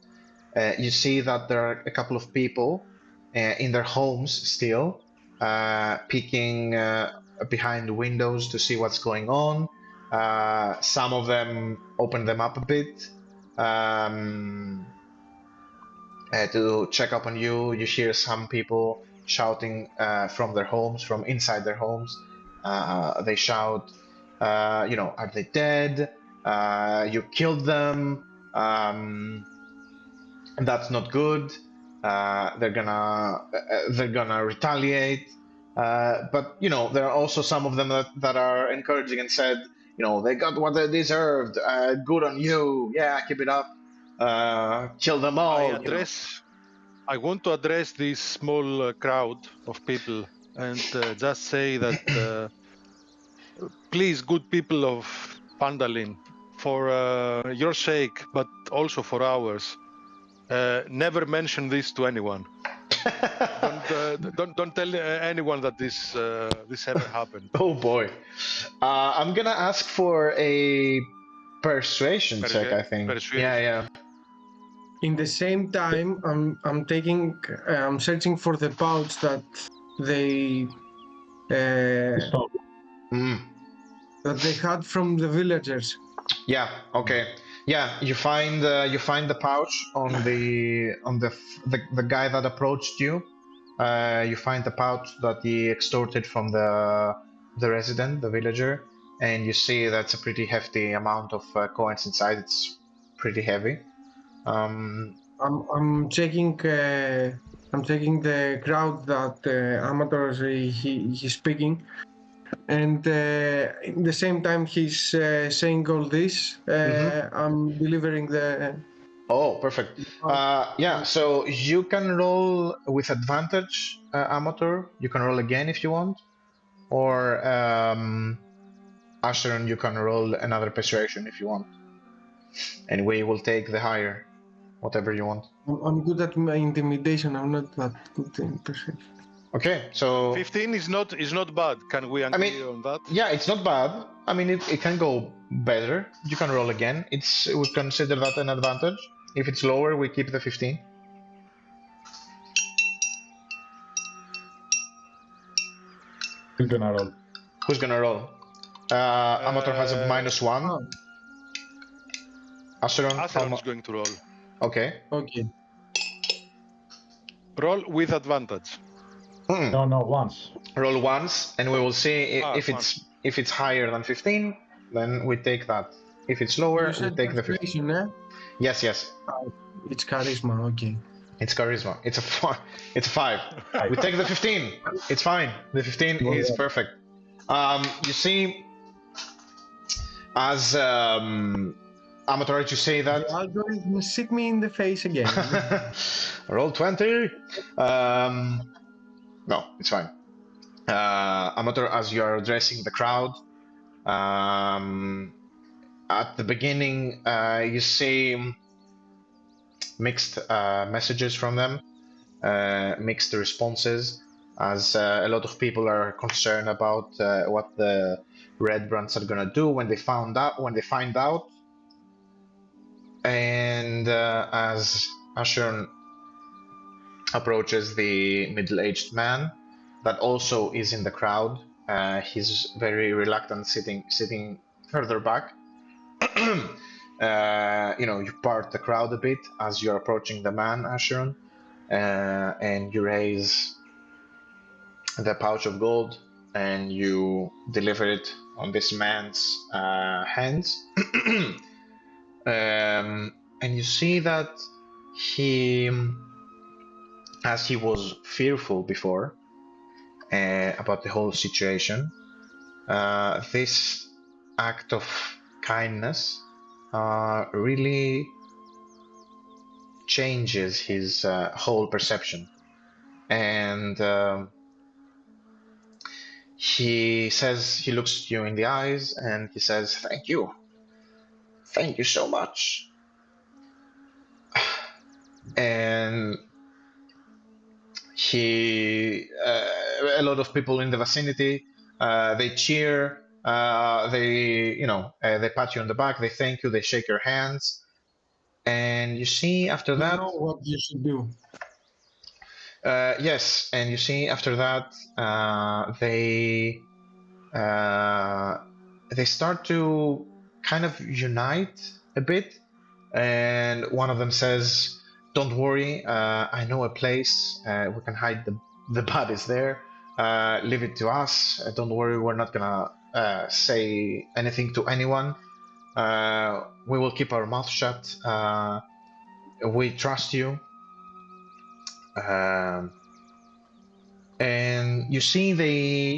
You see that there are a couple of people in their homes still, peeking behind windows to see what's going on. Some of them open them up a bit to check up on you. You hear some people shouting from their homes, from inside their homes. They shout, are they dead? You killed them. That's not good. They're gonna retaliate. But there are also some of them that are encouraging and said, they got what they deserved. Good on you. Yeah, keep it up. Kill them all. I want to address this small crowd of people and just say that, please, good people of Phandelver, for your sake, but also for ours, never mention this to anyone. Don't tell anyone that this ever happened. Oh boy, I'm gonna ask for a persuasion check. I think. Yeah. In the same time, I'm searching for the pouch that they Stop. Mm. that they had from the villagers. Yeah. Okay. Yeah. You find the pouch on the guy that approached you. You find the pouch that he extorted from the resident, the villager, and you see that's a pretty hefty amount of coins inside. It's pretty heavy. I'm checking. I'm checking the crowd that Amator he's speaking, and in the same time he's saying all this. I'm delivering the. Oh, perfect. Yeah, so you can roll with advantage, Amateur. You can roll again if you want. Or Acheron, you can roll another persuasion if you want. And we will take the higher, whatever you want. I'm good at my intimidation. I'm not that good in perception. Okay, so 15 is not bad. Can we agree on that? yeah, it's not bad. I mean, it can go better. You can roll again. We consider that an advantage. If it's lower, we keep the 15. Who's gonna roll? Who's gonna roll? Amator has a -1. Oh, Acheron is going to roll. Okay. okay. Roll with advantage. No, once. Roll once, and we will see if once. it's higher than 15. Then we take that. If it's lower, You we said take the 15. persuasion, eh? Yes. It's charisma. Okay. It's charisma. It's a 5. We take the 15. It's fine. The 15 is perfect. You see, as Amator, you say that. The algorithm hit me in the face again. Roll 20. No, it's fine. Amator, as you are addressing the crowd, at the beginning, you see mixed messages from them, mixed responses, as a lot of people are concerned about what the Redbrands are gonna do when they find out. And as Acheron approaches the middle-aged man that also is in the crowd, he's very reluctant, sitting further back. You part the crowd a bit as you're approaching the man, Acheron, and you raise the pouch of gold and you deliver it on this man's hands. And you see that as he was fearful before about the whole situation, this act of kindness really changes his whole perception. And he looks you in the eyes and he says, thank you so much. And a lot of people in the vicinity, they cheer, they pat you on the back, they thank you, they shake your hands, and you see after that. You know what you should do. Yes, and you see after that, they start to kind of unite a bit, and one of them says, don't worry, I know a place, we can hide the bodies there, leave it to us, don't worry, we're not gonna say anything to anyone, we will keep our mouth shut, we trust you. And you see they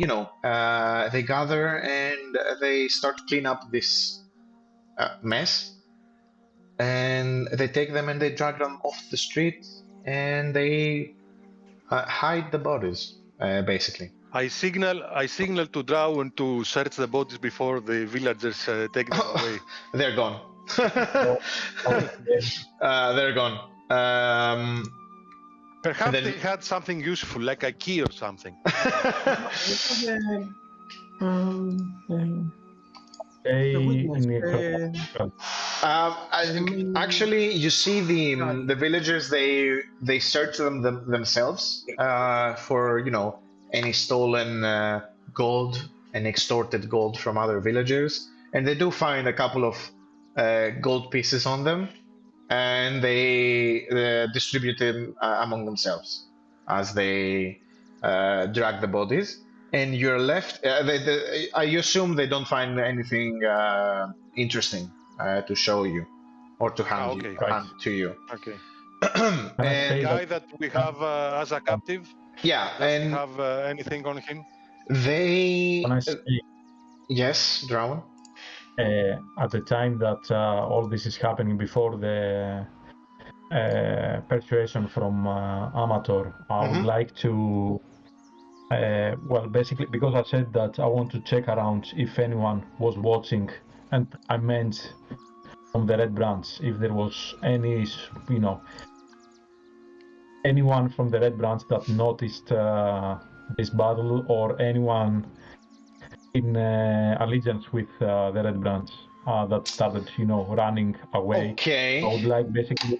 gather and they start to clean up this mess, and they take them and they drag them off the street and they hide the bodies, basically. I signal to Drawen to search the bodies before the villagers take them away. They're gone. They're gone. Perhaps then... they had something useful, like a key or something. Actually, you see the villagers. They search themselves for any stolen gold and extorted gold from other villagers, and they do find a couple of gold pieces on them, and they distribute them among themselves as they drag the bodies. And you're left. I assume they don't find anything interesting to show you or to hand okay. hand to you. Okay. Can I And say The guy that that we have as a captive, yeah, does he and have anything on him? they when I say yes, Drawen. at the time that all this is happening before the persuasion from Amator, I would like to well, basically, because I said that I want to check around if anyone was watching, and I meant from the Redbrands, if there was any, you know, anyone from the Redbrands that noticed this battle, or anyone in allegiance with the Redbrands that started, you know, running away. Okay. I would like basically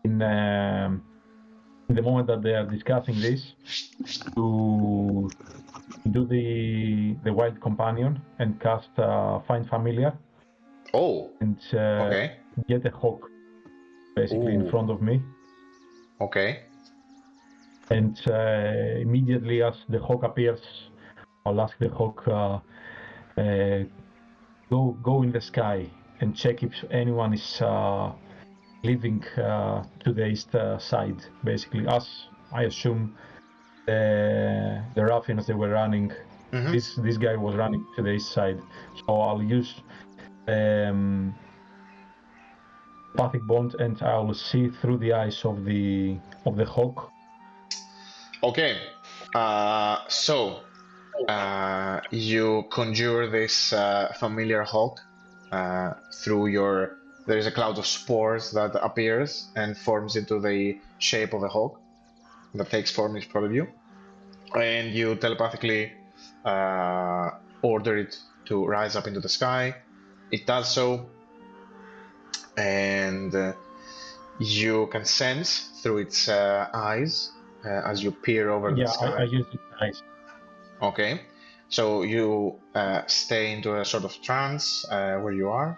in the moment that they are discussing this to do the wild companion and cast Find Familiar Oh. and Okay. get a hawk basically in Ooh. front of me. Okay. And immediately as the hawk appears, I'll ask the hawk go in the sky and check if anyone is leaving to the east side, basically. As I assume the Ruffians, they were running. This guy was running to the east side, so I'll use Pathic Bond, and I'll see through the eyes of the hawk. Okay. So you conjure this familiar hawk through your. There is a cloud of spores that appears and forms into the shape of a hawk that takes form in front of you, and you telepathically order it to rise up into the sky. It does so, and you can sense through its eyes as you peer over the sky. I use the eyes. Okay, so you stay into a sort of trance where you are,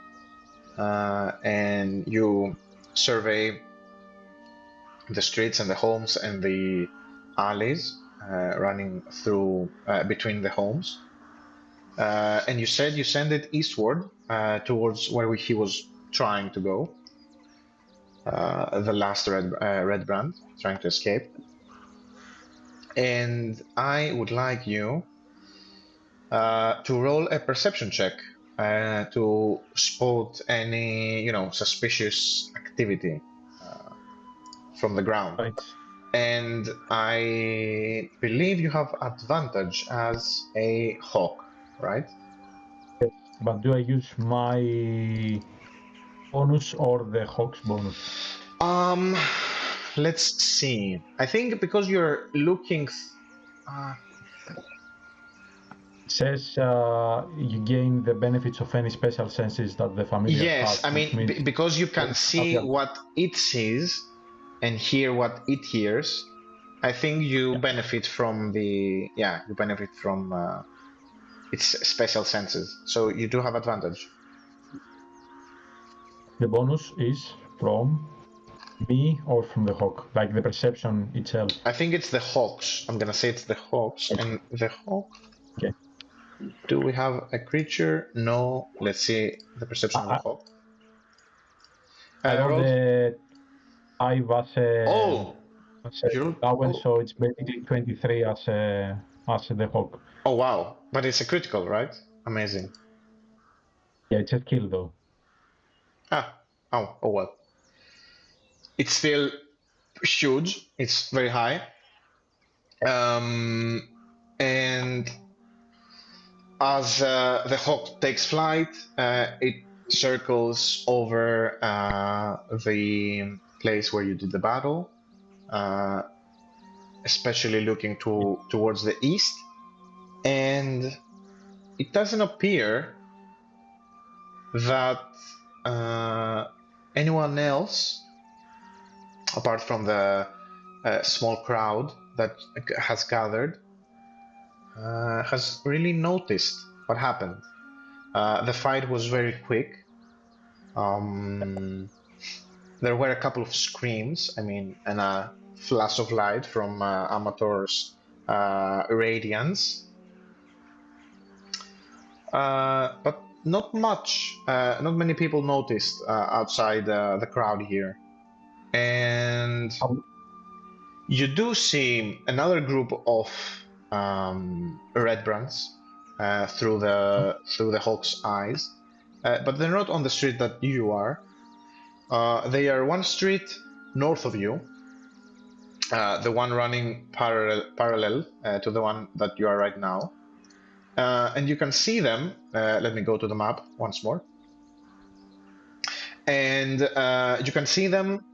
and you survey the streets and the homes and the alleys running through between the homes. And you said you send it eastward towards where he was trying to go. The last Redbrand trying to escape. And I would like you to roll a perception check to spot any, suspicious activity from the ground. Right. And I believe you have advantage as a hawk, right? Yes. But do I use my bonus or the hawk's bonus? Let's see. I think because you're looking. It says you gain the benefits of any special senses that the familiar Yes, has. I mean because you can see Okay. what it sees and hear what it hears. I think you benefit from its special senses. So you do have advantage. The bonus is from me or from the hawk, like the perception itself. I think it's the hawks. I'm gonna say it's the hawks, and the hawk. Okay. Do we have a creature? No. Let's see the perception of the hawk. I rolled the 5 as a Drawen, so it's basically 23 as the hawk. Oh wow! But it's a critical, right? Amazing. Yeah, it's a kill though. Oh well. It's still huge. It's very high. And as the hawk takes flight, it circles over the place where you did the battle, especially looking towards the east, and it doesn't appear that anyone else, apart from the small crowd that has gathered, has really noticed what happened. The fight was very quick. There were a couple of screams, and a flash of light from Amator's radiance. But not much, not many people noticed outside the crowd here. And you do see another group of Redbrands through the hawk's eyes, but they're not on the street that you are. They are one street north of you, the one running parallel to the one that you are right now. And you can see them. Let me go to the map once more. And you can see them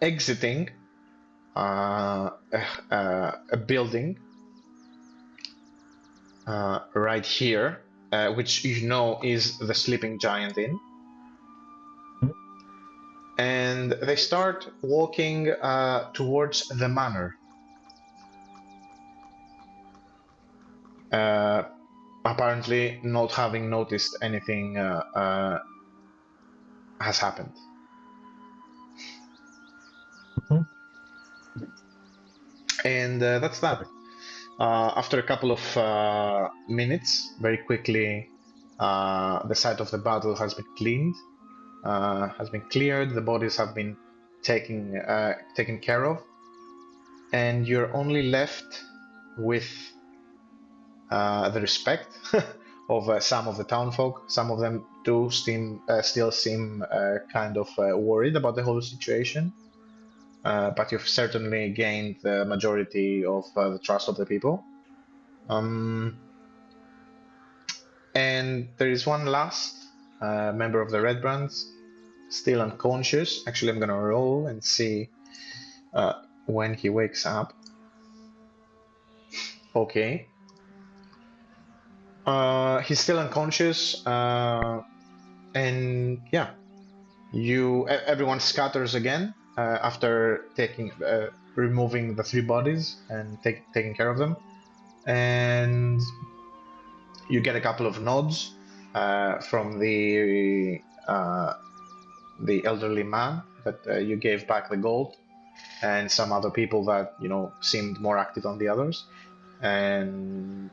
exiting a building right here, which you know is the Sleeping Giant Inn. And they start walking towards the manor. Apparently not having noticed anything has happened. And that's that. After a couple of minutes, very quickly, the site of the battle has been cleaned, has been cleared, the bodies have been taken care of, and you're only left with the respect of some of the townfolk. Some of them do still seem kind of worried about the whole situation, but you've certainly gained the majority of the trust of the people. And there is one last member of the Redbrands, still unconscious. Actually, I'm gonna roll and see when he wakes up. Okay. He's still unconscious, and yeah, everyone scatters again after removing the three bodies and taking care of them, and you get a couple of nods from the elderly man that you gave back the gold, and some other people that seemed more active than the others, and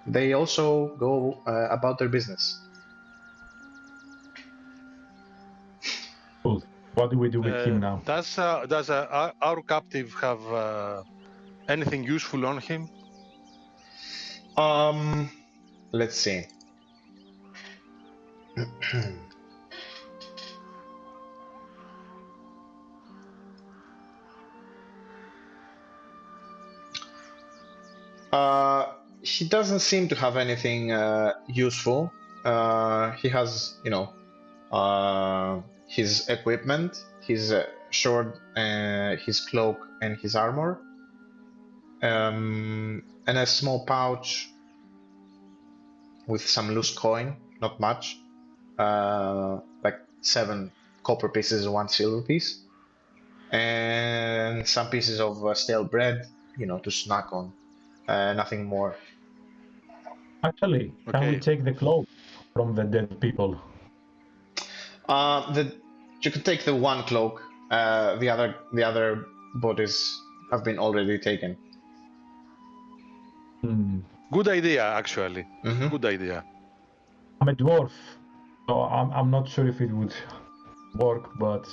they also go about their business. Cool. What do we do with him now? Does our captive have anything useful on him? Let's see. He doesn't seem to have anything useful. He has, his equipment, his sword, his cloak, and his armor, and a small pouch with some loose coin, not much, like 7 copper pieces and 1 silver piece, and some pieces of stale bread, to snack on. Nothing more. Actually, can we take the cloak from the dead people? You can take the one cloak. The other bodies have been already taken. Good idea, actually. Mm-hmm. Good idea. I'm a dwarf, so I'm not sure if it would work, but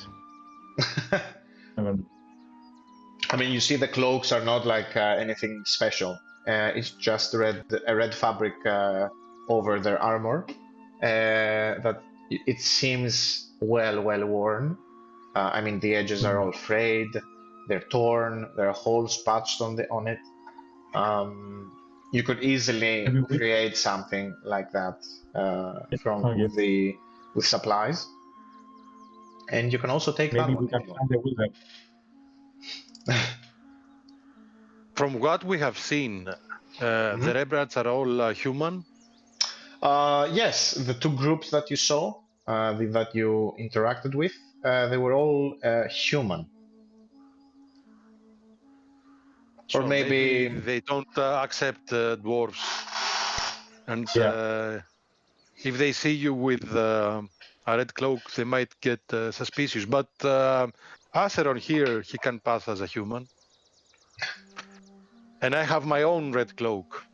you see the cloaks are not like anything special. It's just a red fabric over their armor. That it seems well worn. The edges are all frayed. They're torn. There are holes patched on it. You could easily create something like that with supplies. And you can also take that one. From what we have seen, the Redbrands are all human? Yes, the 2 groups that you saw, that you interacted with, they were all human. So Or maybe they don't accept dwarves, and if they see you with a red cloak, they might get suspicious. But Acheron here, he can pass as a human, and I have my own red cloak,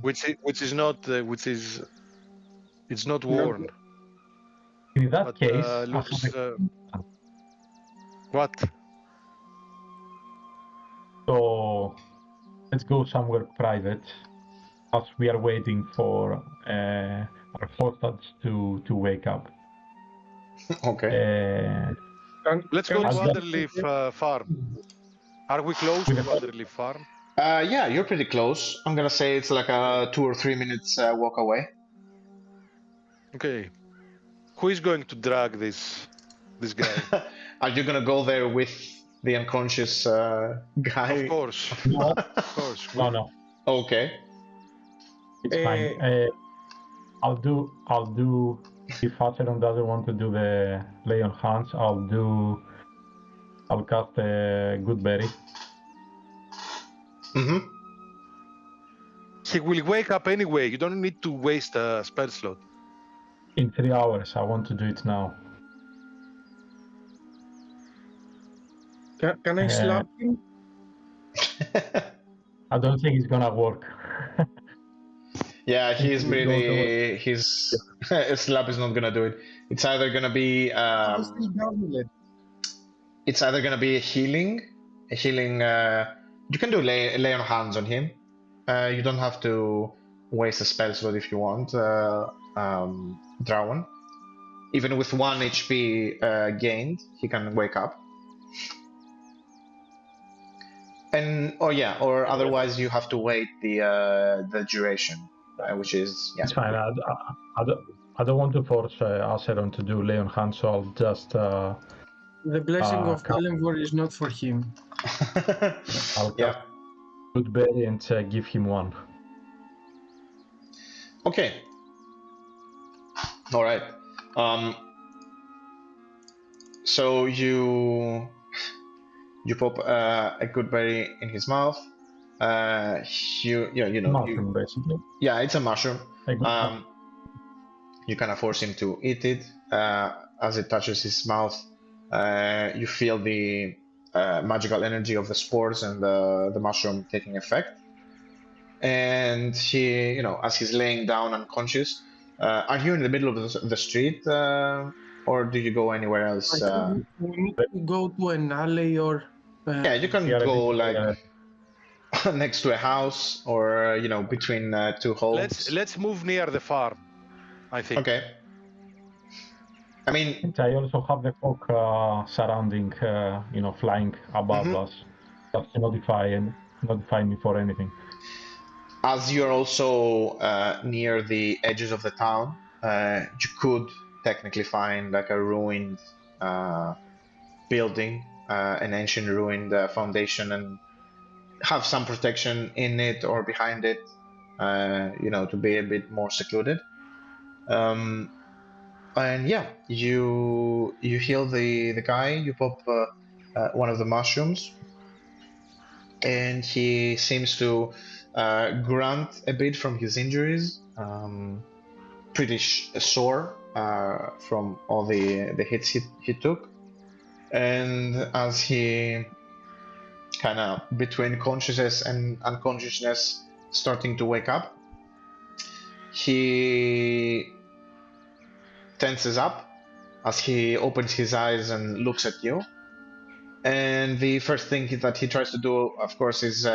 which is not it's not worn. In that But case, looks what? so let's go somewhere private, as we are waiting for our hostage to wake up. okay. Let's go to I'll just- Underleaf Farm. Are we close to Underleaf Farm? Yeah, you're pretty close. I'm gonna say it's like a 2 or 3 minutes walk away. Okay. Who is going to drag this guy? Are you gonna go there with the unconscious guy? Of course. No, Of course. no. Okay. It's fine. I'll do. If Acheron doesn't want to do the lay on hands, I'll cast a good berry. Mm-hmm. He will wake up anyway. You don't need to waste a spell slot. In 3 hours, I want to do it now. Can I slap him? I don't think it's gonna work. Yeah, he's pretty. His slap is not gonna do it. It's either gonna be. I'll still double it. It's either gonna be a healing. You can do lay on hands on him. You don't have to waste a spell slot if you want. Drawen. Even with 1 HP gained, he can wake up. And or otherwise you have to wait the duration, which is It's fine. I don't want to force Acheron to do lay on hands, so I'll just. The blessing of Phandelver is not for him. I'll cast good berry and give him 1. Okay. All right. So you pop a good berry in his mouth. Mushroom, basically. Yeah, it's a mushroom. A good You kind of force him to eat it. As it touches his mouth, you feel the magical energy of the spores and the mushroom taking effect. And he, as he's laying down unconscious, are you in the middle of the street, or do you go anywhere else? We need to go to an alley or. Yeah, you can go like next to a house or between 2 homes. Let's move near the farm, I think. Okay. I mean, I also have the fog surrounding, flying above us, just to notify me for anything. as you're also near the edges of the town, you could technically find like a ruined building, an ancient ruined foundation, and have some protection in it or behind it, to be a bit more secluded. And yeah, you heal the guy, you pop one of the mushrooms, and he seems to grunt a bit from his injuries, pretty sore from all the hits he took. And as he kind of between consciousness and unconsciousness starting to wake up, he tenses up as he opens his eyes and looks at you. And the first thing that he tries to do, of course, is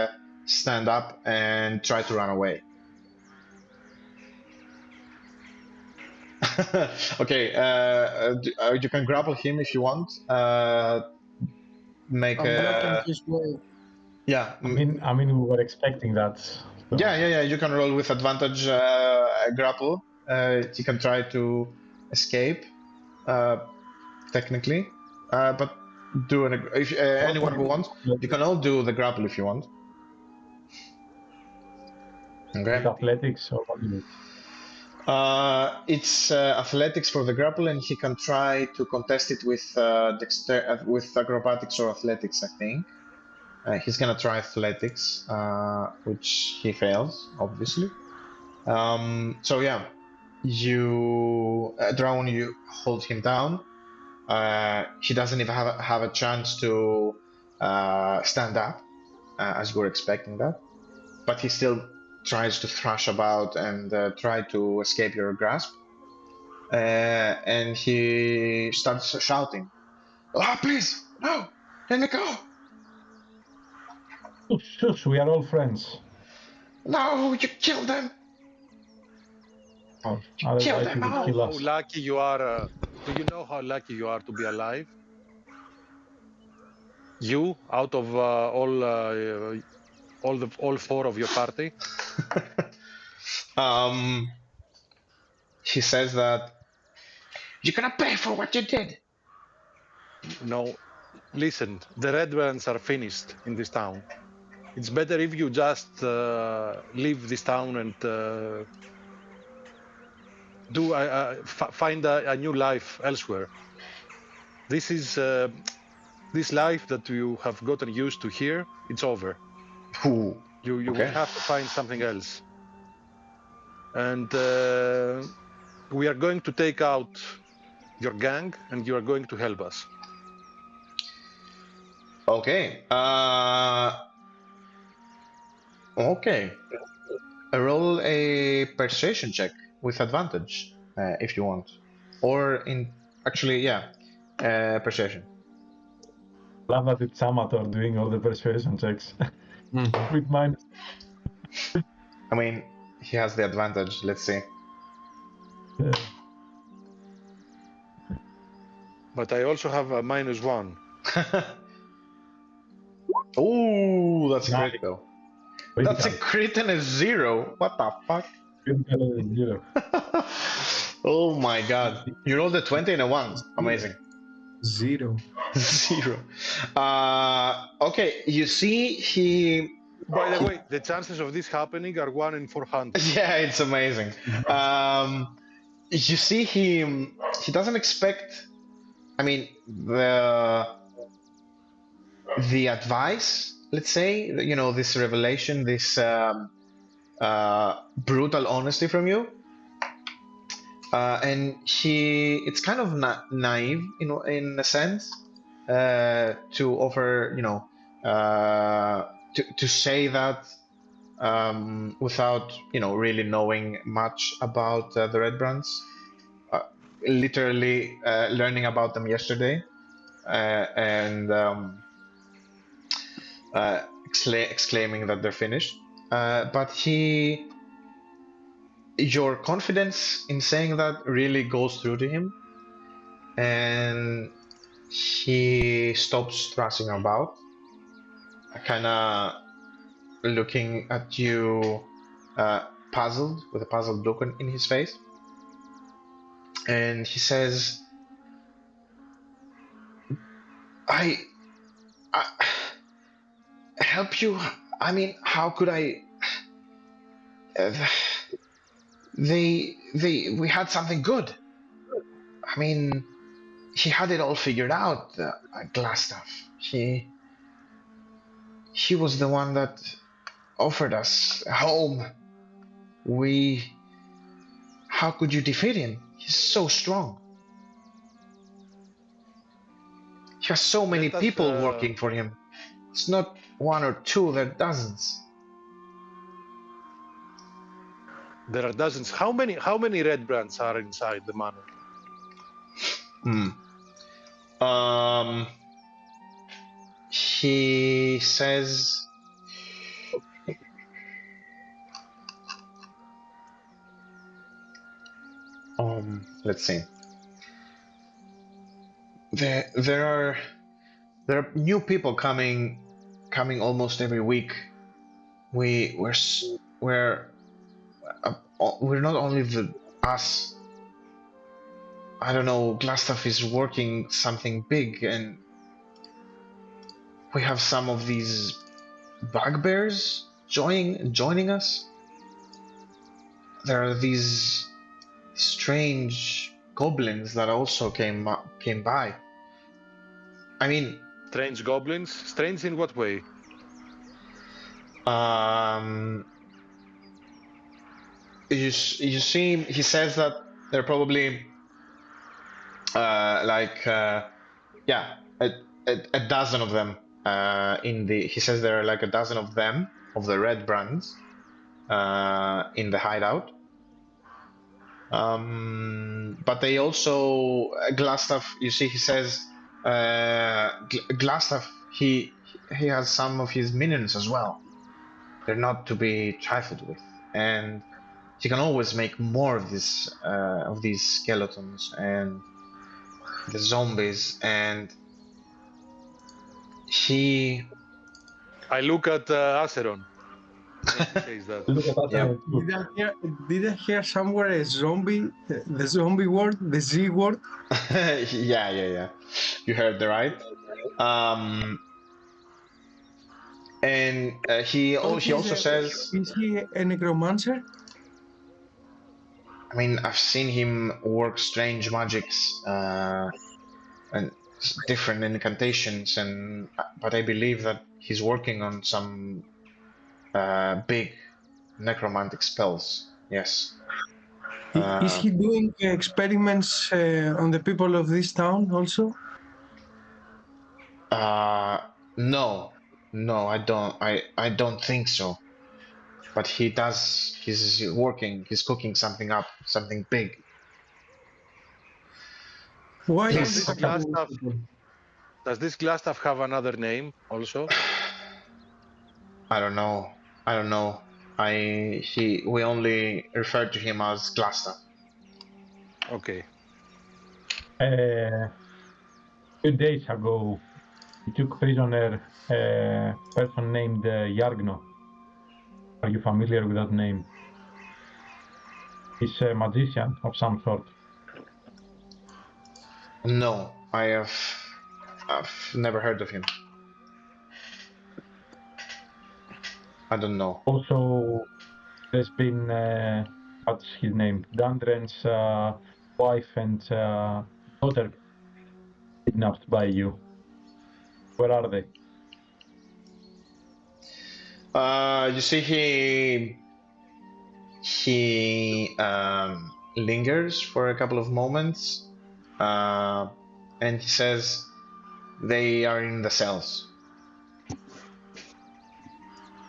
stand up and try to run away. Okay, you can grapple him if you want. Make I'm blocking his way. yeah. I mean, we were expecting that. So. Yeah. You can roll with advantage grapple. You can try to escape, technically, but if anyone who wants, you can all do the grapple if you want. Okay. Athletics or what is it? It's athletics for the grapple, and he can try to contest it with with acrobatics or athletics, I think. He's gonna try athletics, which he fails, obviously. So yeah, you, Drawen, you hold him down. He doesn't even have a chance to stand up, as you were expecting that. But he still tries to thrash about and try to escape your grasp. And he starts shouting, "Ah, please, no, let me go! Shush, we are all friends. No, you killed them! Oh, You otherwise killed he them would all!" kill How us. lucky you are. Do you know how lucky you are to be alive? You, out of all four of your party? He says that you're gonna pay for what you did. No. Listen, the Redbrands are finished in this town. It's better if you just leave this town and find a new life elsewhere. This is this life that you have gotten used to here. It's over. Who? You Okay. will have to find something else. And we are going to take out your gang, and you are going to help us. Okay. Okay. Roll a persuasion check with advantage, if you want, or in actually, yeah, persuasion. Love that it's Amator doing all the persuasion checks with mine. I mean, he has the advantage. Let's see. But I also have a -1. Oh, that's a Nice. crit though. That's a crit and a 0. What the fuck? Zero. Oh my god. You rolled a 20 and a 1. Amazing. 0. 0. Okay, you see he. By the way, the chances of this happening are 1 in 400. Yeah, it's amazing. You see he doesn't expect. I mean, the advice, let's say, you know, this revelation, this brutal honesty from you, and it's kind of naive in a sense, to offer, you know, to say that without, you know, really knowing much about the Redbrands, literally learning about them yesterday, and exclaiming that they're finished. But your confidence in saying that really goes through to him, and he stops thrashing about, kind of looking at you, puzzled, with a puzzled look in his face, and he says, I help you? I mean, how could I? We had something good. I mean, he had it all figured out, glass stuff. He was the one that offered us a home. How could you defeat him? He's so strong. He has so many people working for him. It's not one or two, there are dozens. There are dozens. How many Redbrands are inside the manor? He says, let's see. There are new people coming almost every week. We're not only us. I don't know, Glastaff is working something big, and we have some of these bugbears joining us. There are these strange goblins that also came by. I mean, Strange goblins? Strange in what way? You see, he says that there are probably yeah, a dozen of them in the. He says there are like a dozen of them of the Redbrands in the hideout. But they also Glastaff. You see, he says Glastaff. He has some of his minions as well. They're not to be trifled with, and he can always make more of this of these skeletons and the zombies. And he I look at Acheron. He says that. Look at that. Yep. Did I hear somewhere a zombie, the zombie word, the Z word? yeah. You heard that right. And he also says. Is he a necromancer? I mean, I've seen him work strange magics and different incantations, but I believe that he's working on some big necromantic spells. Yes. Is he doing experiments on the people of this town also? No, I don't. I don't think so. But he does. He's working. He's cooking something up, something big. Why Does is this Glastaff have another name also? I don't know. We only refer to him as Glastaff. Okay. 2 days ago, he took prisoner a person named Yargno. Are you familiar with that name? He's a magician of some sort. No, I've never heard of him. I don't know. Also, there's been what's his name? Dandren's wife and daughter kidnapped by you. Where are they? You see, he lingers for a couple of moments, and he says they are in the cells.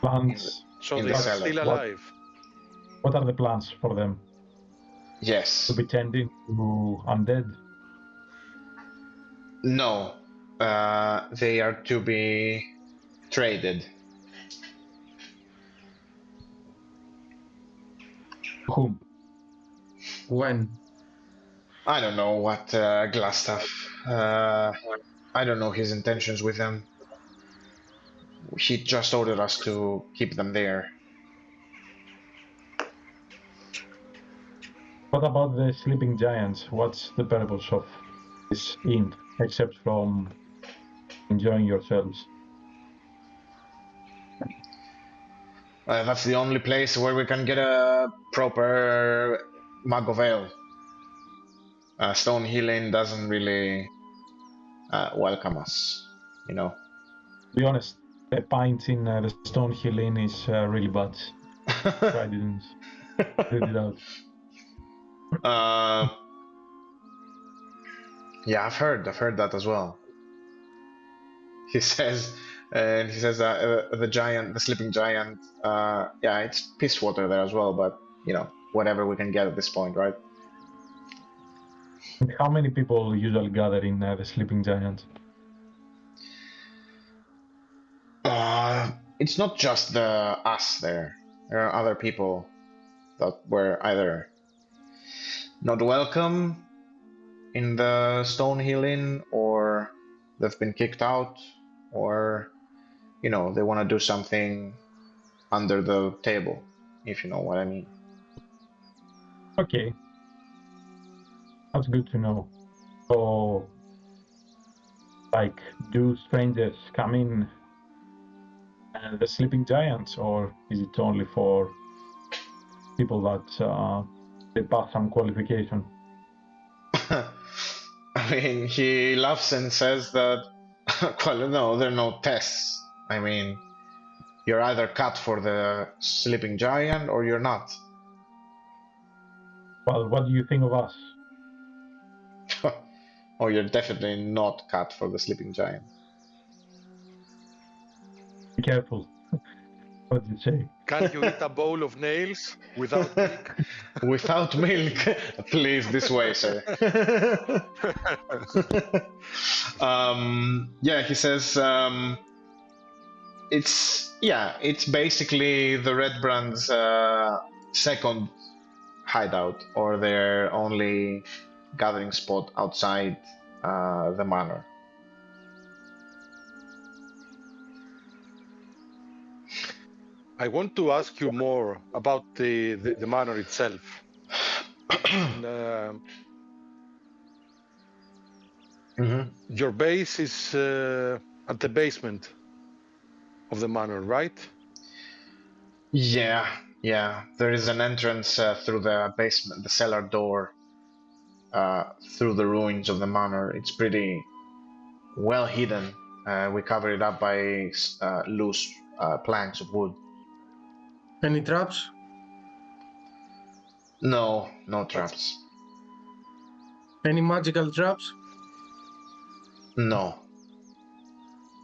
Plans. So In they the are cellar. still alive. What are the plans for them? Yes. To be turned into undead? No. They are to be traded. Whom? When? I don't know what Glastaff. I don't know his intentions with them. He just ordered us to keep them there. What about the sleeping giants? What's the purpose of this inn, except from enjoying yourselves? That's the only place where we can get a proper mug of ale. Stone Healing doesn't really welcome us, you know. To be honest, a pint in the Stone Hill Inn is really bad. I didn't read it out. Yeah, I've heard that as well. He says, the sleeping giant. Yeah, it's piss water there as well, but you know, whatever we can get at this point, right? And how many people usually gather in the sleeping giant? It's not just us there. There are other people that were either not welcome in the Stone Hill Inn, or they've been kicked out, or you know, they want to do something under the table, if you know what I mean. Okay. That's good to know. So, like, do strangers come in the sleeping giants, or is it only for people that they pass some qualification? I mean, he laughs and says that, well, no, there are no tests. I mean, You're either cut for the sleeping giant or you're not. Well, what do you think of us? Or you're definitely not cut for the sleeping giant. Be careful. What did you say? Can you eat a bowl of nails without milk? Without milk, please, this way, sir. Yeah, he says it's basically the Redbrand's second hideout, or their only gathering spot outside the manor. I want to ask you more about the manor itself. Your base is at the basement of the manor, right? Yeah. There is an entrance through the basement, the cellar door, through the ruins of the manor. It's pretty well hidden. We cover it up by loose planks of wood. Any traps? No traps. Any magical traps? No.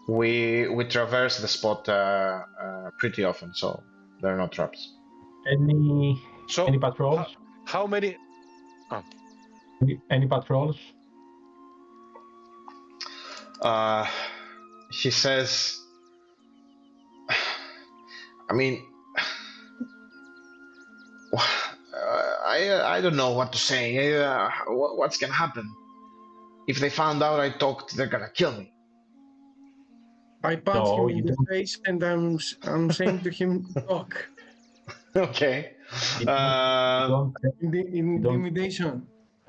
We traverse the spot pretty often, so there are no traps. Any So patrols? How many? Any patrols? He says, I mean, I don't know what to say. What's gonna happen? If they found out I talked, they're gonna kill me. I punch him in the face and I'm saying to him, talk. Okay. Intimidation.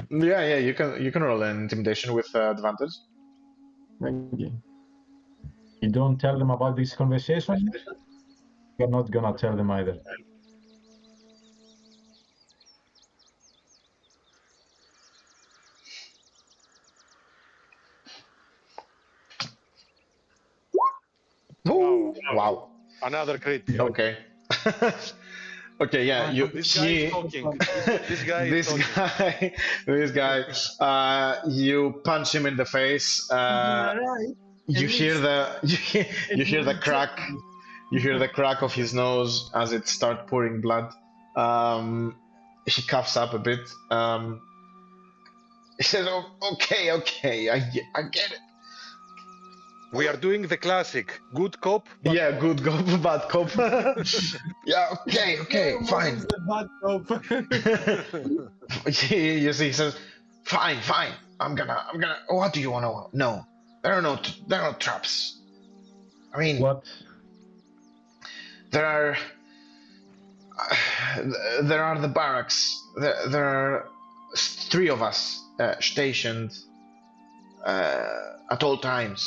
Yeah, you can roll an intimidation with advantage. Okay. You don't tell them about this conversation? You're not gonna tell them either. Wow. Another crit. Okay. Okay, yeah, This guy is talking. This guy, you punch him in the face. You hear the crack. You hear the crack of his nose as it starts pouring blood. He coughs up a bit. He says, "Oh, okay, I get it." We are doing the classic good cop. Yeah, good cop, bad cop. Yeah, okay, fine. Bad cop. You see, he says, "Fine. I'm gonna. What do you want to know? There are no traps. I mean, what? There are the barracks. There are 3 of us stationed at all times.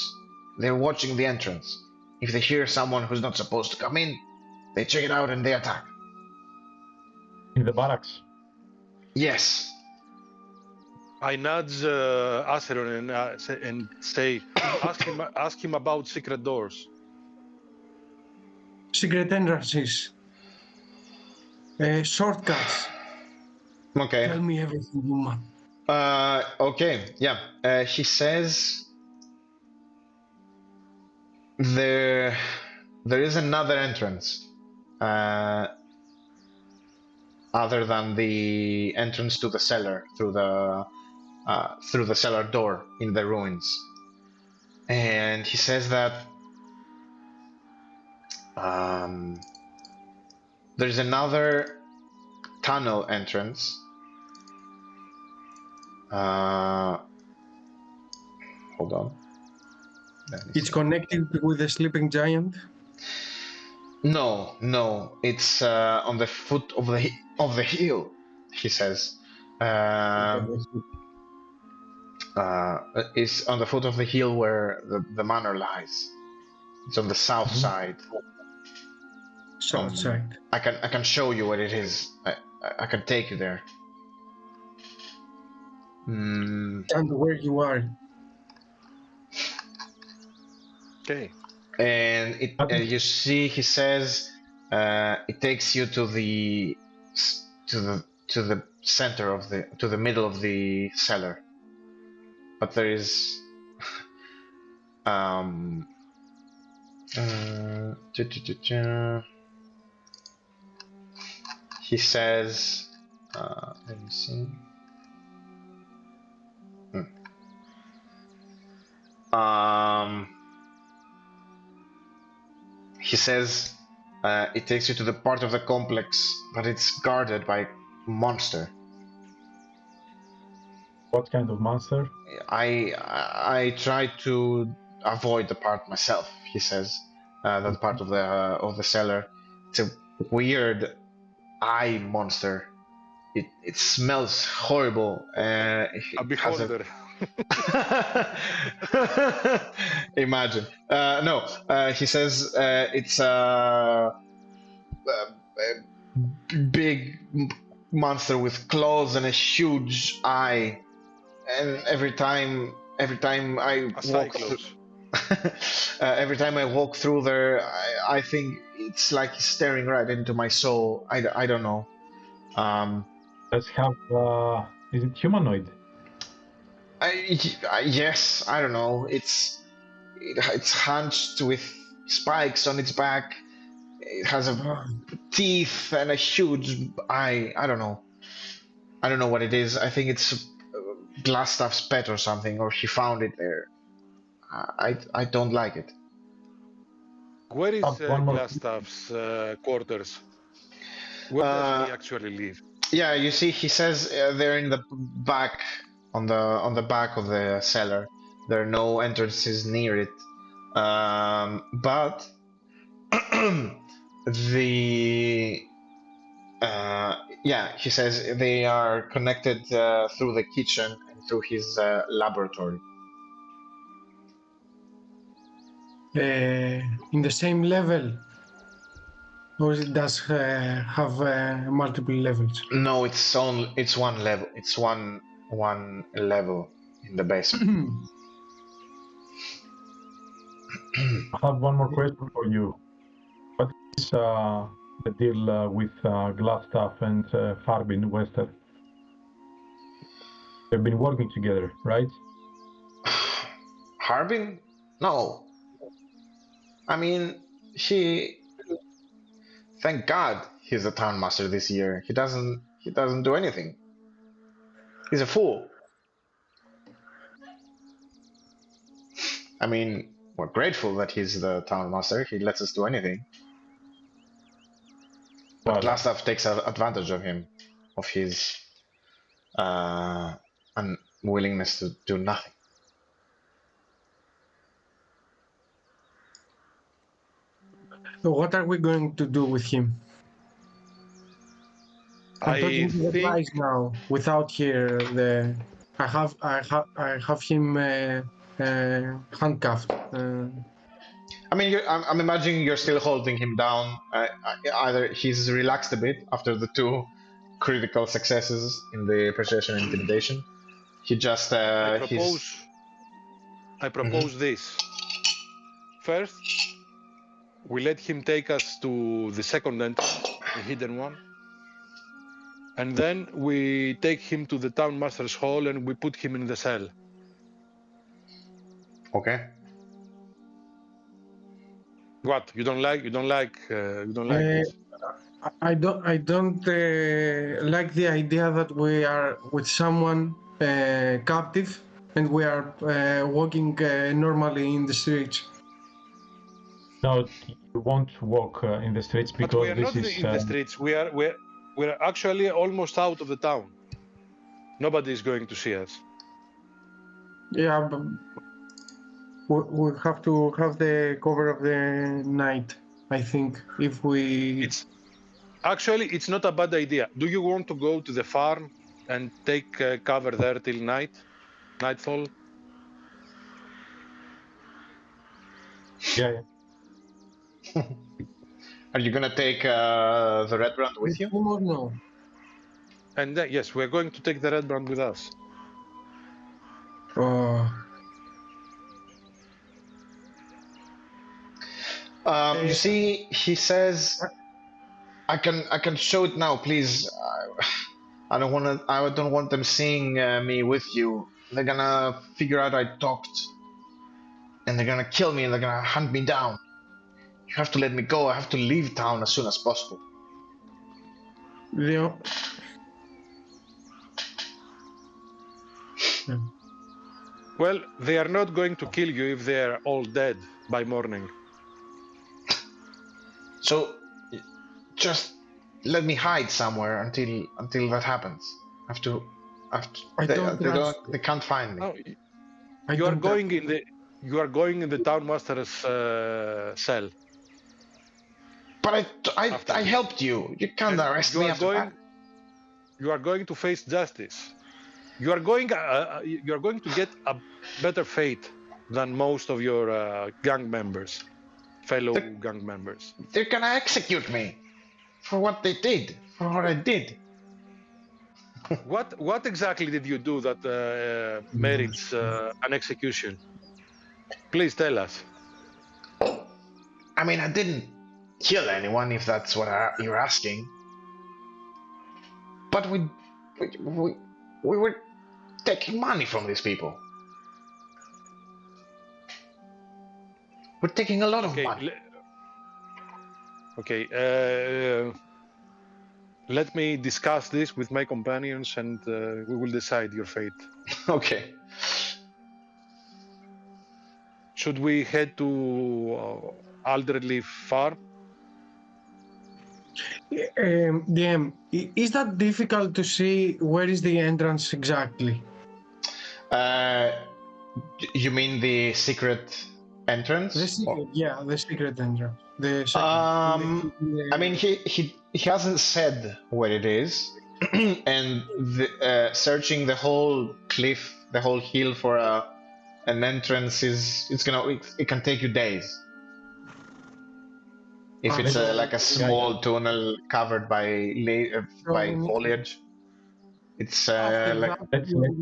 They're watching the entrance. If they hear someone who's not supposed to come in, they check it out and they attack. In the barracks? Yes. I nudge Acheron and say, ask him about secret doors. Secret entrances. Shortcuts. Okay. Tell me everything, woman. Okay, yeah. He says there is another entrance other than the entrance to the cellar through the cellar door in the ruins, and he says that there's another tunnel entrance. Hold on. It's connected with the sleeping giant? No. It's on the foot of the hill, he says. It's on the foot of the hill where the manor lies. It's on the south side. South side. I can show you where it is. I can take you there. And where you are. Okay. and you see he says it takes you to the center of the middle of the cellar, but there is he says let me see. He says it takes you to the part of the complex, but it's guarded by monster. What kind of monster? I tried to avoid the part myself. He says that part of the cellar. It's a weird eye monster. It smells horrible. A beholder. Imagine. No, he says it's a big monster with claws and a huge eye. And every time I walk through, every time I walk through there, I think it's like staring right into my soul. I don't know. Let's have. Is it humanoid? Yes, I don't know. It's hunched with spikes on its back. It has teeth and a huge eye. I don't know. I don't know what it is. I think it's Glassstaff's pet or something, or he found it there. I don't like it. Where is Glassstaff's quarters? Where does he actually live? Yeah, you see, he says they're in the back, on the back of the cellar. There are no entrances near it, but yeah, he says they are connected through the kitchen and through his laboratory. In the same level, or it does have multiple levels? No, it's one level. It's one level in the basement. I have one more question for you. What is the deal with Glassstaff and Harbin Wester? They've been working together, right? Harbin? No. I mean, thank God he's a town master this year. He doesn't do anything. He's a fool. I mean, we're grateful that he's the town master. He lets us do anything. But Glassstaff takes advantage of him, of his unwillingness to do nothing. So what are we going to do with him? I'm talking to the guys now. Without here, I have him handcuffed. I mean, I'm imagining you're still holding him down. Either he's relaxed a bit after the 2 critical successes in the persuasion and intimidation. He just I propose this. First, we let him take us to the second entrance, the hidden one, and then we take him to the town master's hall and we put him in the cell. Okay. What? You don't like this? I don't like the idea that we are with someone captive and we are walking normally in the streets. No, you won't walk in the streets because but we are not in the streets. We're actually almost out of the town. Nobody is going to see us. Yeah, but we have to have the cover of the night. I think if we. It's not a bad idea. Do you want to go to the farm and take cover there till nightfall? Yeah. Are you gonna take the Redbrand with you? No. And yes, we're going to take the Redbrand with us. You see, he says, I can show it now, please. I don't want them seeing me with you. They're gonna figure out I talked, and they're gonna kill me, and they're gonna hunt me down. You have to let me go. I have to leave town as soon as possible. The, Well, they are not going to kill you if they are all dead by morning. So, just let me hide somewhere until that happens. I have to. They can't find me. No, you are going in the town master's cell. But I helped you. You can't arrest me after that. You are going to face justice. You are going to get a better fate than most of your gang members, fellow gang members. They're gonna execute me for what they did, for what I did. What exactly did you do that merits an execution? Please tell us. I mean, I didn't kill anyone, if that's what you're asking. But we were taking money from these people. We're taking a lot of money. Let me discuss this with my companions, and we will decide your fate. Okay. Should we head to Alderleaf Farm? DM, is that difficult to see? Where is the entrance exactly? You mean the secret entrance? The secret, yeah, the secret entrance. The I mean, he hasn't said where it is, and searching the whole cliff, the whole hill for an entrance it can take you days. If it's like a small tunnel covered by foliage, it's like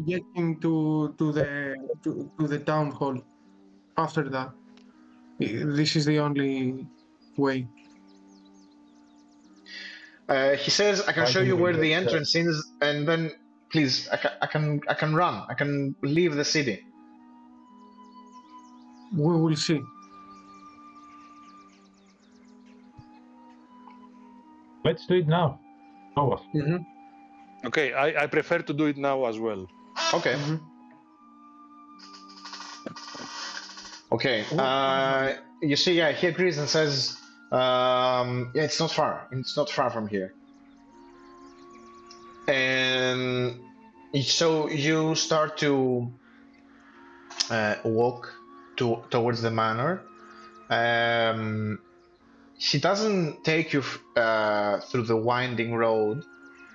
getting to the town hall. After that, this is the only way. He says, "I can show you where the entrance is, and then please, I can run. I can leave the city." We will see. Let's do it now. Oh. Okay, I prefer to do it now as well. Okay. Okay. You see, yeah, he agrees and says, yeah, it's not far. It's not far from here. And so you start to walk towards the manor. She doesn't take you through the winding road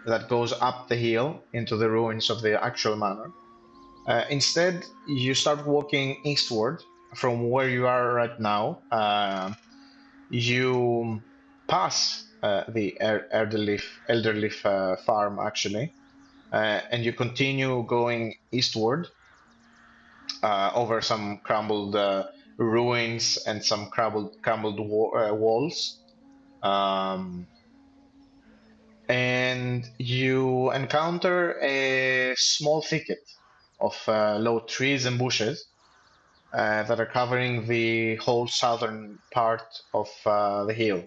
that goes up the hill into the ruins of the actual manor. Instead, you start walking eastward from where you are right now. You pass the Elderleaf farm, actually, and you continue going eastward over some crumbled ruins and some crumbled walls, and you encounter a small thicket of low trees and bushes that are covering the whole southern part of the hill.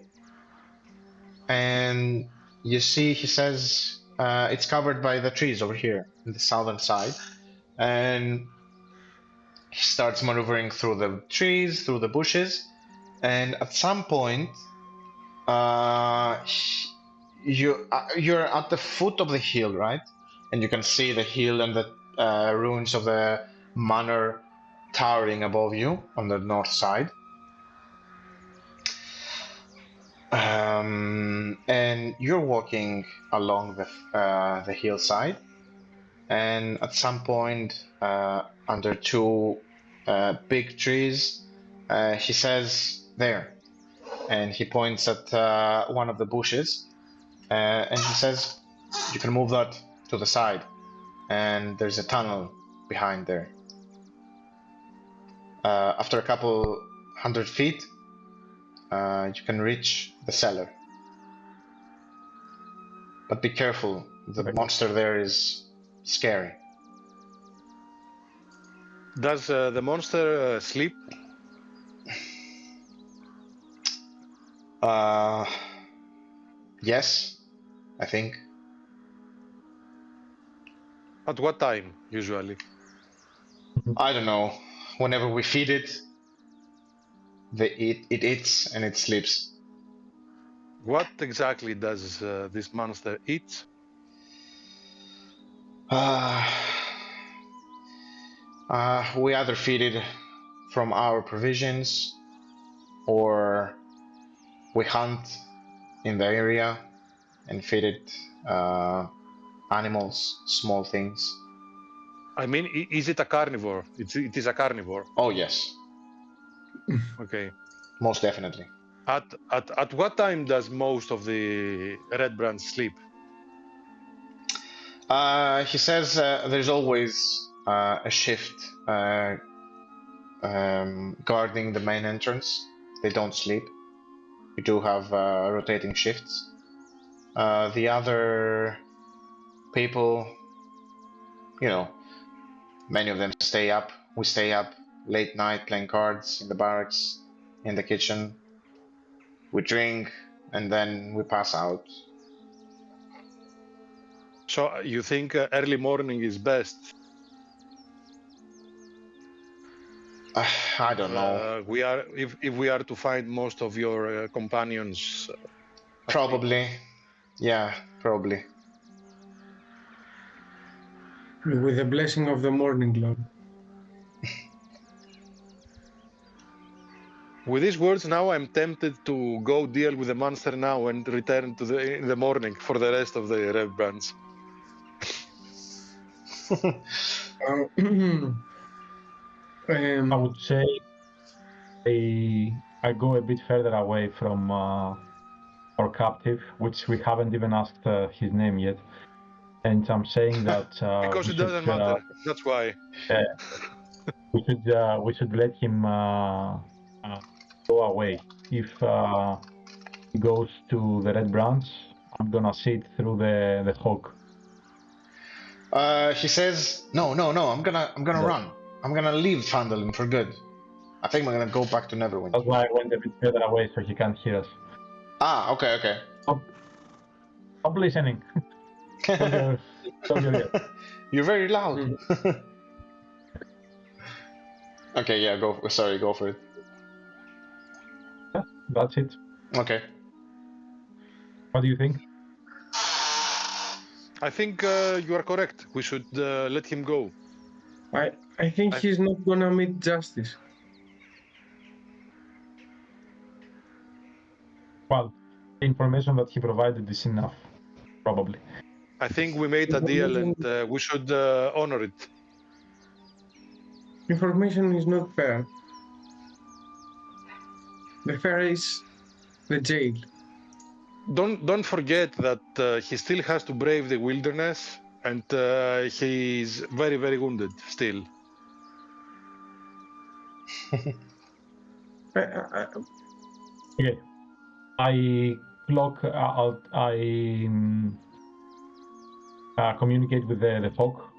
And you see, he says, it's covered by the trees over here in the southern side, and he starts maneuvering through the trees, through the bushes, and at some point, you're at the foot of the hill, right? And you can see the hill and the ruins of the manor towering above you on the north side. And you're walking along the hillside, and at some point, under two big trees, he says, "There," and he points at one of the bushes, and he says, "You can move that to the side, and there's a tunnel behind there." After a couple 100 feet, you can reach the cellar. But be careful, the monster there is scary. Does the monster sleep? Yes, I think. At what time, usually? I don't know. Whenever we feed it, it eats and it sleeps. What exactly does this monster eat? We either feed it from our provisions, or we hunt in the area and feed it animals, small things. I mean, is it a carnivore? It is a carnivore. Oh yes, Okay. most definitely. At what time does most of the Redbrand sleep? He says there's always a shift guarding the main entrance. They don't sleep. We do have rotating shifts. The other people, you know, many of them stay up. We stay up late night playing cards in the barracks, in the kitchen. We drink and then we pass out. So you think early morning is best? I don't know. If we are to find most of your companions. Probably. Yeah, probably. With the blessing of the morning glory. With these words, now I'm tempted to go deal with the monster now and return in the morning for the rest of the Redbrands. I would say I go a bit further away from our captive, which we haven't even asked his name yet. And I'm saying that because it doesn't matter. That's why. We should let him go away. If he goes to the Redbrands, I'm gonna sit through the hawk. He says, no, I'm gonna run. I'm gonna leave Phandelver for good. I think we're gonna go back to Neverwinter. That's why I went a bit further away so he can't hear us. Ah, okay. Stop listening. You're very loud. Okay, yeah, go for it. Yeah, that's it. Okay. What do you think? I think you are correct. We should let him go. I think he's not gonna meet justice. Well, the information that he provided is enough, probably. I think we made a deal and we should honor it. Information is not fair. The fair is the jail. Don't forget that he still has to brave the wilderness, and he's very, very wounded still. Okay. I communicate with the hawk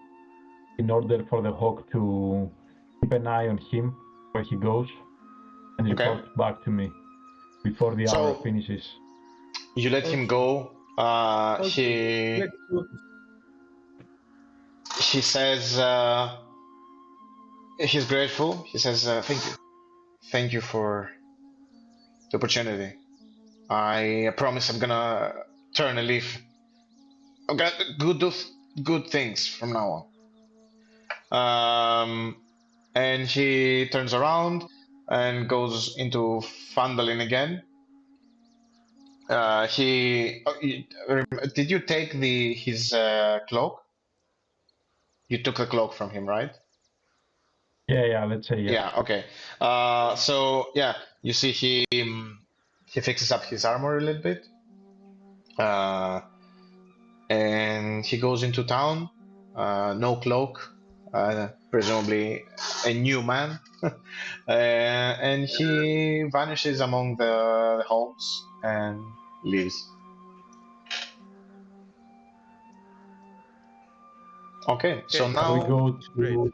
in order for the hawk to keep an eye on him where he goes and report back to me before the hour finishes. You let him go. He says he's grateful. He says thank you for the opportunity. I promise I'm gonna turn a leaf. I'm gonna do good things from now on. And he turns around and goes into Phandelver again. Did you take his cloak? You took the cloak from him, right? Yeah, let's say yeah. Yeah, okay. So yeah, you see he fixes up his armor a little bit. And he goes into town, no cloak, presumably a new man, and he vanishes among the homes and leaves. Okay, so Okay, Shall we now go Great. to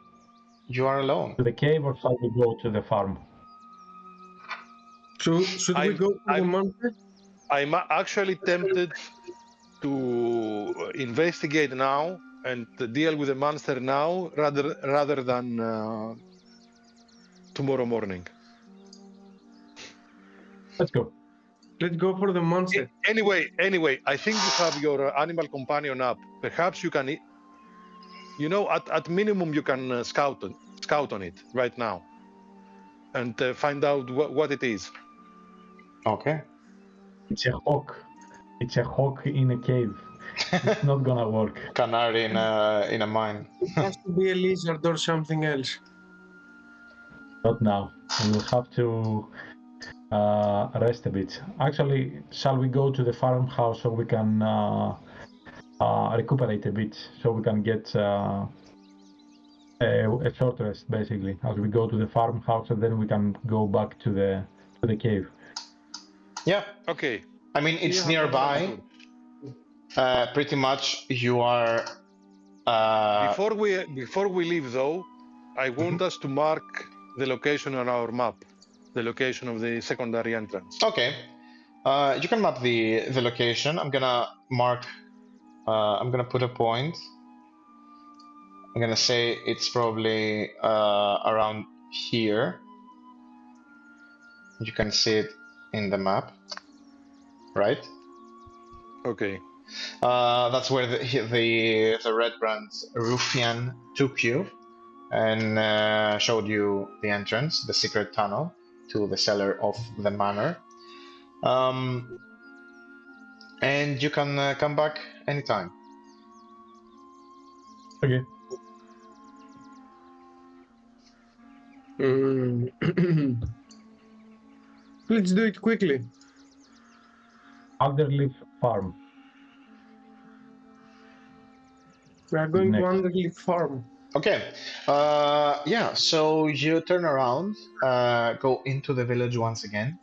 you are alone. the cave or shall we go to the farm? Should we go to the monster? I'm actually tempted to investigate now and deal with the monster now rather than tomorrow morning. Let's go. Let's go for the monster. Anyway, I think you have your animal companion up. Perhaps you can, at minimum you can scout on it right now and find out what it is. Okay. It's a hawk. It's a hawk in a cave. It's not gonna work. Canary in a mine. It has to be a lizard or something else. Not now. We'll have to rest a bit. Actually, shall we go to the farmhouse so we can recuperate a bit, so we can get a short rest, basically, as we go to the farmhouse, and then we can go back to the cave. Yeah. Okay. I mean, it's Yeah, nearby. Pretty much, you are. Before we leave, though, I want us to mark the location on our map, the location of the secondary entrance. Okay. You can map the location. I'm gonna mark. I'm gonna put a point. I'm gonna say it's probably around here. You can see it in the map, right? Okay. That's where the Redbrand Ruffian took you and showed you the entrance, the secret tunnel to the cellar of the manor. And you can come back anytime. Okay. Let's do it quickly. Underleaf Farm. We are going to Next. Underleaf Farm. Okay. Yeah. So you turn around, go into the village once again,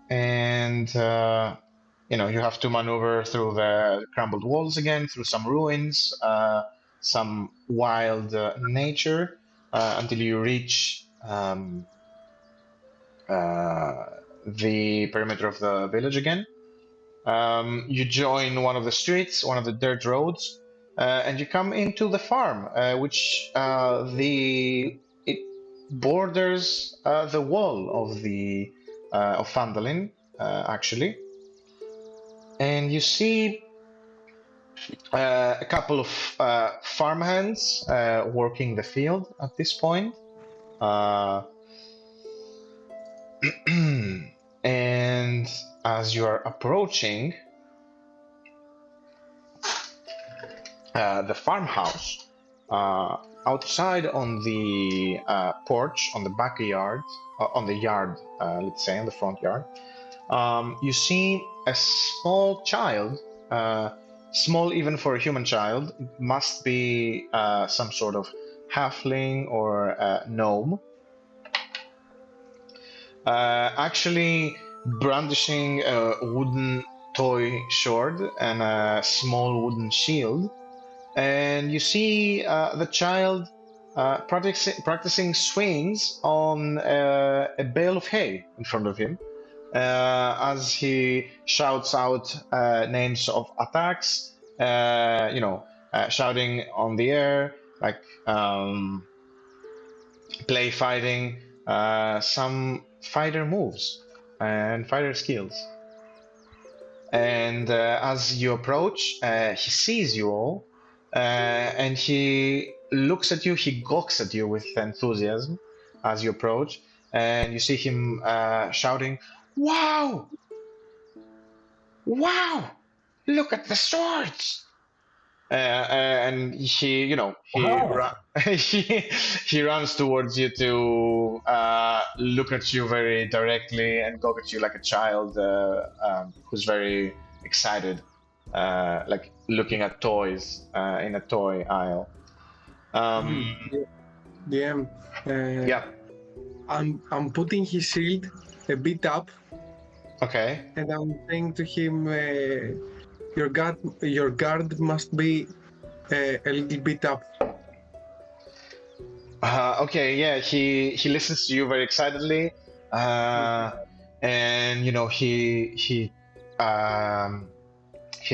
and you have to maneuver through the crumbled walls again, through some ruins, some wild nature, until you reach the perimeter of the village again. You join one of the streets, one of the dirt roads, and you come into the farm, which it borders the wall of Phandelver, actually, and you see a couple of farmhands working the field at this point. And as you are approaching the farmhouse, outside on the porch, on the backyard, on the yard, let's say, on the front yard, you see a small child, small even for a human child, must be some sort of halfling or gnome, actually brandishing a wooden toy sword and a small wooden shield. And you see the child practicing swings on a bale of hay in front of him, as he shouts out names of attacks, shouting on the air, like play fighting, some fighter moves and fighter skills. And as you approach, he sees you all, and he looks at you, he gawks at you with enthusiasm as you approach, and you see him shouting, "Wow! Wow! Look at the swords!" And he he runs towards you to look at you very directly and gawk at you like a child who's very excited, like looking at toys in a toy aisle. DM. Yeah. I'm putting his shield a bit up, Okay. and I'm saying to him, your guard must be a little bit up. Okay. Yeah. He listens to you very excitedly, and you know he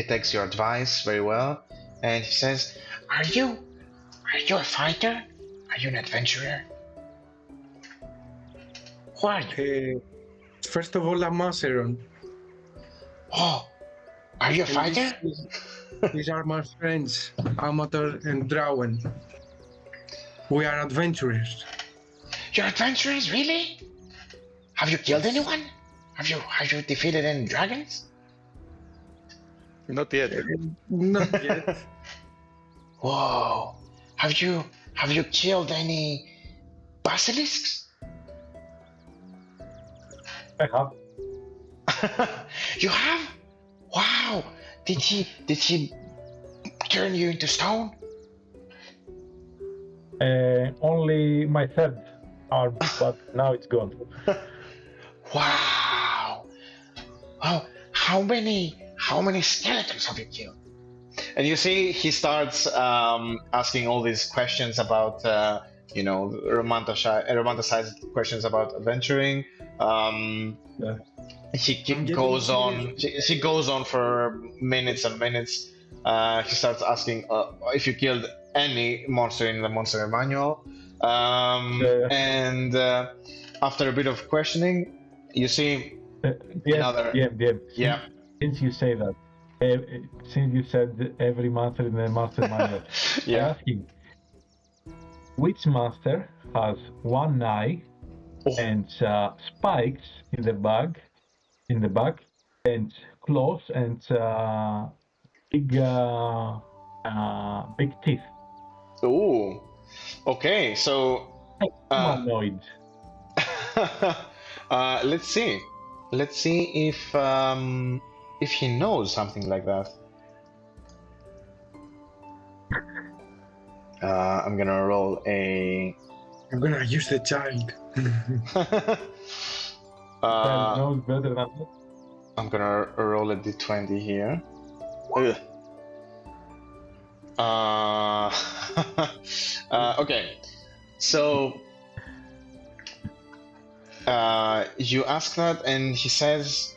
takes your advice very well, and he says, "Are you a fighter? Are you an adventurer? Who are you? First of all, I'm Acheron. Oh, are you a fighter? These are my friends, Amator and Drawen. We are adventurers. You're adventurers, really? Have you killed anyone? Have you defeated any dragons? Not yet. Not yet. Whoa! Have you killed any basilisks? I have. You have? Wow! Did he turn you into stone? Only my third arm, but now it's gone. Wow! Wow! How many skeletons have you killed? And you see, he starts asking all these questions about, romanticized questions about adventuring. Yeah. He goes on. He goes on for minutes and minutes. He starts asking if you killed any monster in the monster manual. And after a bit of questioning, you see another. Yeah. Since you say that, since you said every monster in the master manual, I ask him, which monster has one eye and spikes in the back, and claws and big teeth? Ooh. Okay, so humanoid. Let's see if he knows something like that. I'm gonna roll a. I'm gonna use the child. Knows better than that. I'm gonna roll a d20 here. Ugh. Okay, so you ask that, and he says,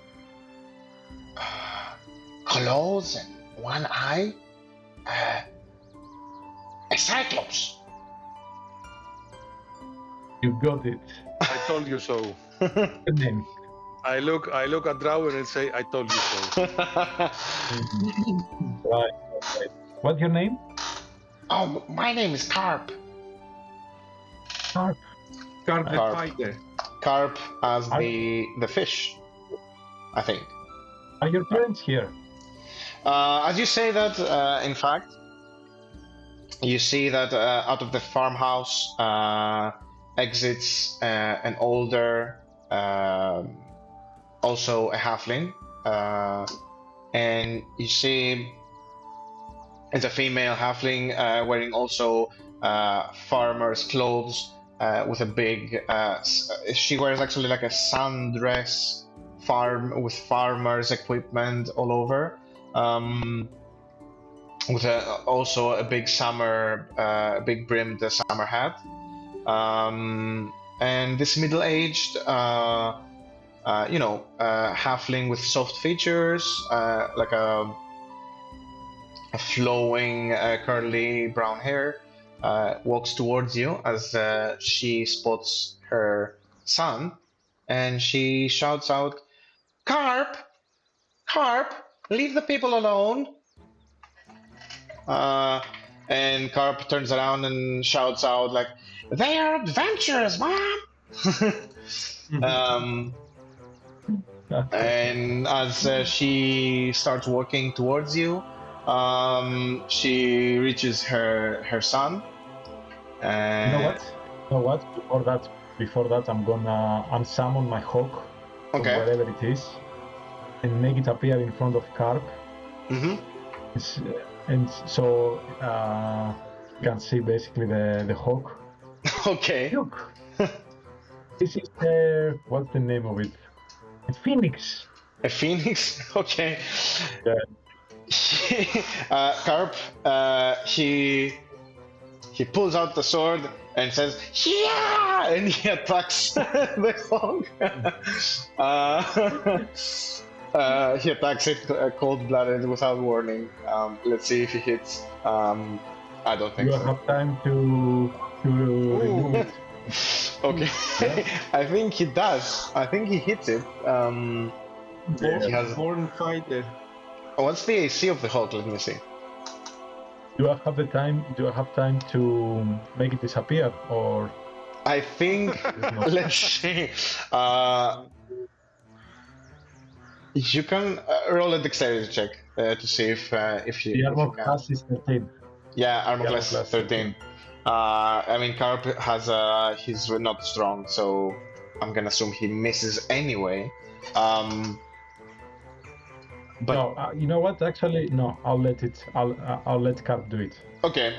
claws and one eye, a cyclops. You got it. I told you so. Good name. I look at Drawen and say, I told you so. Right. What's your name? Oh, my name is Carp. Carp. Carp the Carp. fighter. Carp as the fish, I think. Are your parents here? As you say that, in fact, you see that out of the farmhouse exits an older, also a halfling, and you see it's a female halfling wearing also farmer's clothes with a big. She wears actually like a sundress with farmer's equipment all over. With also a big big brimmed summer hat, and this middle-aged, halfling with soft features, like a flowing, curly brown hair, walks towards you as she spots her son, and she shouts out, "Carp! Carp! Leave the people alone!" And Carp turns around and shouts out like, "They are adventurers, Mom!" And as she starts walking towards you, she reaches her son. You know what? Before that, I'm gonna unsummon my hawk from wherever it is and make it appear in front of Carp. Mm-hmm. And so you can see basically the hawk Okay. Look, this is what's the name of it? A phoenix. A phoenix? Okay. Yeah. Carp, he pulls out the sword and says, "Yeah!" and he attacks the hog. He attacks it cold-blooded without warning. Let's see if he hits. I don't think You so. have time to remove it. Okay. I think he does. I think he hits it. He has. Born fighter. What's the AC of the Hulk? Let me see. Do I have the time? Do I have time to make it disappear, or I think. Let's see. You can roll a dexterity check to see if you. the if armor you can. class is 13? Yeah, armor Yeah, class plus 13. I mean, Carp has he's not strong, so I'm gonna assume he misses anyway. But No, you know what? Actually, no. I'll let Carp do it. okay,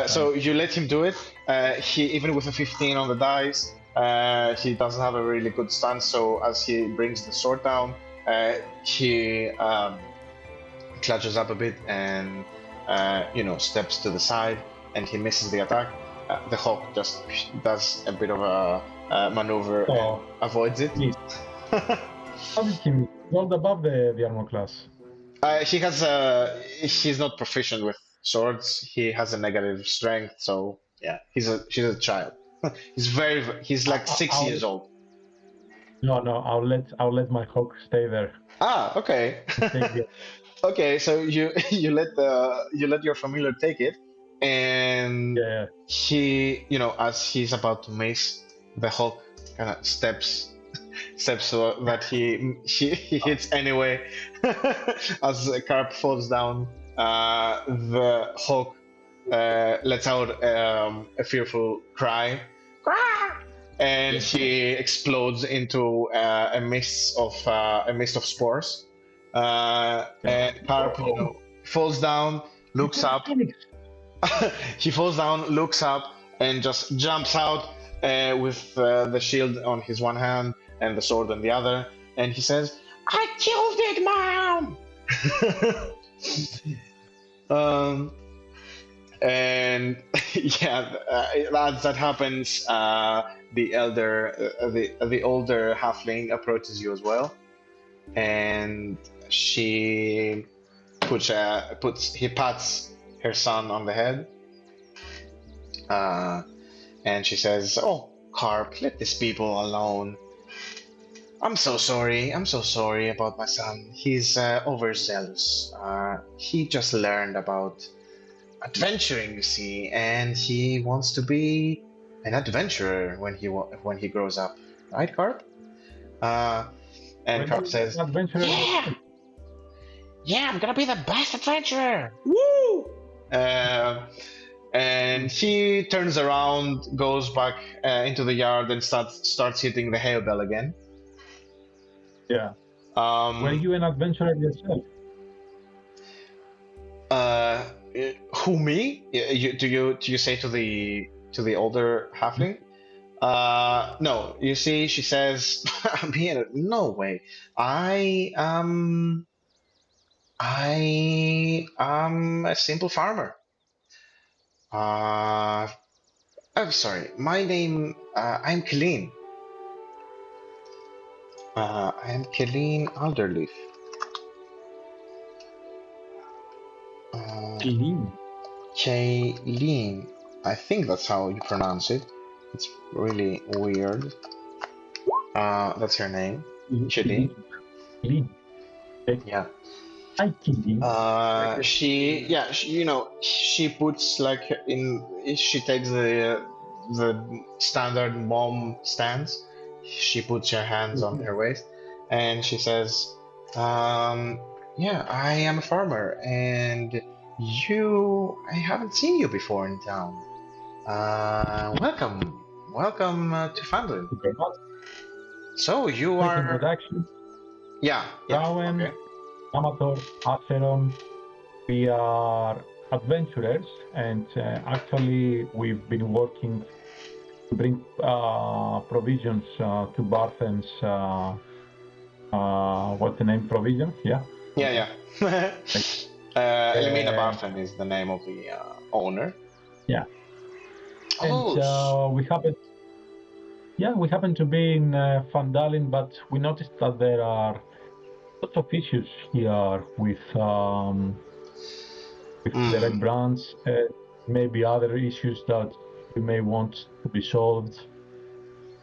so you let him do it. He even with a 15 on the dice, he doesn't have a really good stance. So as he brings the sword down, he clutches up a bit and steps to the side, and he misses the attack. The hawk just does a bit of a maneuver and Oh, avoids it. please. How did he miss? Rolled above the armor class. He has he's not proficient with swords. He has a negative strength, so yeah, she's a child. He's like 6 I'll- years old. No, I'll let my hawk stay there. Ah, okay. Take it. Okay, so you let your familiar take it, and Yeah. he, as he's about to miss, the hawk kind of steps so that he hits anyway. As the carp falls down, the hawk lets out a fearful cry, and he explodes into a mist of spores. And carp, falls down, looks up. He falls down, looks up, and just jumps out with the shield on his one hand and the sword on the other, and he says, "I killed it, Mom!" And yeah, as that happens, the older halfling approaches you as well, and she pats her son on the head, and she says, "Oh, Carp, let these people alone. I'm so sorry about my son. He's overzealous. He just learned about adventuring, you see, and he wants to be an adventurer when he grows up, right, Carp?" And Carp says, Adventurer. "Yeah, I'm gonna be the best adventurer. Woo!" And he turns around, goes back into the yard, and starts hitting the hail bell again. Yeah. Were you an adventurer yourself? Who, me? Do you say to the older halfling? No. You see, she says, "No way. I am a simple farmer. I'm sorry. My name. I'm Killeen. I am Killeen Alderleaf. Kaylin. I think that's how you pronounce it. It's really weird. That's her name. Kaylin. Clean. Yeah. I Clean. She puts she takes the standard mom stance. She puts her hands on her waist, and she says, "Yeah, I am a farmer, and I haven't seen you before in town. Welcome to Phandelver. So you are." Introduction. Yeah. Drawen, Okay. Amator, Acheron. We are adventurers, and actually we've been working bring provisions to Barthen's. What's the name? Provision? Yeah. Yeah. Elimina Uh, Barthen is the name of the owner. Yeah. Oh, And we happen to be in Phandelver, but we noticed that there are lots of issues here with the Redbrands, maybe other issues that you may want to be solved.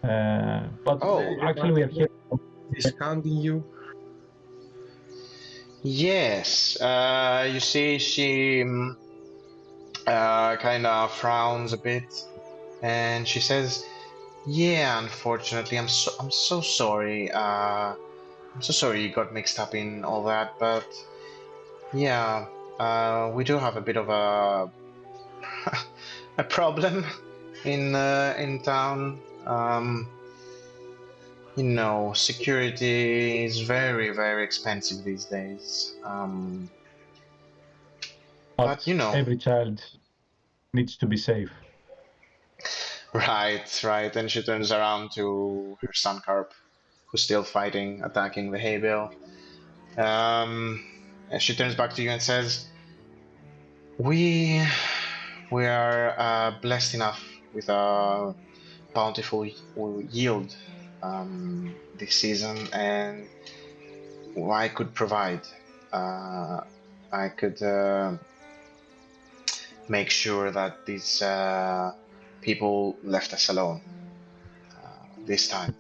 But Oh. actually, we are here. Discounting you. Yes. You see, she kind of frowns a bit, and she says, "Yeah, unfortunately, I'm so sorry. I'm so sorry you got mixed up in all that, but yeah, we do have a bit of a a problem in town. You know, security is very expensive these days. But you know, Every child needs to be safe. right. And she turns around to her son Carp, who's still fighting, attacking the hay bale. And she turns back to you and says, "We are blessed enough with a bountiful yield this season, and I could provide. I could make sure that these people left us alone this time."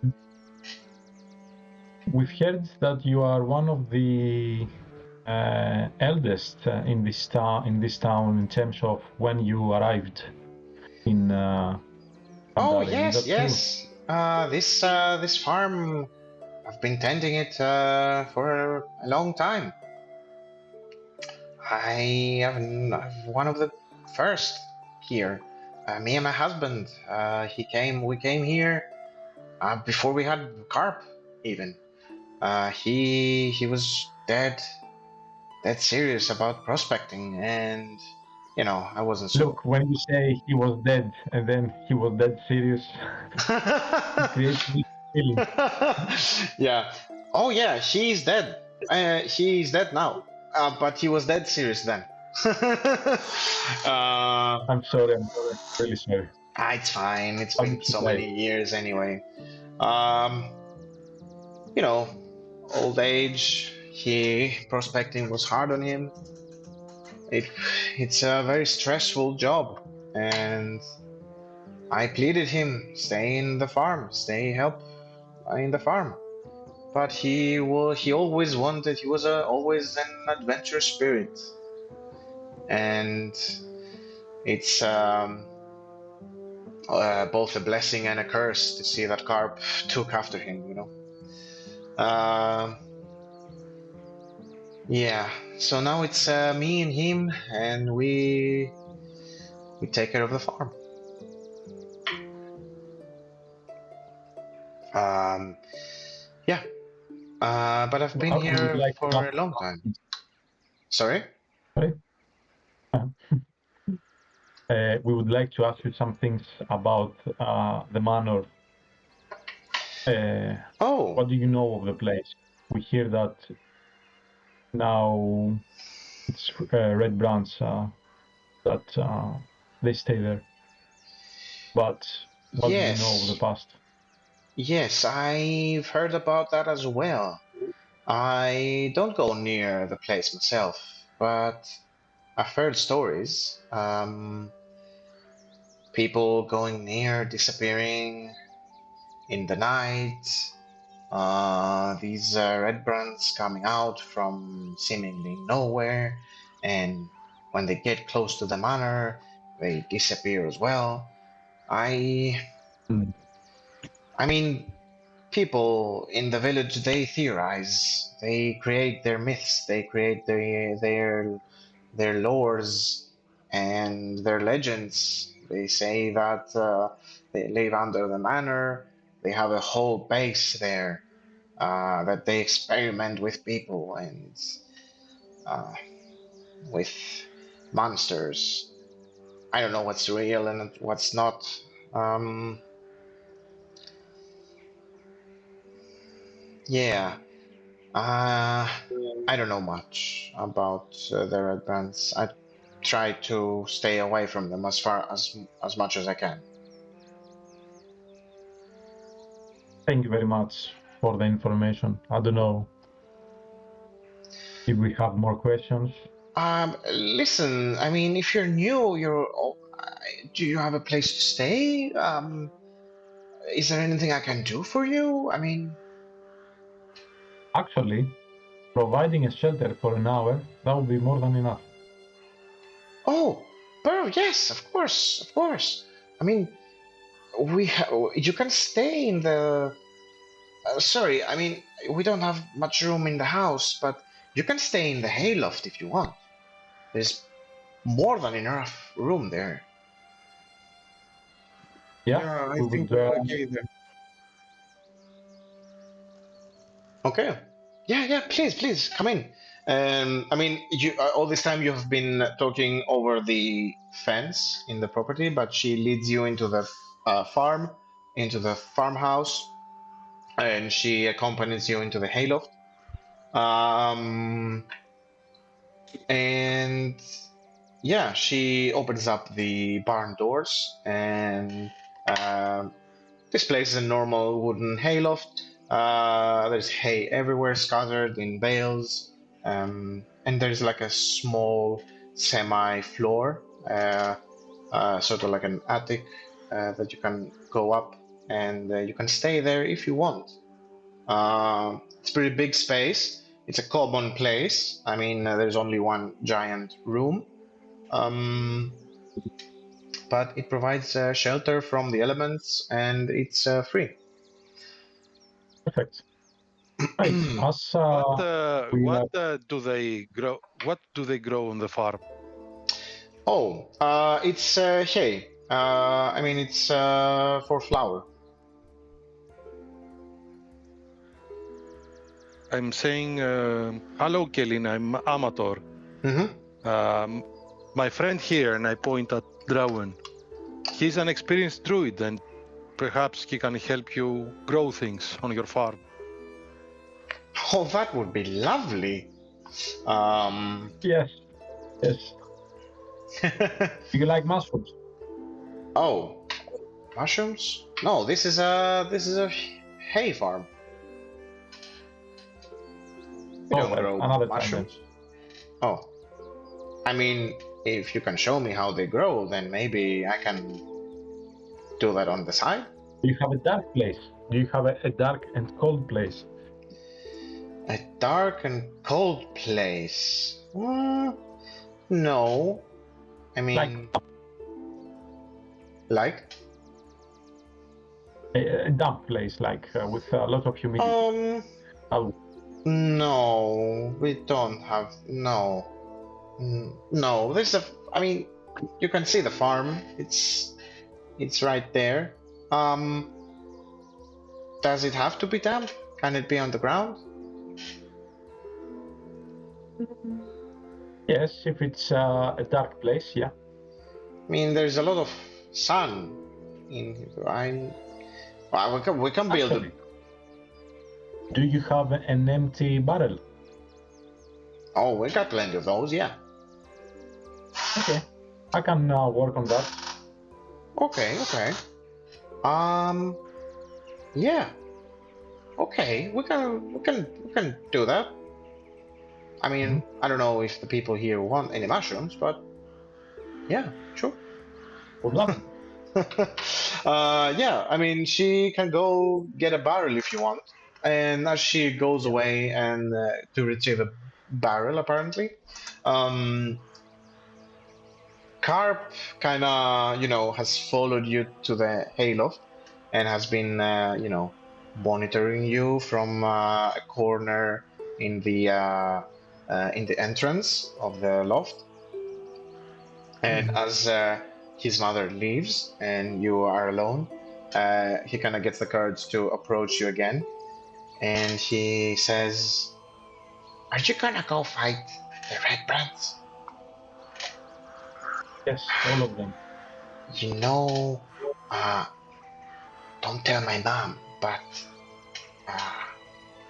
We've heard that you are one of the eldest in this town. In terms of when you arrived in. Oh Phandelver. Is that true? this farm, I've been tending it for a long time. I'm one of the first here. Me and my husband. We came here before we had carp even. He was dead serious about prospecting, and you know, I wasn't so. Look, when you say he was dead and then he was dead serious, it creates this feeling. Yeah. Oh yeah, he's dead. He's dead now. But he was dead serious then. I'm sorry, really sorry. It's fine. It's How been did he so die? many years anyway. You know, old age. Prospecting was hard on him. It's a very stressful job, and I pleaded him stay in the farm, stay help in the farm. But he always wanted. He was always an adventure spirit, and it's both a blessing and a curse to see that Carp took after him. You know. Yeah. So now it's me and him, and we take care of the farm. Yeah. But I've been here for a long time. Sorry? We would like to ask you some things about the manor. What do you know of the place? We hear that now it's Redbrands that they stay there. But what do you know of the past? Yes, I've heard about that as well. I don't go near the place myself, but I've heard stories. People going near, disappearing in the night. These Redbrands coming out from seemingly nowhere, and when they get close to the manor, they disappear as well. I mean, people in the village, they theorize, they create their myths, they create their lores and their legends. They say that they live under the manor, they have a whole base there, that they experiment with people and with monsters. I don't know what's real and what's not. Yeah. I don't know much about the Redbrands. I try to stay away from them as much as I can. Thank you very much for the information. I don't know if we have more questions. Listen, I mean, if you're new, do you have a place to stay? Is there anything I can do for you? I mean, Actually, providing a shelter for an hour, that would be more than enough. oh, bro, yes, of course, of course. I mean, you can stay in the. Sorry, I mean, we don't have much room in the house, but you can stay in the hayloft if you want. There's more than enough room there. Yeah, I we think would. we're okay there. Okay. Yeah, please, come in. I mean, all this time you've been talking over the fence in the property, but she leads you into the farm, into the farmhouse, and she accompanies you into the hayloft. And yeah, she opens up the barn doors and displays a normal wooden hayloft. There's hay everywhere, scattered in bales, and there's like a small semi-floor, sort of like an attic that you can go up, and you can stay there if you want. It's a pretty big space. It's a common place. I mean, there's only one giant room, but it provides shelter from the elements, and it's free. Perfect. Right. As What do they grow? What do they grow on the farm? Oh, it's hay. I mean, it's for flour. I'm saying, hello, Kellen. I'm Amator. Mm-hmm. My friend here, and I point at Drawen. He's an experienced druid, and perhaps he can help you grow things on your farm. Oh, that would be lovely. yes. Do you like mushrooms? Oh, mushrooms? No, this is a hay farm. We don't grow another mushrooms. Oh, I mean, if you can show me how they grow, then maybe I can do that on the side. Do you have a dark place? Do you have a dark and cold place? A dark and cold place? No. I mean, like? A damp place, like with a lot of humidity. No, we don't have. No. No, I mean, you can see the farm. It's right there. Does it have to be damp? Can it be on the ground? Yes, if it's a dark place, yeah. I mean, there's a lot of sun in. We can build it. Do you have an empty barrel? Oh, we got plenty of those, yeah. Okay, I can work on that. Okay. Yeah. Okay, we can do that. I mean, I don't know if the people here want any mushrooms, but yeah, sure. Would love. Yeah, I mean, she can go get a barrel if you want, and as she goes away and to retrieve a barrel, apparently, Carp kind of, has followed you to the hayloft and has been, monitoring you from a corner in the entrance of the loft. And as his mother leaves and you are alone, he kind of gets the courage to approach you again, and he says, "Are you gonna go fight the Redbrands?" Yes, all of them. You know, don't tell my mom, but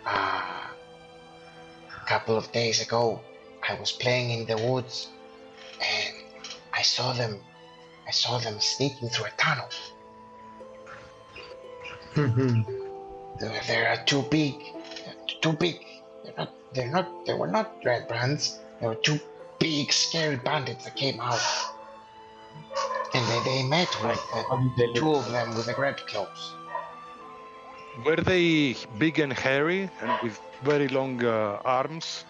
A couple of days ago, I was playing in the woods, and I saw them sneaking through a tunnel. They are too big. Too big. They were not Redbrands. They were two big, scary bandits that came out. And they met with two of them with the red cloaks. Were they big and hairy and with very long arms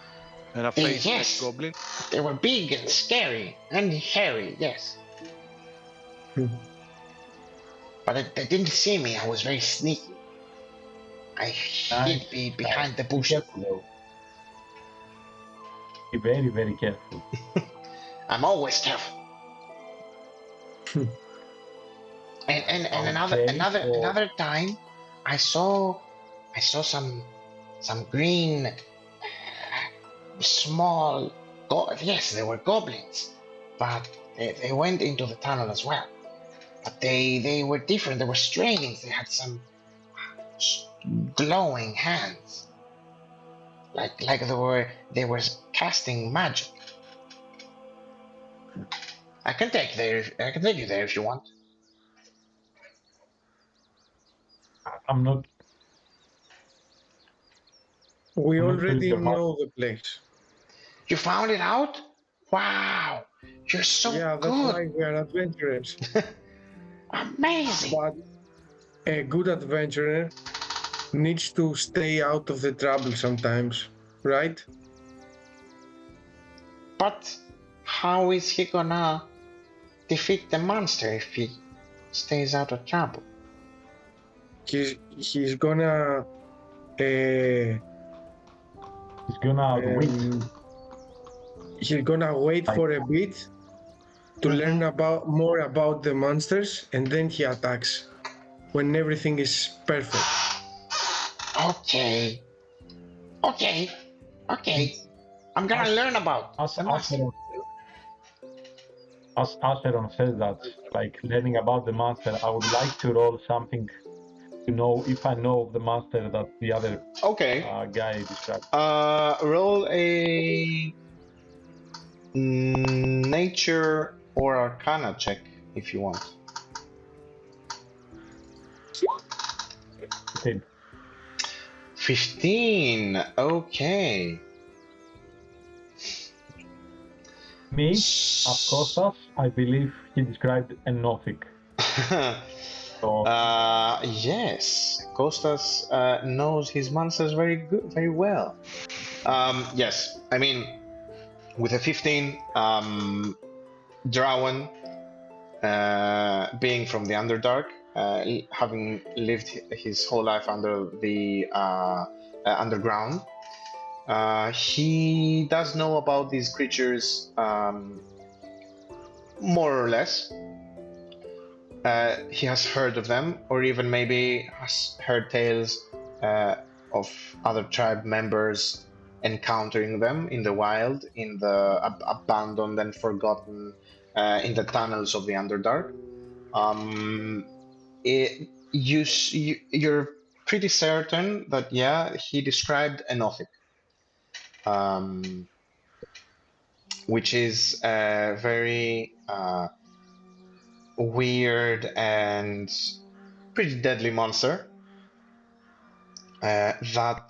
and a face Yes. like goblin? They were big and scary and hairy, yes. But they didn't see me. I was very sneaky. I hid behind the bushes. Be very, very careful. I'm always careful. and another time, I saw some green small. Yes, they were goblins, but they went into the tunnel as well. But they were different. They were strange. They had some glowing hands, like they were casting magic. I can take you there if you want. I'm not. We I'm not already sure know the place. You found it out? Wow, you're so Yeah, that's good. why we are adventurers. Amazing. But a good adventurer needs to stay out of the trouble sometimes, right? But how is he gonna defeat the monster if he stays out of trouble? He's gonna He's gonna win. he's gonna wait for a bit to learn more about the monsters, and then he attacks when everything is perfect. Okay. I'm gonna learn about the monster. As Acheron says that, like learning about the monster, I would like to roll something to know if I know of the monster that the other guy described. Roll a nature or arcana check if you want. Okay. 15. Okay. Me, of Kostas, I believe he described a Nothic. So, yes, Kostas knows his monsters very well. Yes, I mean, with a 15, Drawen, being from the Underdark, having lived his whole life under the underground, he does know about these creatures more or less. He has heard of them, or even maybe has heard tales of other tribe members encountering them in the wild, in the abandoned and forgotten, in the tunnels of the Underdark. You're pretty certain that, yeah, he described a Nothic, which is a very weird and pretty deadly monster that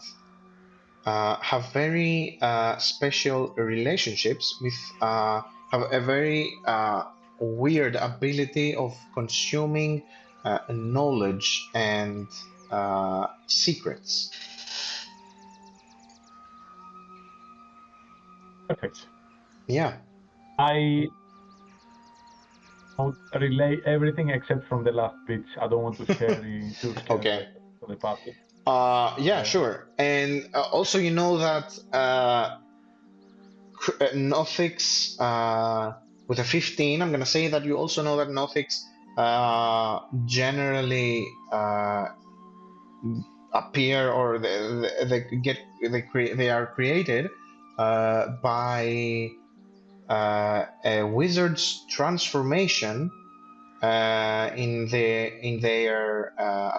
have very special relationships with, have a very weird ability of consuming knowledge and secrets. perfect. Yeah. I would relay everything except from the last bit. I don't want to scare too scary Okay. for the party. Yeah, sure. And also, you know that Nothics with a 15, I'm gonna say that you also know that Nothics generally appear, or they are created by a wizard's transformation in their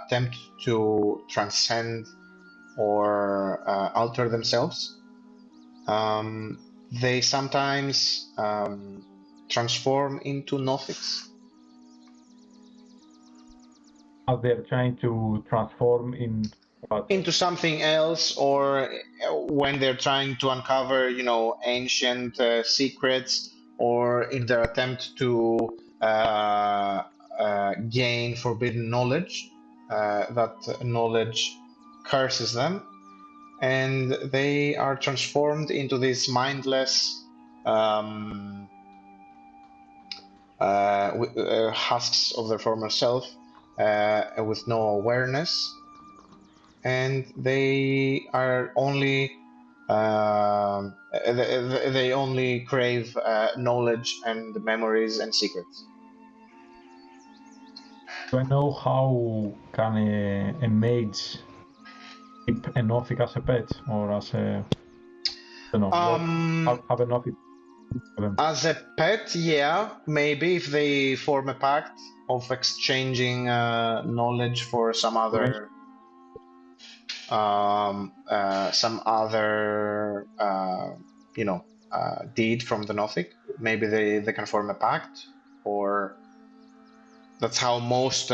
attempt to transcend or alter themselves. They sometimes transform into Nothics. As they're trying to transform in what? Into something else, or when they're trying to uncover, ancient secrets, or in their attempt to gain forbidden knowledge, that knowledge curses them, and they are transformed into these mindless husks of their former self, with no awareness, and they are only they only crave knowledge and memories and secrets. Do I know how can a mage keep a Nothic as a pet or as a, I don't know, have a Nothic for them? As a pet, yeah, maybe if they form a pact of exchanging knowledge for some other deed from the Nothic, maybe they can form a pact, or that's how most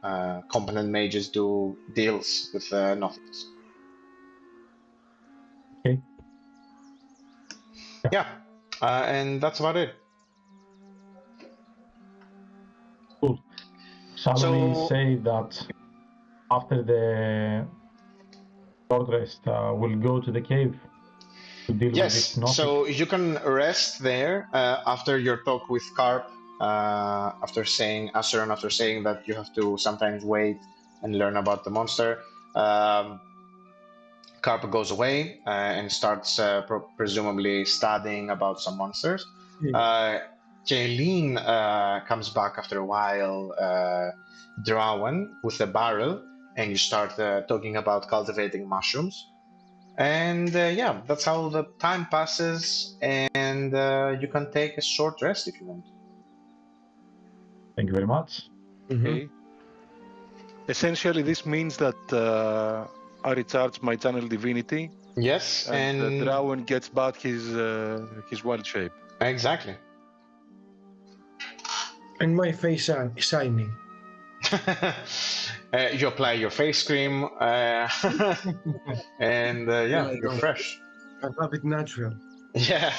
competent mages do deals with Nothics. Okay. Yeah, and that's about it. Cool. Shall we say that after the short rest, we'll go to the cave to deal with this Nothic? So you can rest there after your talk with Carp, after saying that you have to sometimes wait and learn about the monster. Carp goes away and starts presumably studying about some monsters. Jaylene comes back after a while, Drawen, with a barrel, and you start talking about cultivating mushrooms. And yeah, that's how the time passes, and you can take a short rest if you want. Thank you very much. Okay. Essentially, this means that I recharge my channel divinity. Yes, and Drawen gets back his wild shape. Exactly. And my face is shining. You apply your face cream, and yeah, you're fresh. I love it natural. Yeah.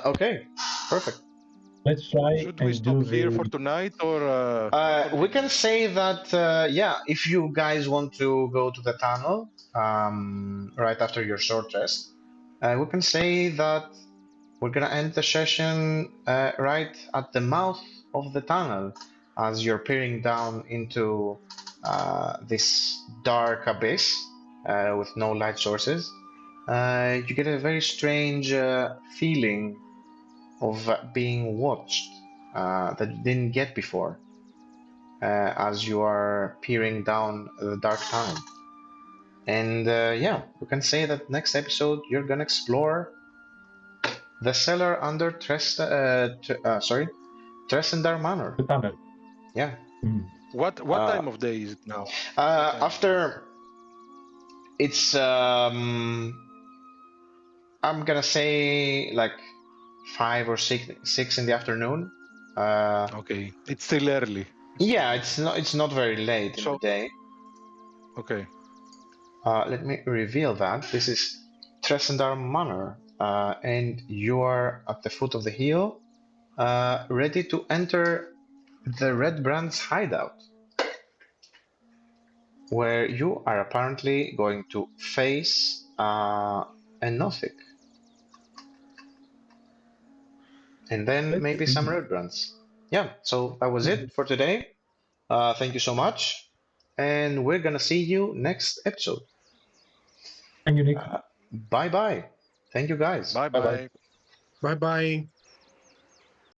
Okay, perfect. Let's try. Should we stop here for tonight, or we can say that yeah, if you guys want to go to the tunnel right after your short rest, we can say that we're gonna end the session right at the mouth of the tunnel, as you're peering down into this dark abyss with no light sources. You get a very strange feeling of being watched that you didn't get before, as you are peering down the dark tunnel. And yeah, we can say that next episode you're gonna explore the cellar under Tresendar Manor. The tunnel. Yeah. What time of day is it now? After it's I'm gonna say like 5 or 6 in the afternoon. Okay, it's still early. Yeah, it's not very late in the day. Okay. Let me reveal that. This is Tresendar Manor, and you are at the foot of the hill, ready to enter the Redbrand's hideout, where you are apparently going to face a Nothic. And then maybe some Redbrands. Yeah, so that was it for today. Thank you so much. And we're gonna see you next episode. Thank you, Nick. Bye-bye. Thank you, guys. Bye-bye. Bye-bye.